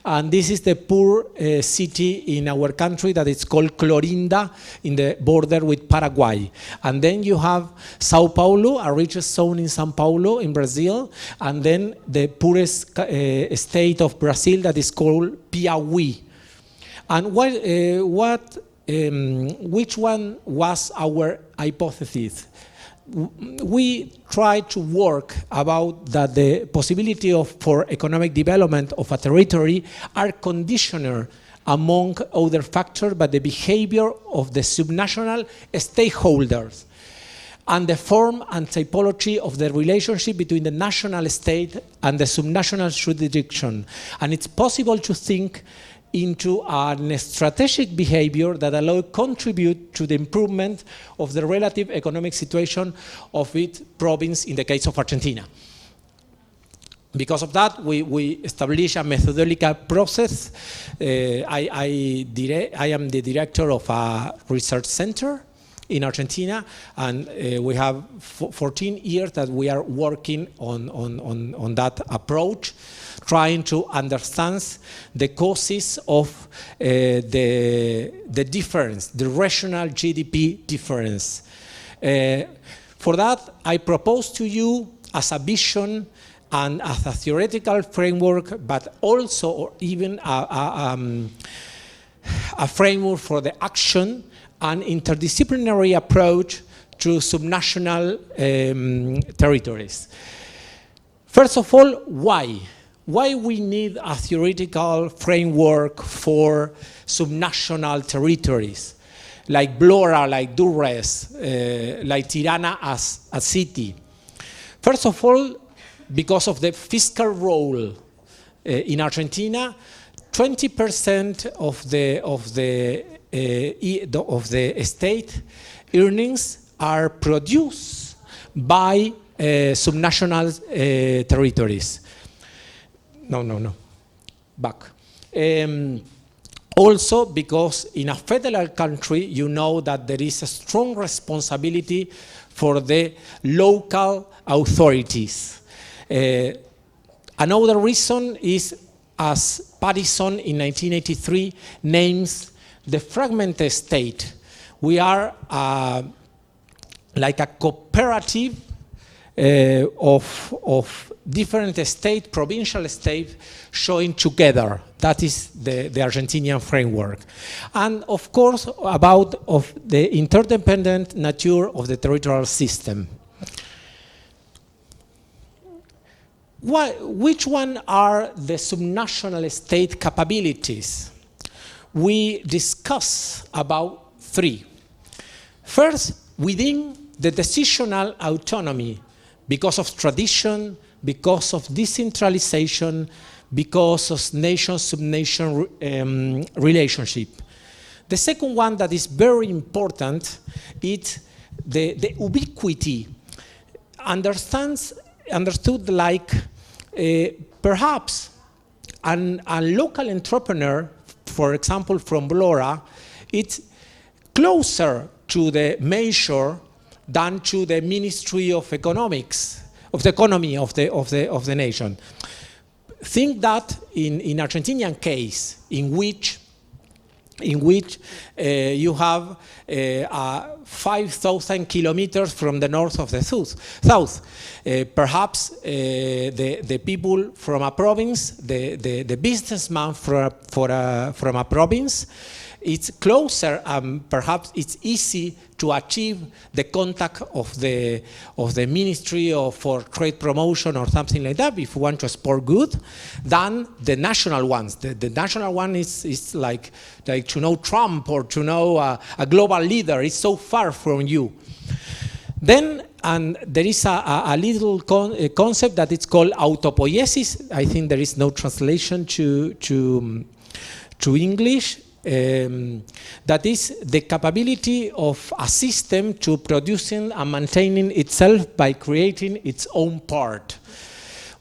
and this is the poor city in our country that is called Clorinda in the border with Paraguay. And then you have Sao Paulo, a richest zone in Sao Paulo in Brazil, and then the poorest state of Brazil that is called Piauí. And which one was our hypothesis? We tried to work about that the possibility for economic development of a territory are conditional among other factors by the behavior of the subnational stakeholders and the form and typology of the relationship between the national state and the subnational jurisdiction. And it's possible to think into a strategic behavior that allow contribute to the improvement of the relative economic situation of its province in the case of Argentina. Because of that, we established a methodological process. I am the director of a research center in Argentina, and we have 14 years that we are working on that approach, trying to understand the causes of the difference, the rational GDP difference. For that, I propose to you as a vision and as a theoretical framework, but also or even a framework for the action, an interdisciplinary approach to subnational territories. First of all, why? Why we need a theoretical framework for subnational territories, like Vlora, like Durrës, like Tirana as a city? First of all, because of the fiscal role in Argentina, 20% of the state earnings are produced by subnational territories. No. Back. Also, because in a federal country, you know that there is a strong responsibility for the local authorities. Another reason is, as Pattison in 1983 names the fragmented state. We are like a cooperative of different states, provincial states, showing together. That is the Argentinian framework. And of course, about the interdependent nature of the territorial system. Which one are the subnational state capabilities? We discuss about three. First, within the decisional autonomy, because of tradition, because of decentralization, because of nation-subnation relationship. The second one that is very important is the ubiquity. Understood like perhaps a local entrepreneur, for example, from Blora, it's closer to the measure than to the Ministry of Economics, of the economy of the nation. Think that in Argentinian case, in which you have 5,000 kilometers from the north of the south. Perhaps the people from a province, the businessman from a province, it's closer and perhaps it's easy to achieve the contact of the Ministry for Trade Promotion or something like that, if you want to export good, than the national ones. The national one is like to know Trump or to know a global leader. It's so far from you. Then, and there is a little concept that it's called autopoiesis. I think there is no translation to English. That is the capability of a system to producing and maintaining itself by creating its own part.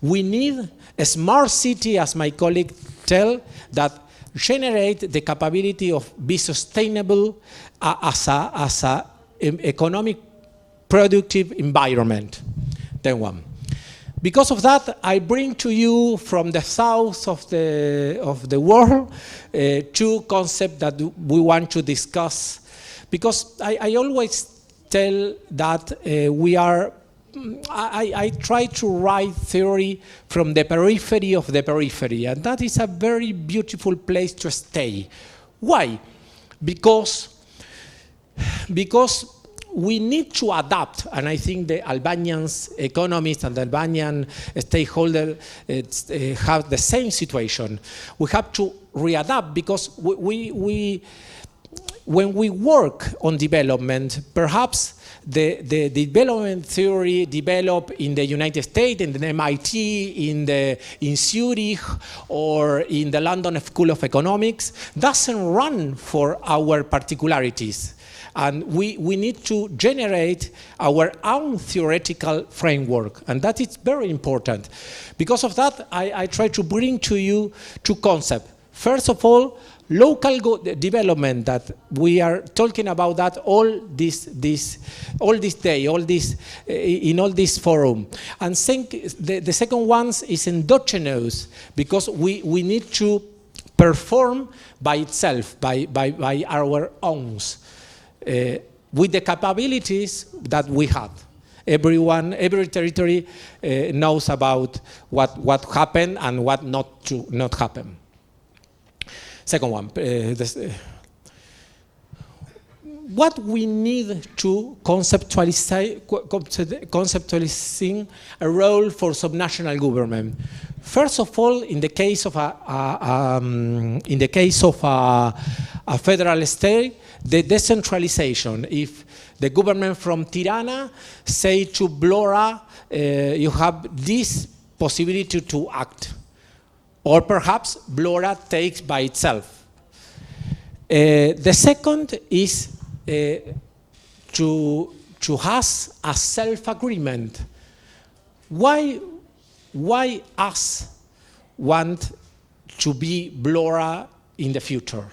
We need a smart city, as my colleague tell, that generate the capability of be sustainable as a economic productive environment. Then one. Because of that, I bring to you from the south of the world two concepts that we want to discuss. Because I always tell that I try to write theory from the periphery of the periphery, and that is a very beautiful place to stay. Why? Because we need to adapt, and I think the Albanian economists and the Albanian stakeholders have the same situation. We have to readapt because when we work on development, perhaps the development theory developed in the United States, in the MIT, in Zurich, or in the London School of Economics, doesn't run for our particularities. And we need to generate our own theoretical framework. And that is very important. Because of that, I try to bring to you two concepts. First of all, local development, that we are talking about that all this day, in all this forum. And the second one is endogenous, because we need to perform by itself, by our own. With the capabilities that we have. Every territory knows about what happened and what not happen. Second one, what we need to conceptualizing a role for subnational government. First of all, in the case of a federal state, the decentralization. If the government from Tirana say to Blora, you have this possibility to act, or perhaps Blora takes by itself. The second is to have a self-agreement. Why us want to be Blora in the future.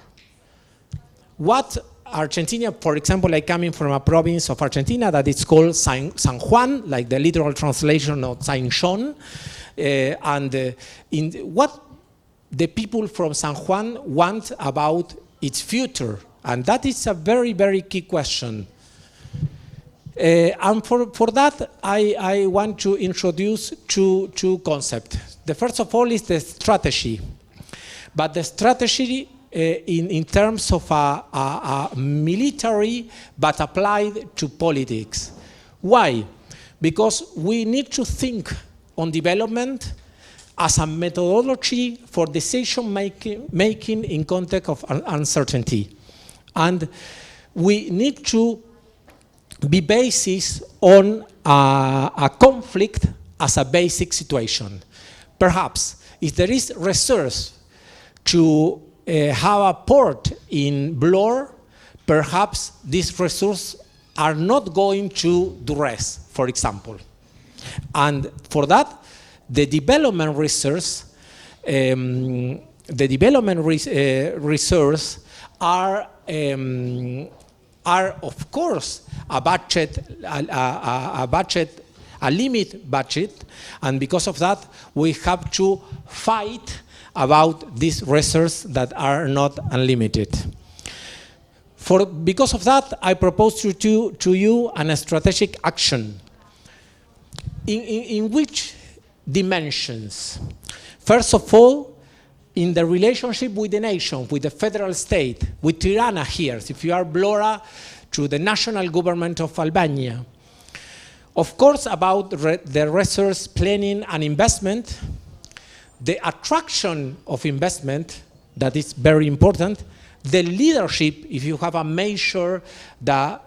What Argentina, for example, I'm coming from a province of Argentina that is called San Juan, like the literal translation of Saint John. What the people from San Juan want about its future? And that is a very, very key question. And for that, I want to introduce two concepts. The first of all is the strategy. But the strategy in terms of a military, but applied to politics. Why? Because we need to think on development as a methodology for decision making in context of uncertainty. And we need to be based on a conflict as a basic situation. Perhaps if there is research to have a port in Vlora, perhaps these resources are not going to Durres, for example. And for that, the development research, are of course a limit budget, and because of that, we have to fight about these resources that are not unlimited. Because of that, I propose to you a strategic action. In which dimensions? First of all, in the relationship with the nation, with the federal state, with Tirana here, if you are Vlora, to the national government of Albania. Of course, about the resource planning and investment, the attraction of investment, that is very important, the leadership, if you have a measure that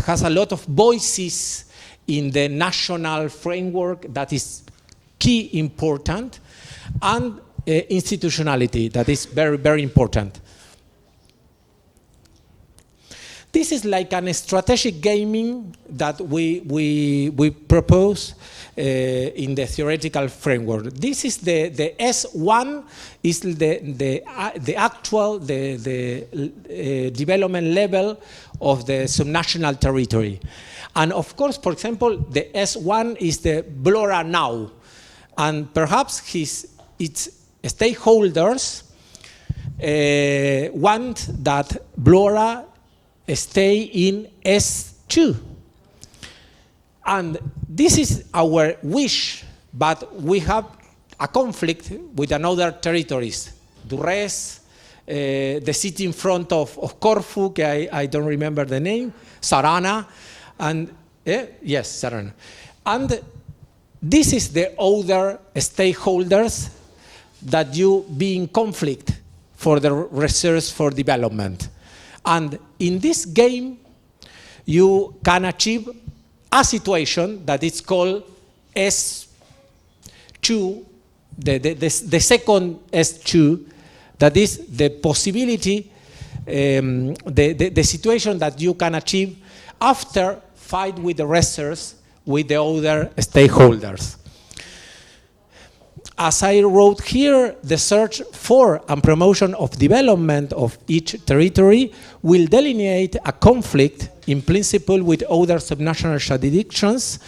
has a lot of voices in the national framework, that is key important, and institutionality, that is very, very important. This is like a strategic gaming that we propose in the theoretical framework. This is the S1 is the actual development level of the subnational territory. And of course, for example, the S1 is the Vlora now. And perhaps its stakeholders want that Vlora stay in S2. And this is our wish, but we have a conflict with another territories. Durres, the city in front of Corfu, I don't remember the name, Sarana, and yes, Sarana. And this is the other stakeholders that you be in conflict for the research for development. And in this game, you can achieve a situation that is called S2, the second S2, that is the possibility, the situation that you can achieve after fight with the research with the other stakeholders. As I wrote here, the search for and promotion of development of each territory will delineate a conflict in principle with other subnational jurisdictions,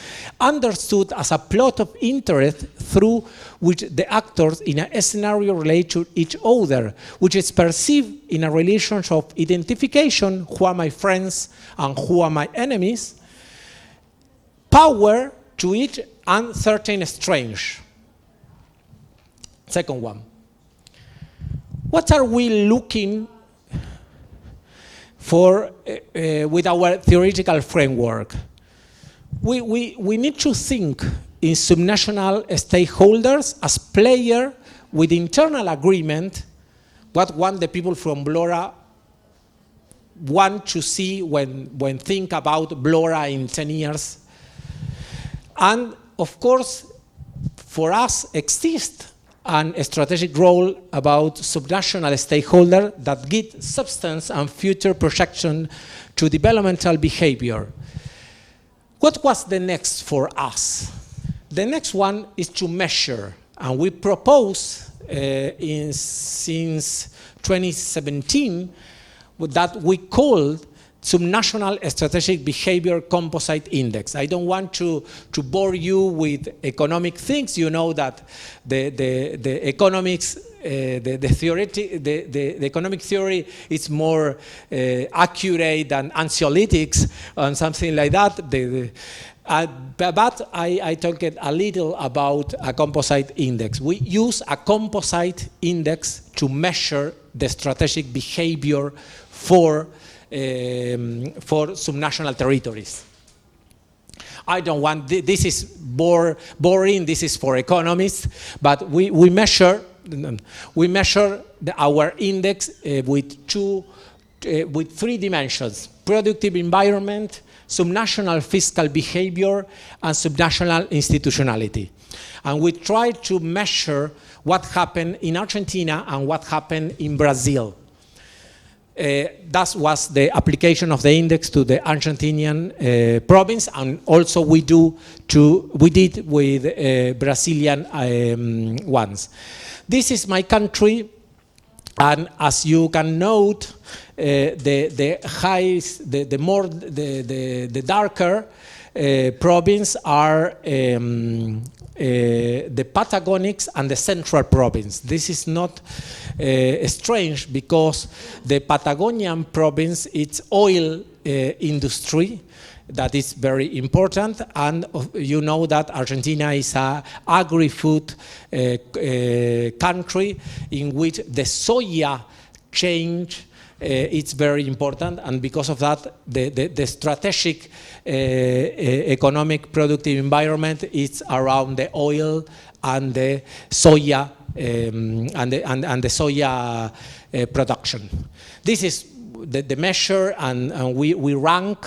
understood as a plot of interest through which the actors in a scenario relate to each other, which is perceived in a relationship of identification, who are my friends and who are my enemies, power to each and certain strange. Second one. What are we looking for with our theoretical framework? We need to think in subnational stakeholders as players with internal agreement, what want the people from Vlora want to see when think about Vlora in 10 years. And of course, for us exists a strategic role about subnational stakeholders that give substance and future projection to developmental behavior. What was the next for us? The next one is to measure, and we propose since 2017 that we called Subnational Strategic Behavior Composite Index. I don't want to bore you with economic things. You know that the economics, the economic theory is more accurate than anxiolytics and something like that. But I talked a little about a composite index. We use a composite index to measure the strategic behavior for subnational territories. I don't want, this is boring, this is for economists, but we measure our index with three dimensions: productive environment, subnational fiscal behavior, and subnational institutionality. And we try to measure what happened in Argentina and what happened in Brazil. That was the application of the index to the Argentinian province, and also we did with Brazilian ones. This is my country, and as you can note, the darker province are the Patagonics and the Central Province. This is not strange because the Patagonian province, it's oil industry that is very important, and you know that Argentina is an agri-food country in which the soya change it's very important, and because of that, the strategic economic productive environment is around the oil and the soya and the soya production. This is the measure, and we rank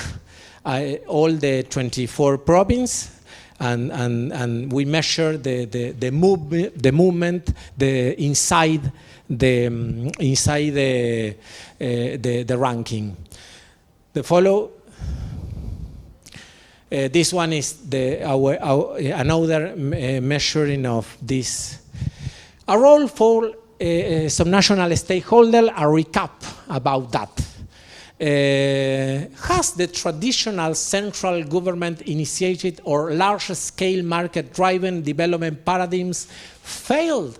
all the 24 provinces. And we measure the movement inside the ranking. The follow. This one is another measuring of this. A role for subnational stakeholder. A recap about that. Has the traditional central government initiated or large-scale market-driven development paradigms failed?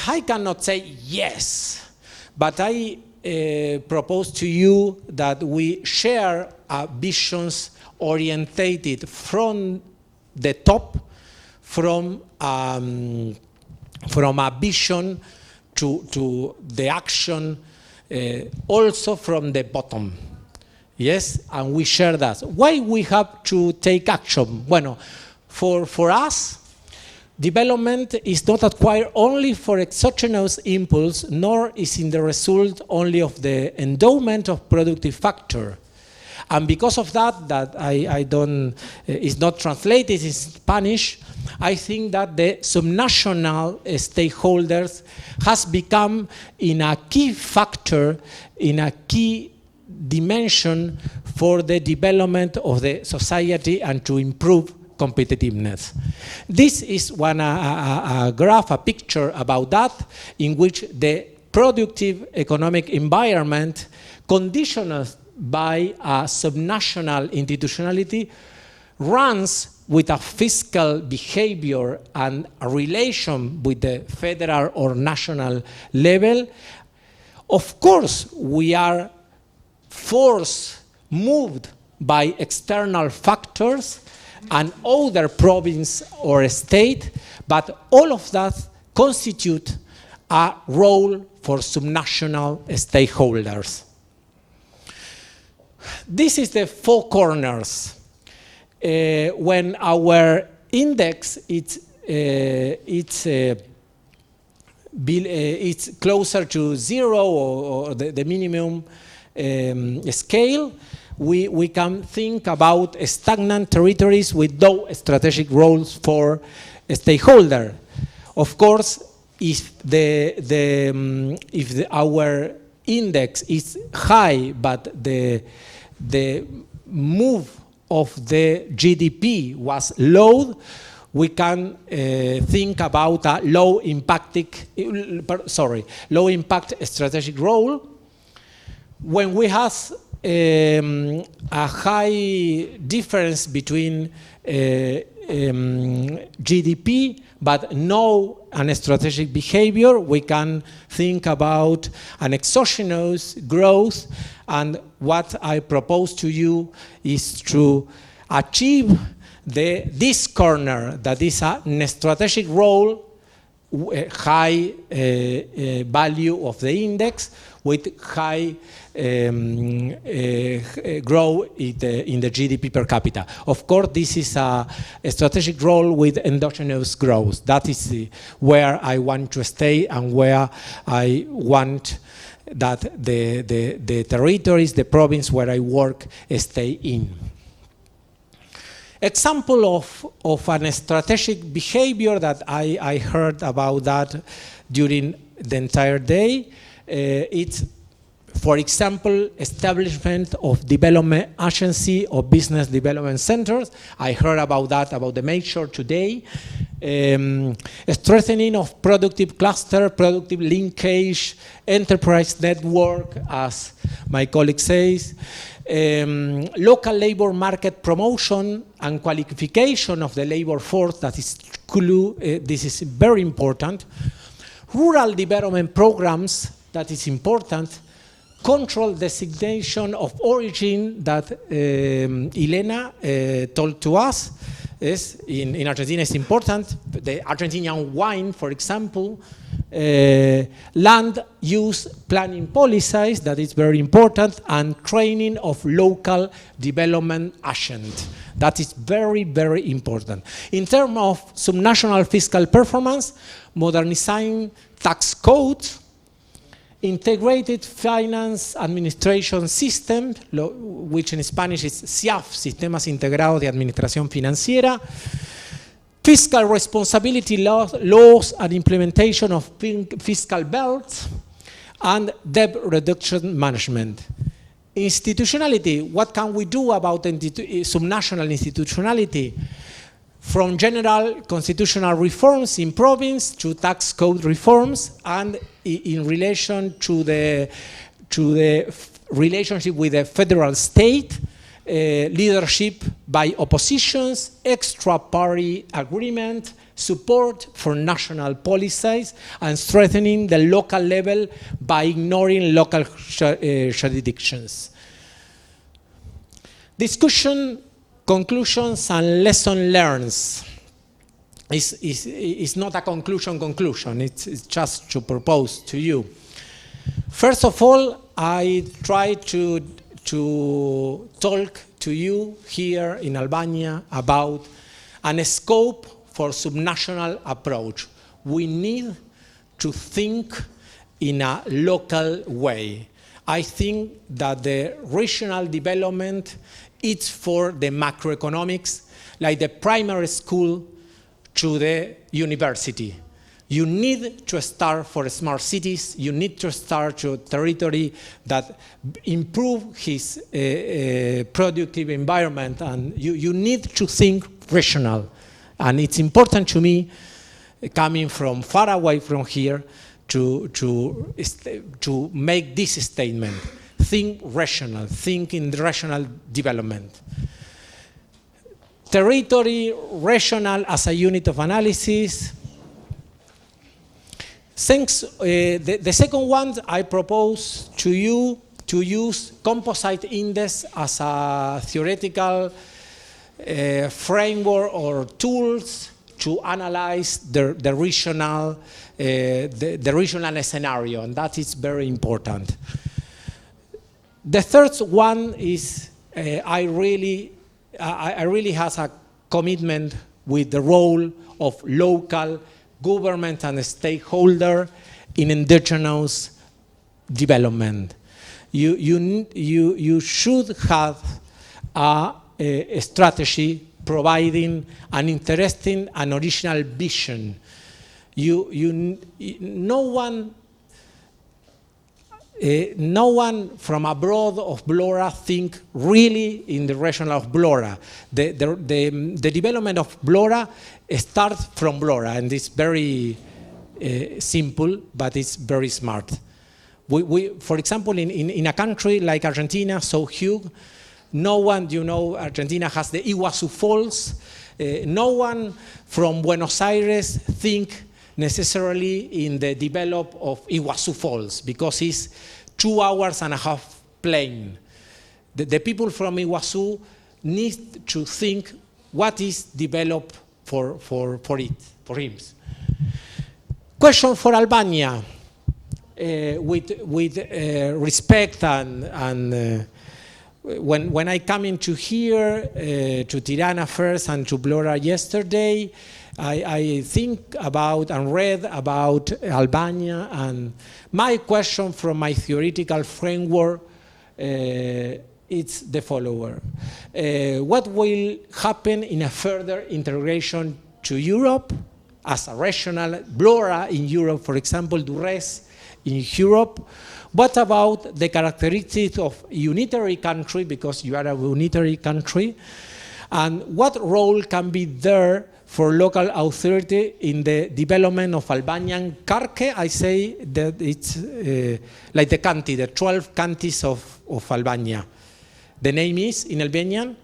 I cannot say yes, but I propose to you that we share visions orientated from the top, from a vision to the action. Also from the bottom, yes, and we share that. Why we have to take action? Bueno, for us, development is not acquired only for exogenous impulse, nor is in the result only of the endowment of productive factor. And because of that I don't, is not translated in Spanish, I think that the subnational stakeholders has become in a key factor, in a key dimension for the development of the society and to improve competitiveness. This is one a graph, a picture about that, in which the productive economic environment conditioned by a subnational institutionality runs with a fiscal behavior and a relation with the federal or national level. Of course, we are moved by external factors and other province or state, but all of that constitute a role for subnational stakeholders. This is the four corners. When our index it's closer to zero or the minimum scale, we can think about stagnant territories with no strategic roles for a stakeholder. Of course, if our index is high, but the move of the GDP was low, we can think about a low impact strategic role. When we have a high difference between GDP but no strategic behavior, we can think about an exogenous growth, and what I propose to you is to achieve this corner, that is a strategic role, high value of the index with high growth in the GDP per capita. Of course, this is a strategic role with endogenous growth. That is where I want to stay and where I want that the territories, the province where I work, stay in. Example of a strategic behavior that I heard about that during the entire day, it's, for example, establishment of development agency or business development centers. I heard about that, about the major today. Strengthening of productive cluster, productive linkage, enterprise network, as my colleague says. Local labor market promotion and qualification of the labor force, that is this is very important. Rural development programs, that is important. Control designation of origin that Elena told to us is in Argentina is important. The Argentinian wine, for example. Land use planning policies, that is very important, and training of local development agents. That is very, very important. In terms of subnational fiscal performance, modernizing tax codes, integrated finance administration system, which in Spanish is SIAF, Sistemas Integrados de Administración Financiera, fiscal responsibility laws and implementation of fiscal belts, and debt reduction management. Institutionality, what can we do about subnational institutionality? From general constitutional reforms in province to tax code reforms, and in relation to the relationship with the federal state, leadership by oppositions, extra-party agreement, support for national policies, and strengthening the local level by ignoring local jurisdictions. Discussion, conclusions, and lesson learned. It's not a conclusion, it's just to propose to you. First of all, I try to talk to you here in Albania about a scope for subnational approach. We need to think in a local way. I think that the regional development is for the macroeconomics, like the primary school to the university. You need to start for smart cities. You need to start to a territory that improve his productive environment, and you need to think regional. And it's important to me, coming from far away from here, to make this statement. Think regional, think in regional development. Territory, regional as a unit of analysis. Thanks. The second one, I propose to you to use composite index as a theoretical framework or tools to analyze the regional scenario, and that is very important. The third one is I really has a commitment with the role of local government and stakeholder in indigenous development. You should have a strategy providing an interesting and original vision. No one no one from abroad of Blora think really in the region of Blora. The development of Blora starts from Blora, and it's very simple, but it's very smart. For example, in a country like Argentina, so huge, no one, Argentina has the Iguazu Falls. No one from Buenos Aires think necessarily in the develop of Iguazu Falls because it's 2 hours and a half plane. The people from Iguazu need to think what is developed for him. Question for Albania, with respect and when I come into here, to Tirana first and to Blora yesterday, I think about and read about Albania, and my question from my theoretical framework is the following. What will happen in a further integration to Europe as a regional Blora in Europe, for example, Durrës in Europe? What about the characteristics of unitary country, because you are a unitary country, and what role can be there for local authority in the development of Albanian Karke? I say that it's like the county, the 12 counties of Albania. The name is, in Albanian,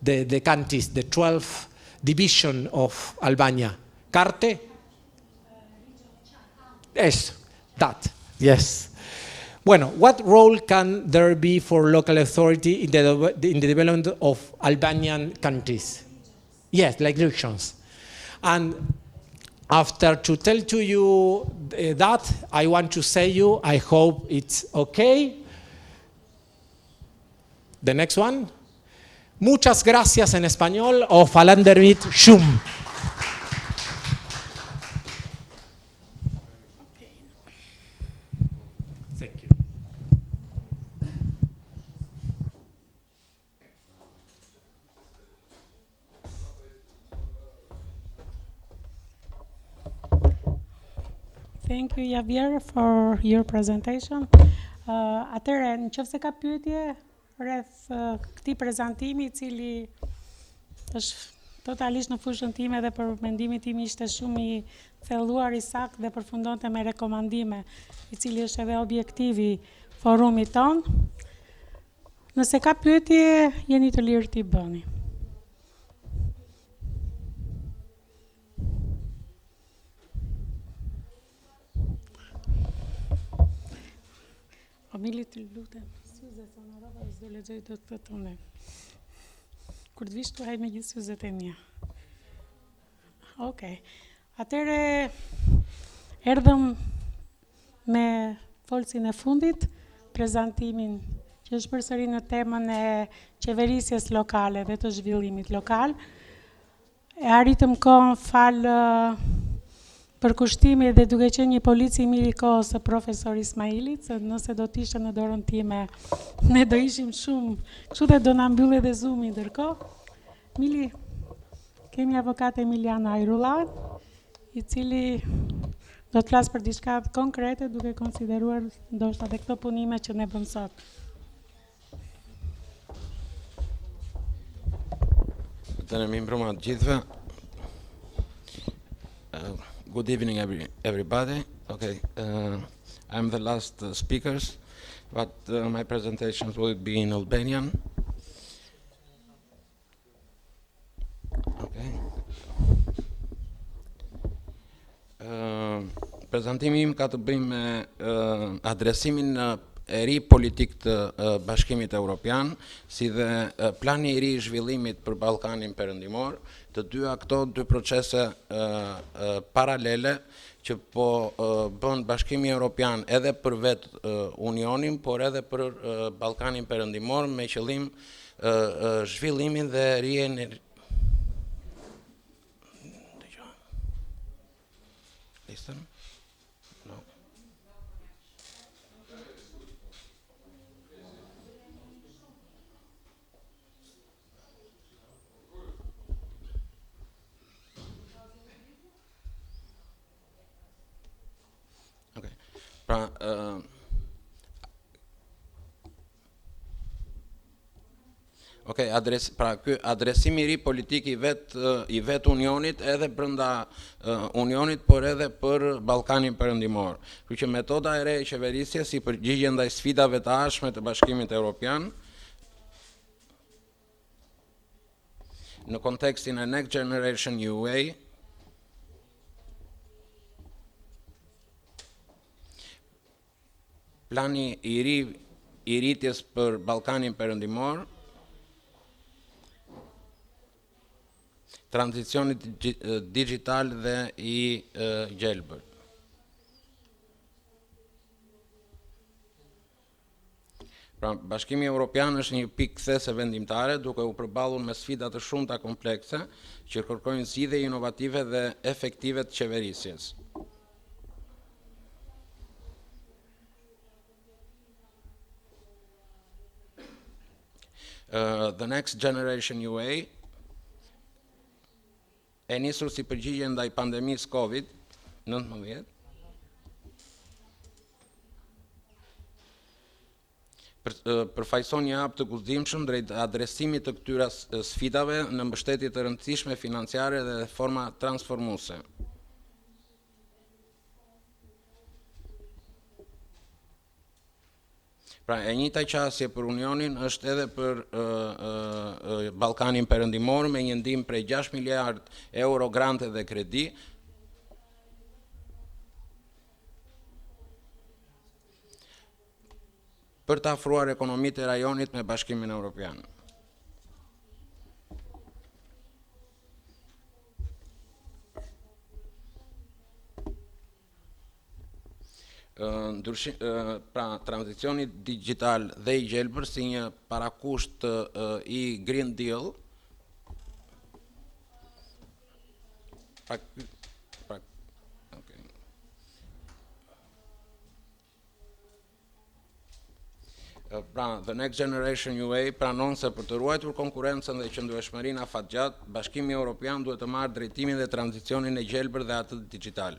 the counties, the 12 division of Albania. Karte? Yes, that, yes. Bueno, what role can there be for local authority in the development of Albanian countries? Yes, like regions. And after to tell to you that, I want to say you, I hope it's okay. The next one. Muchas gracias en español o falandermit shum. Thank you, Javier, for your presentation. Atëre, nëse ka pyetje rreth këtij prezantimi, I cili është totalisht në fushën time dhe për mendimin tim ishte shumë I thelluar, I saktë dhe përfundonte me rekomandime, I cili është edhe objektivi forumit ton. Nëse ka pyetje, jeni të lirë t'i bëni. Omili të lutem, syze të në rrëva, s'do lexoj do të tonë. Kur të vish tu haj me gjithë syzet e mia. Okej. Atëre erdhëm me folsin e fundit, prezantimin që është përsëri në temën e qeverisjes lokale dhe të zhvillimit lokal. E arritëm kohën falë përkushtimi dhe duke qenë një polici I mirë I kohës së profesor Ismailit, se nëse do t'ishte në dorën time, ne do ishim shumë, kështu dhe do na mbylli dhe Zoomi ndërkohë. Mili, kemi avokat Emiliana Ajrullan, I cili do të flas për diçka konkrete duke konsideruar ndoshta edhe këto punime që ne bëm sot. Të mi mbrëma të gjithëve. Good evening, everybody. Okay, I'm the last speakers, but my presentations will be in Albanian. Okay. Prezantimi im ka të bëjë me adresimin e ri politik të Bashkimit Evropian, si dhe plani I ri I zhvillimit për Ballkanin Perëndimor, të dyja këto dy procese paralele që po bën Bashkimi Evropian edhe për vetë Unionin, por edhe për Ballkanin Perëndimor me qëllim zhvillimin dhe rijen e Listen? No. Okay. Pra, Okej, ky adresimi i ri politik i vet Unionit edhe brenda Unionit, por edhe për Ballkanin Perëndimor. Kështu që metoda e re e qeverisjes si përgjigje ndaj sfidave të ardhshme të Bashkimit Evropian në kontekstin e Next Generation UA plani i ri i rritjes për Ballkanin Perëndimor, tranzicioni digital dhe i gjelbër. Pra, Bashkimi Evropian është një pikë kthese vendimtare, duke u përballur me sfida të shumta komplekse që kërkojnë zgjidhje inovative dhe efektive të qeverisjes. The Next Generation UA e nisur si përgjigje ndaj pandemisë COVID-19 përfaqëson një hap të guximshëm drejt adresimit të këtyre sfidave në mbështetje të rëndësishme financiare dhe forma transformuese. Pra, e njëjta qasje për Unionin është edhe për Ballkanin Perëndimor me një ndihmë prej 6 miliard euro grante dhe kredi. Për të afruar ekonomitë e rajonit me Bashkimin Evropian. Pra, tranzicioni digital dhe i gjelbër si një parakusht i Green Deal. Pra, The Next Generation UA pranon se për të ruajtur konkurrencën dhe qëndrueshmërinë afatgjatë, Bashkimi Evropian duhet të marrë drejtimin dhe tranzicionin e gjelbër dhe atë digital.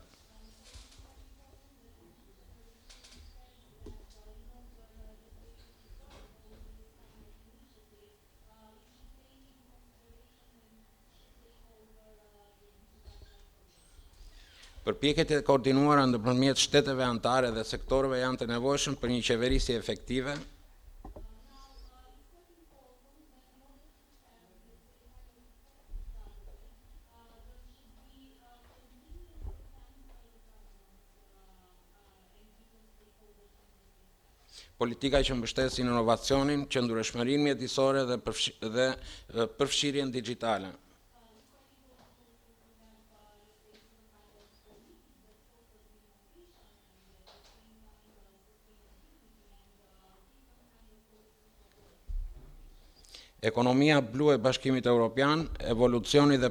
Përpjekjet e koordinuara ndërmjet shteteve anëtare dhe sektorëve janë të nevojshëm për një qeverisje efektive, politika që mbështesin inovacionin, qëndrueshmërinë mjedisore dhe përfshirjen digjitale. Ekonomia blu e Bashkimit Evropian, evolucioni dhe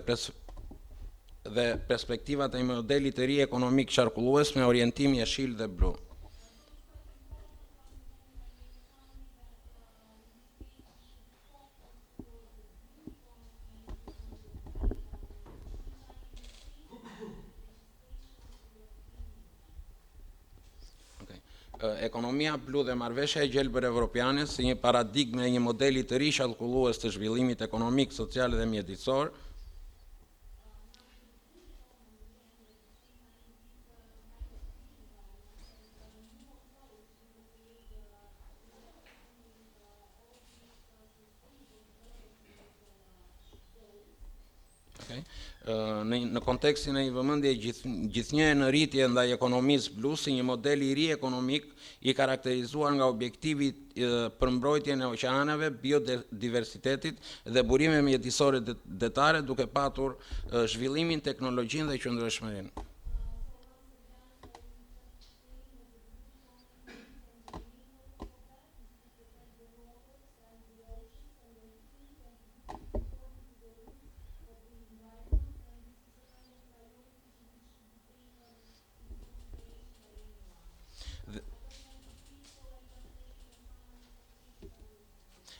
perspektivat e modelit të ri ekonomik qarkullues me orientim jeshil dhe blu. Ekonomia blu dhe marrëveshja e gjelbër evropiane si një paradigme e një modeli të ri qarkullues të zhvillimit ekonomik, social dhe mjedisor, në kontekstin e një vëmendje gjithnjë në rritje ndaj ekonomisë blu si një model i ri ekonomik i karakterizuar nga objektivi për mbrojtjen e oqeaneve, biodiversitetit dhe burime mjedisore detare, duke patur zhvillimin, teknologjinë dhe qëndrueshmërinë.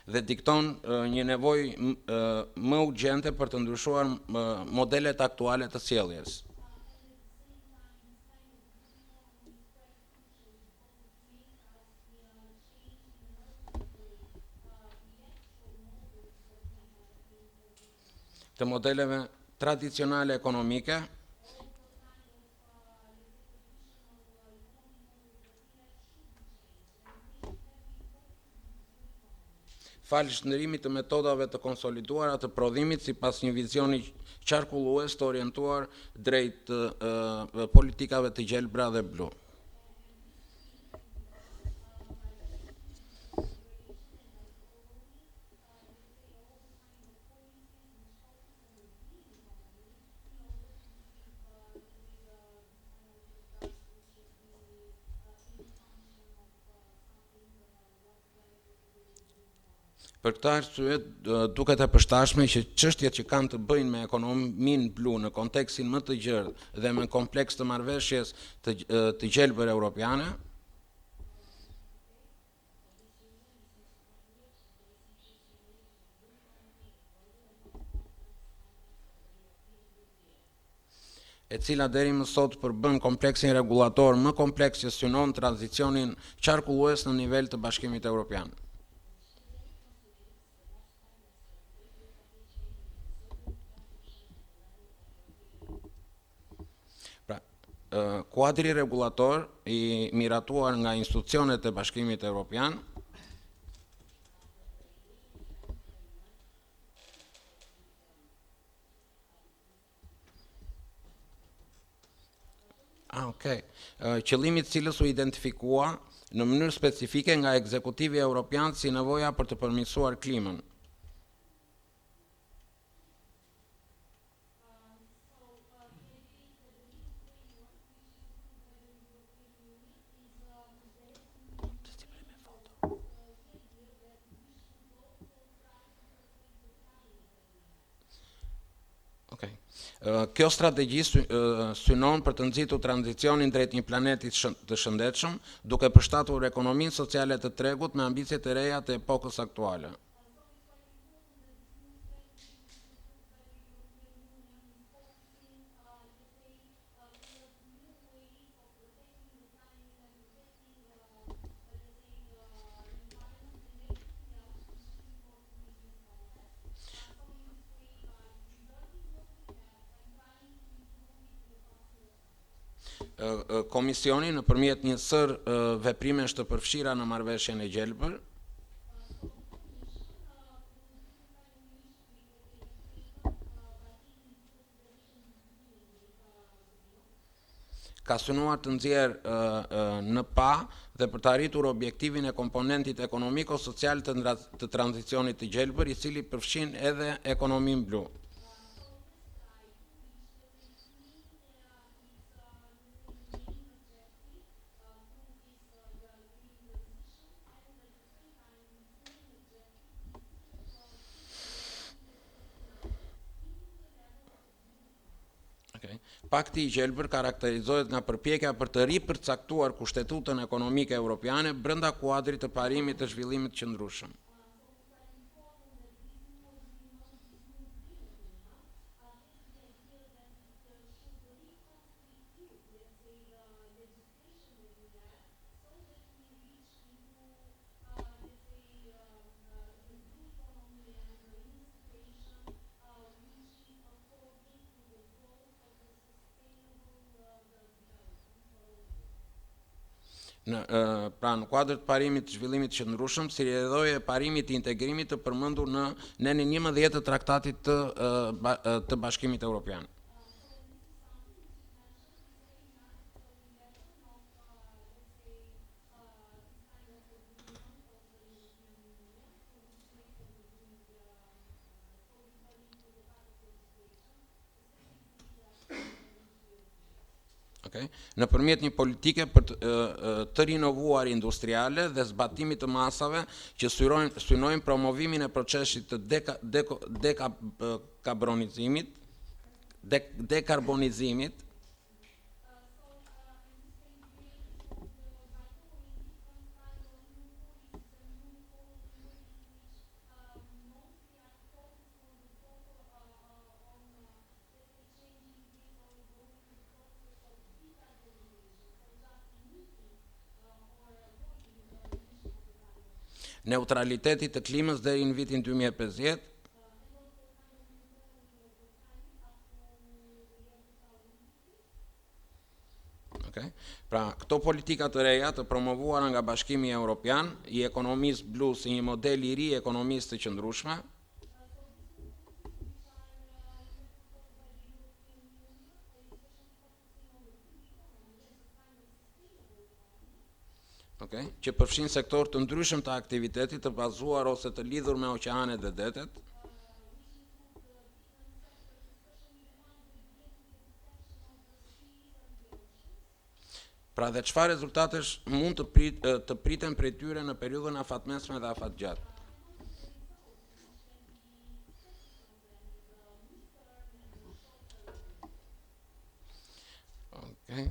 Dhe dikton një nevojë më urgjente për të ndryshuar modelet aktuale të sjelljes. të modeleve tradicionale ekonomike, falë shndërimit të metodave të konsoliduara të prodhimit sipas një vizioni qarkullues të orientuar drejt politikave të gjelbra dhe blu. Për këtë arsye duket e përshtatshme që çështjet që kanë të bëjnë me ekonominë blu në kontekstin më të gjerë dhe me kompleks të marrëveshjes të gjelbër europiane e cila deri më sot përbën kompleksin rregullator më kompleks që synon tranzicionin qarkullues në nivel të Bashkimit Evropian. Kuadri rregullator I miratuar nga institucionet e Bashkimit Evropian qëllimi I cilës u identifikua në mënyrë specifike nga ekzekutivi evropian si nevoja për të përmirësuar klimën. Kjo strategji synon për të nxitur tranzicionin drejt një planeti të shëndetshëm, duke përshtatur ekonominë sociale të tregut me ambicet e reja të epokës aktuale. Komisioni nëpërmjet një sër veprimesh të përfshira në marrëveshjen e gjelbër ka synuar të nxjerrë në pa dhe për të arritur objektivin e komponentit ekonomiko-social të tranzicionit të gjelbër, I cili përfshin edhe ekonominë blu. Pakti I gjelbër karakterizohet nga përpjekja për të ripërcaktuar kushtetutën ekonomike evropiane brenda kuadrit të parimit të zhvillimit qëndrueshëm. Në kuadër të parimit të zhvillimit qëndrueshëm, si rrjedhojë e parimit të integrimit të përmendur në nenin 11 të Traktatit të Bashkimit Evropian. Nëpërmjet një politike për të rinovuar industriale dhe zbatimit të masave që synojnë promovimin e procesit të dekarbonizimit, neutralitetit të klimës deri në vitin 2050, Okay? Pra këto politika të reja të promovuara nga Bashkimi Evropian, i ekonomisë blu si një model I ri ekonomisë të qëndrueshme, okay, që përfshin sektor të ndryshëm të aktivitetit të bazuar ose të lidhur me oqeanet dhe detet, pra dhe çfarë rezultatesh mund të priten prej tyre në periudhën afatmesme dhe afatgjatë. Okay.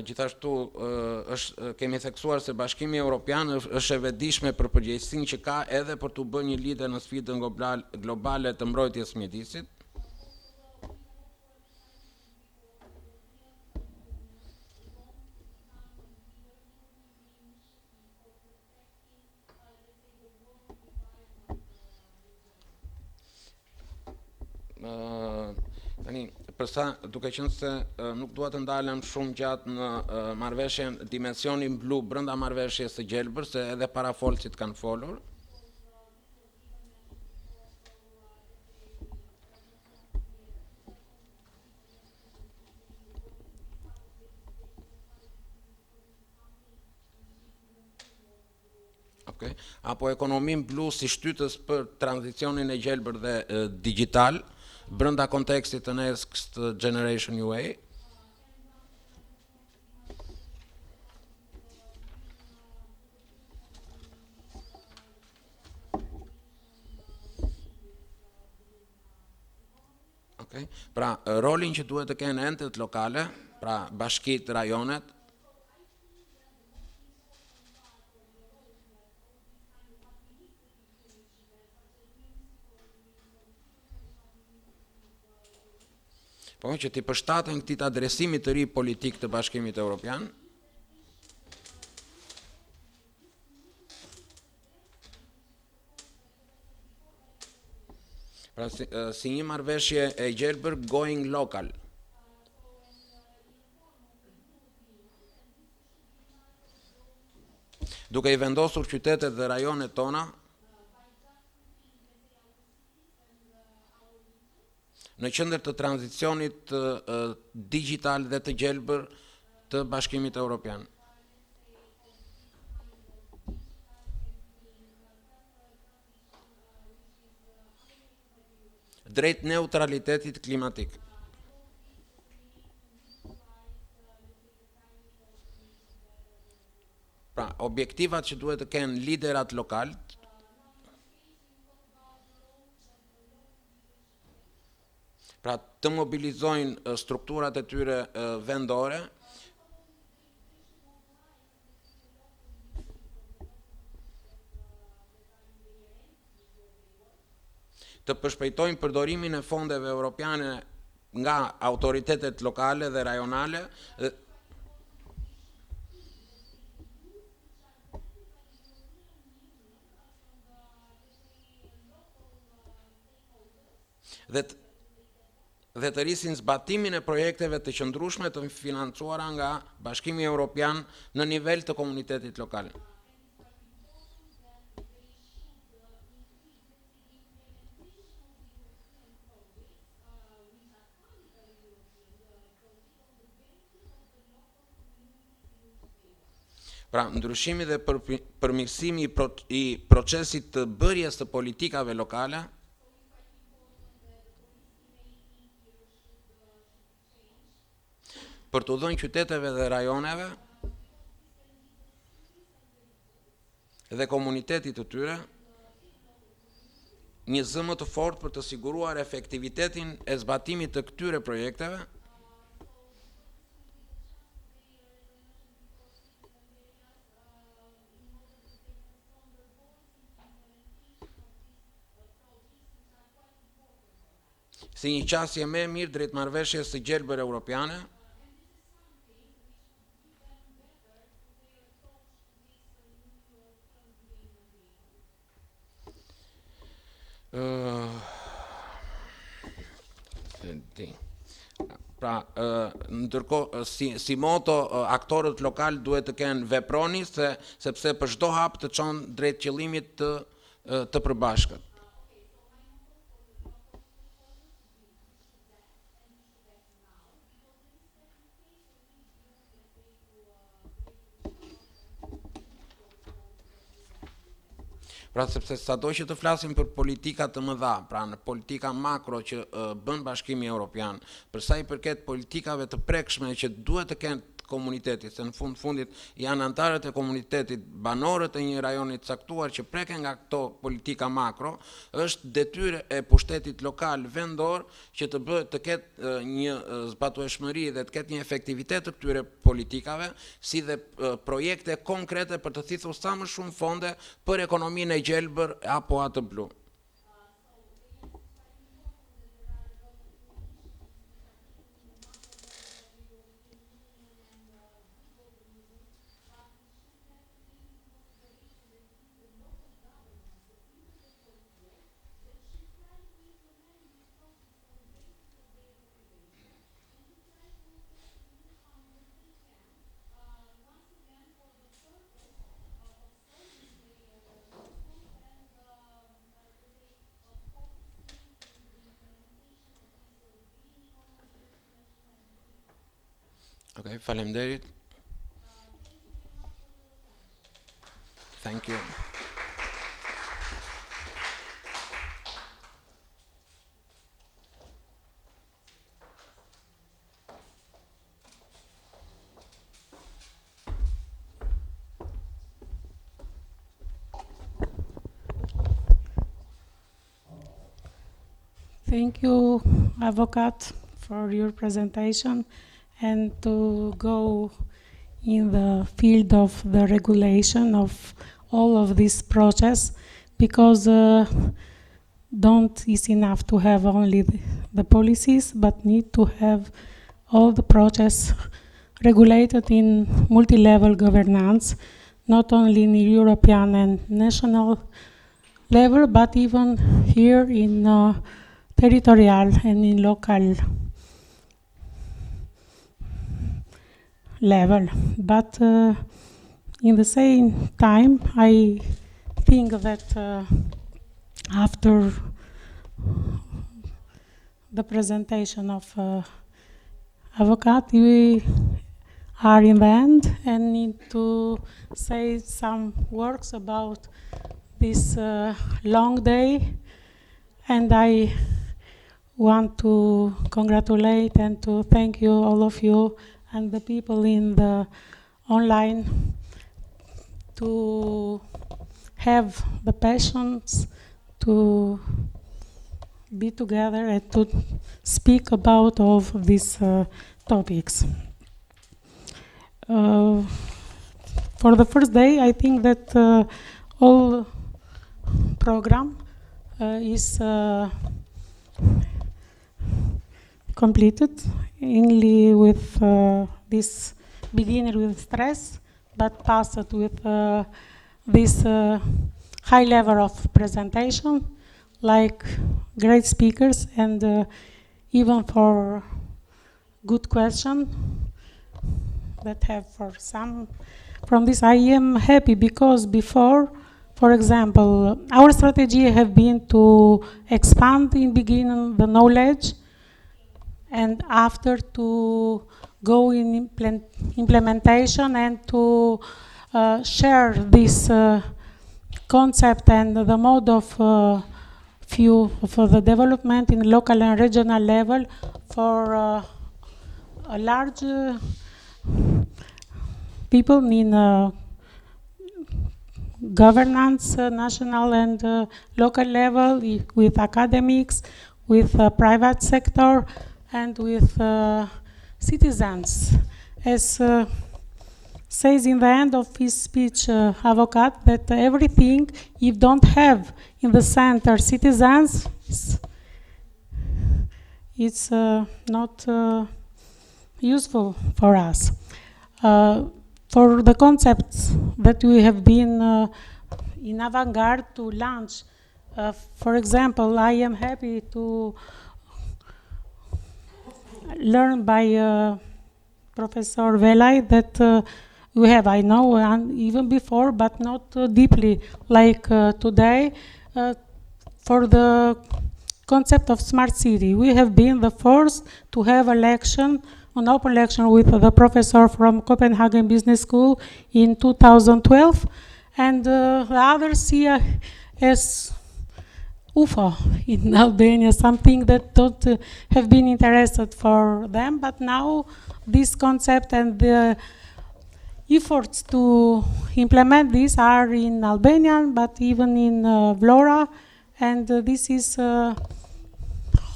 Gjithashtu kemi theksuar se Bashkimi Evropian është e vetëdijshme për përgjegjësinë që ka edhe për të bërë një lider në sfidën globale të mbrojtjes së mjedisit. Tani, përsa duke qenë se nuk dua të ndalem shumë gjatë në marrëveshjen dimensionin blu brenda marrëveshjes së gjelbër, se edhe parafolësit kanë folur. Okay. Apo ekonomin blu si shtytës për tranzicionin e gjelbër dhe digital, brenda kontekstit të Next Generation UA. Okay. Pra, rolin që duhet të kenë entet lokale, pra bashkitë, rajonet, po që t'i përshtaten këtij adresimit të ri politik të Bashkimit Evropian, pra si një marrëveshje e gjelbër going local. Duke I vendosur qytetet dhe rajonet tona në qendër të tranzicionit digital dhe të gjelbër të Bashkimit Evropian. Drejt neutralitetit klimatik. Pra, objektivat që duhet të kenë liderat lokal, pra të mobilizojnë strukturat e tyre vendore, të përshpejtojnë përdorimin e fondeve europiane nga autoritetet lokale dhe rajonale, dhe të rrisin zbatimin e projekteve të qëndrueshme të financuara nga Bashkimi Evropian në nivel të komunitetit lokal. Pra, ndryshimi dhe përmirësimi I procesit të bërjes të politikave lokale, për të dhënë qyteteve dhe rajoneve dhe komunitetit të tyre një zë më të fortë për të siguruar efektivitetin e zbatimit të këtyre projekteve, si një qasje më e mirë drejt marrëveshjes së gjelbër europiane, Pra, ndërkohë si moto aktorët lokal duhet të kenë veproni sepse për çdo hap të çon drejt qëllimit të përbashkët. Pra sepse sado që të flasim për politika të mëdha, pra në politika makro që bën Bashkimi Evropian, për sa i përket politikave të prekshme që duhet të kenë komunitetit, se në fundit janë antarët e komunitetit, banorët e një rajoni të caktuar që preken nga këto politika makro, është detyrë e pushtetit lokal vendor që të ketë një zbatueshmëri dhe të ketë një efektivitet të këtyre politikave, si dhe projekte konkrete për të thithur sa më shumë fonde për ekonominë e gjelbër apo atë blu. Okay, faleminderit. Thank you. Thank you, Advocate, for your presentation and to go in the field of the regulation of all of this process, because don't is enough to have only the policies, but need to have all the process regulated in multi-level governance, not only in European and national level, but even here in territorial and in local level. But in the same time, I think that after the presentation of Advocate, we are in the end and need to say some words about this long day. And I want to congratulate and to thank you, all of you, and the people in the online, to have the patience to be together and to speak about all of these topics. For the first day, I think that all program is completed, only with this beginner with stress, but passed with this high level of presentation, like great speakers, and even for good question that have for some. From this, I am happy because before, for example, our strategy have been to expand in beginning the knowledge, and after to go in implementation and to share this concept and the mode of view for the development in local and regional level for a large people in governance, national and local level, with academics, with private sector, and with citizens. As says in the end of his speech, Advocate, that everything, if don't have in the center citizens, it's not useful for us. For the concepts that we have been in avant-garde to launch, for example, I am happy to learned by Professor Velay that we have, I know, and even before, but not deeply like today, for the concept of smart city. We have been the first to have election, an open election with the professor from Copenhagen Business School in 2012, and the others see as UFO in Albania, something that don't have been interested for them, but now this concept and the efforts to implement this are in Albanian, but even in Vlora, and this is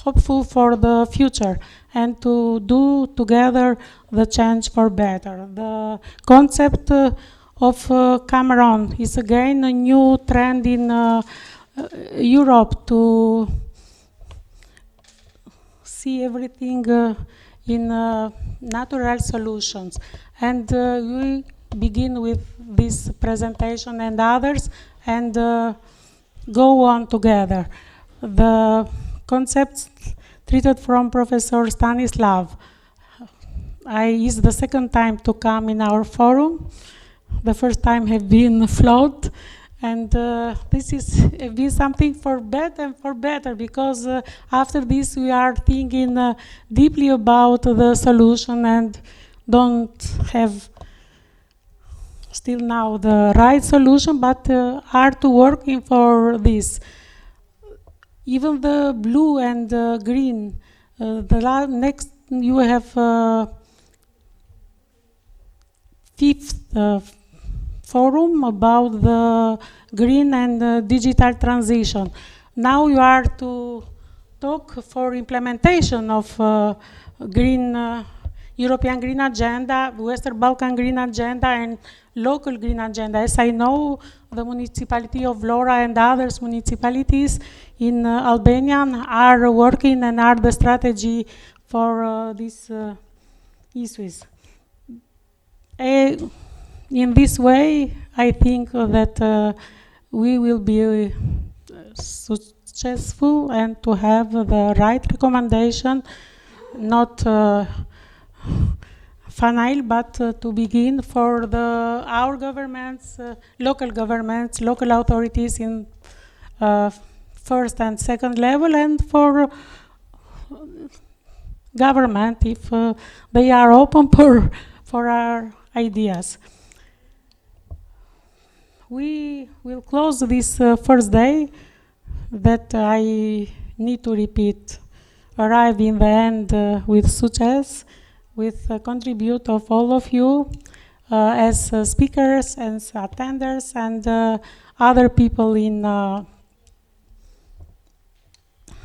hopeful for the future and to do together the change for better. The concept of Cameron is again a new trend in Europe to see everything in natural solutions. And we begin with this presentation and others and go on together. The concepts treated from Professor Stanislav. It's the second time to come in our forum. The first time have been float, and this is be something for better and for better, because after this we are thinking deeply about the solution and don't have still now the right solution, but are to working for this. Even the blue and green, next you have fifth forum about the green and digital transition. Now you are to talk for implementation of green European Green Agenda, Western Balkan Green Agenda, and local green agenda. As I know, the municipality of Vlora and other municipalities in Albania are working and are the strategy for these issues. In this way, I think that we will be successful and to have the right recommendation, not final, but to begin for our governments, local governments, local authorities in first and second level, and for government if they are open for our ideas. We will close this first day that I need to repeat, arrive in the end with success, with a contribute of all of you as speakers and attenders and other people in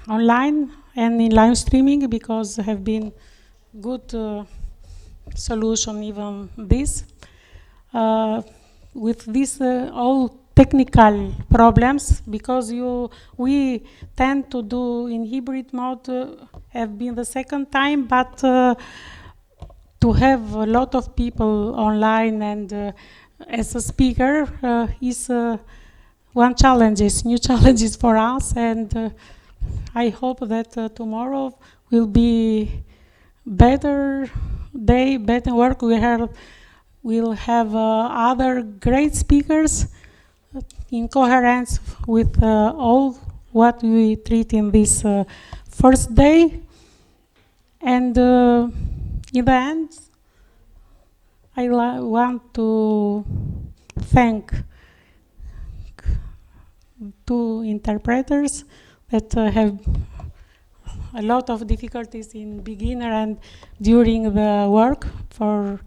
online and in live streaming, because have been good solution even this. With this all technical problems, because we tend to do in hybrid mode, have been the second time, but to have a lot of people online and as a speaker is one challenges, new challenges for us, and I hope that tomorrow will be better day, better work. We'll have other great speakers in coherence with all what we treat in this first day. And in the end, I want to thank two interpreters that have a lot of difficulties in beginner and during the work for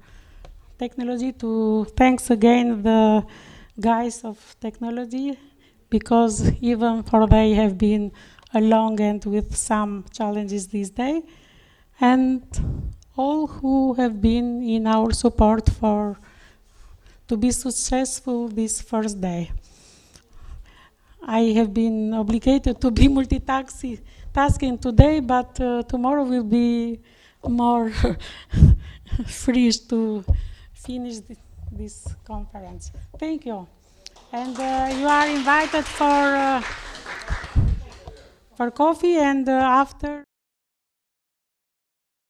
technology. To thanks again the guys of technology, because even for they have been along and with some challenges this day, and all who have been in our support to be successful this first day. I have been obligated to be multitasking today, but tomorrow will be more free to finish this conference. Thank you. And you are invited for coffee, and after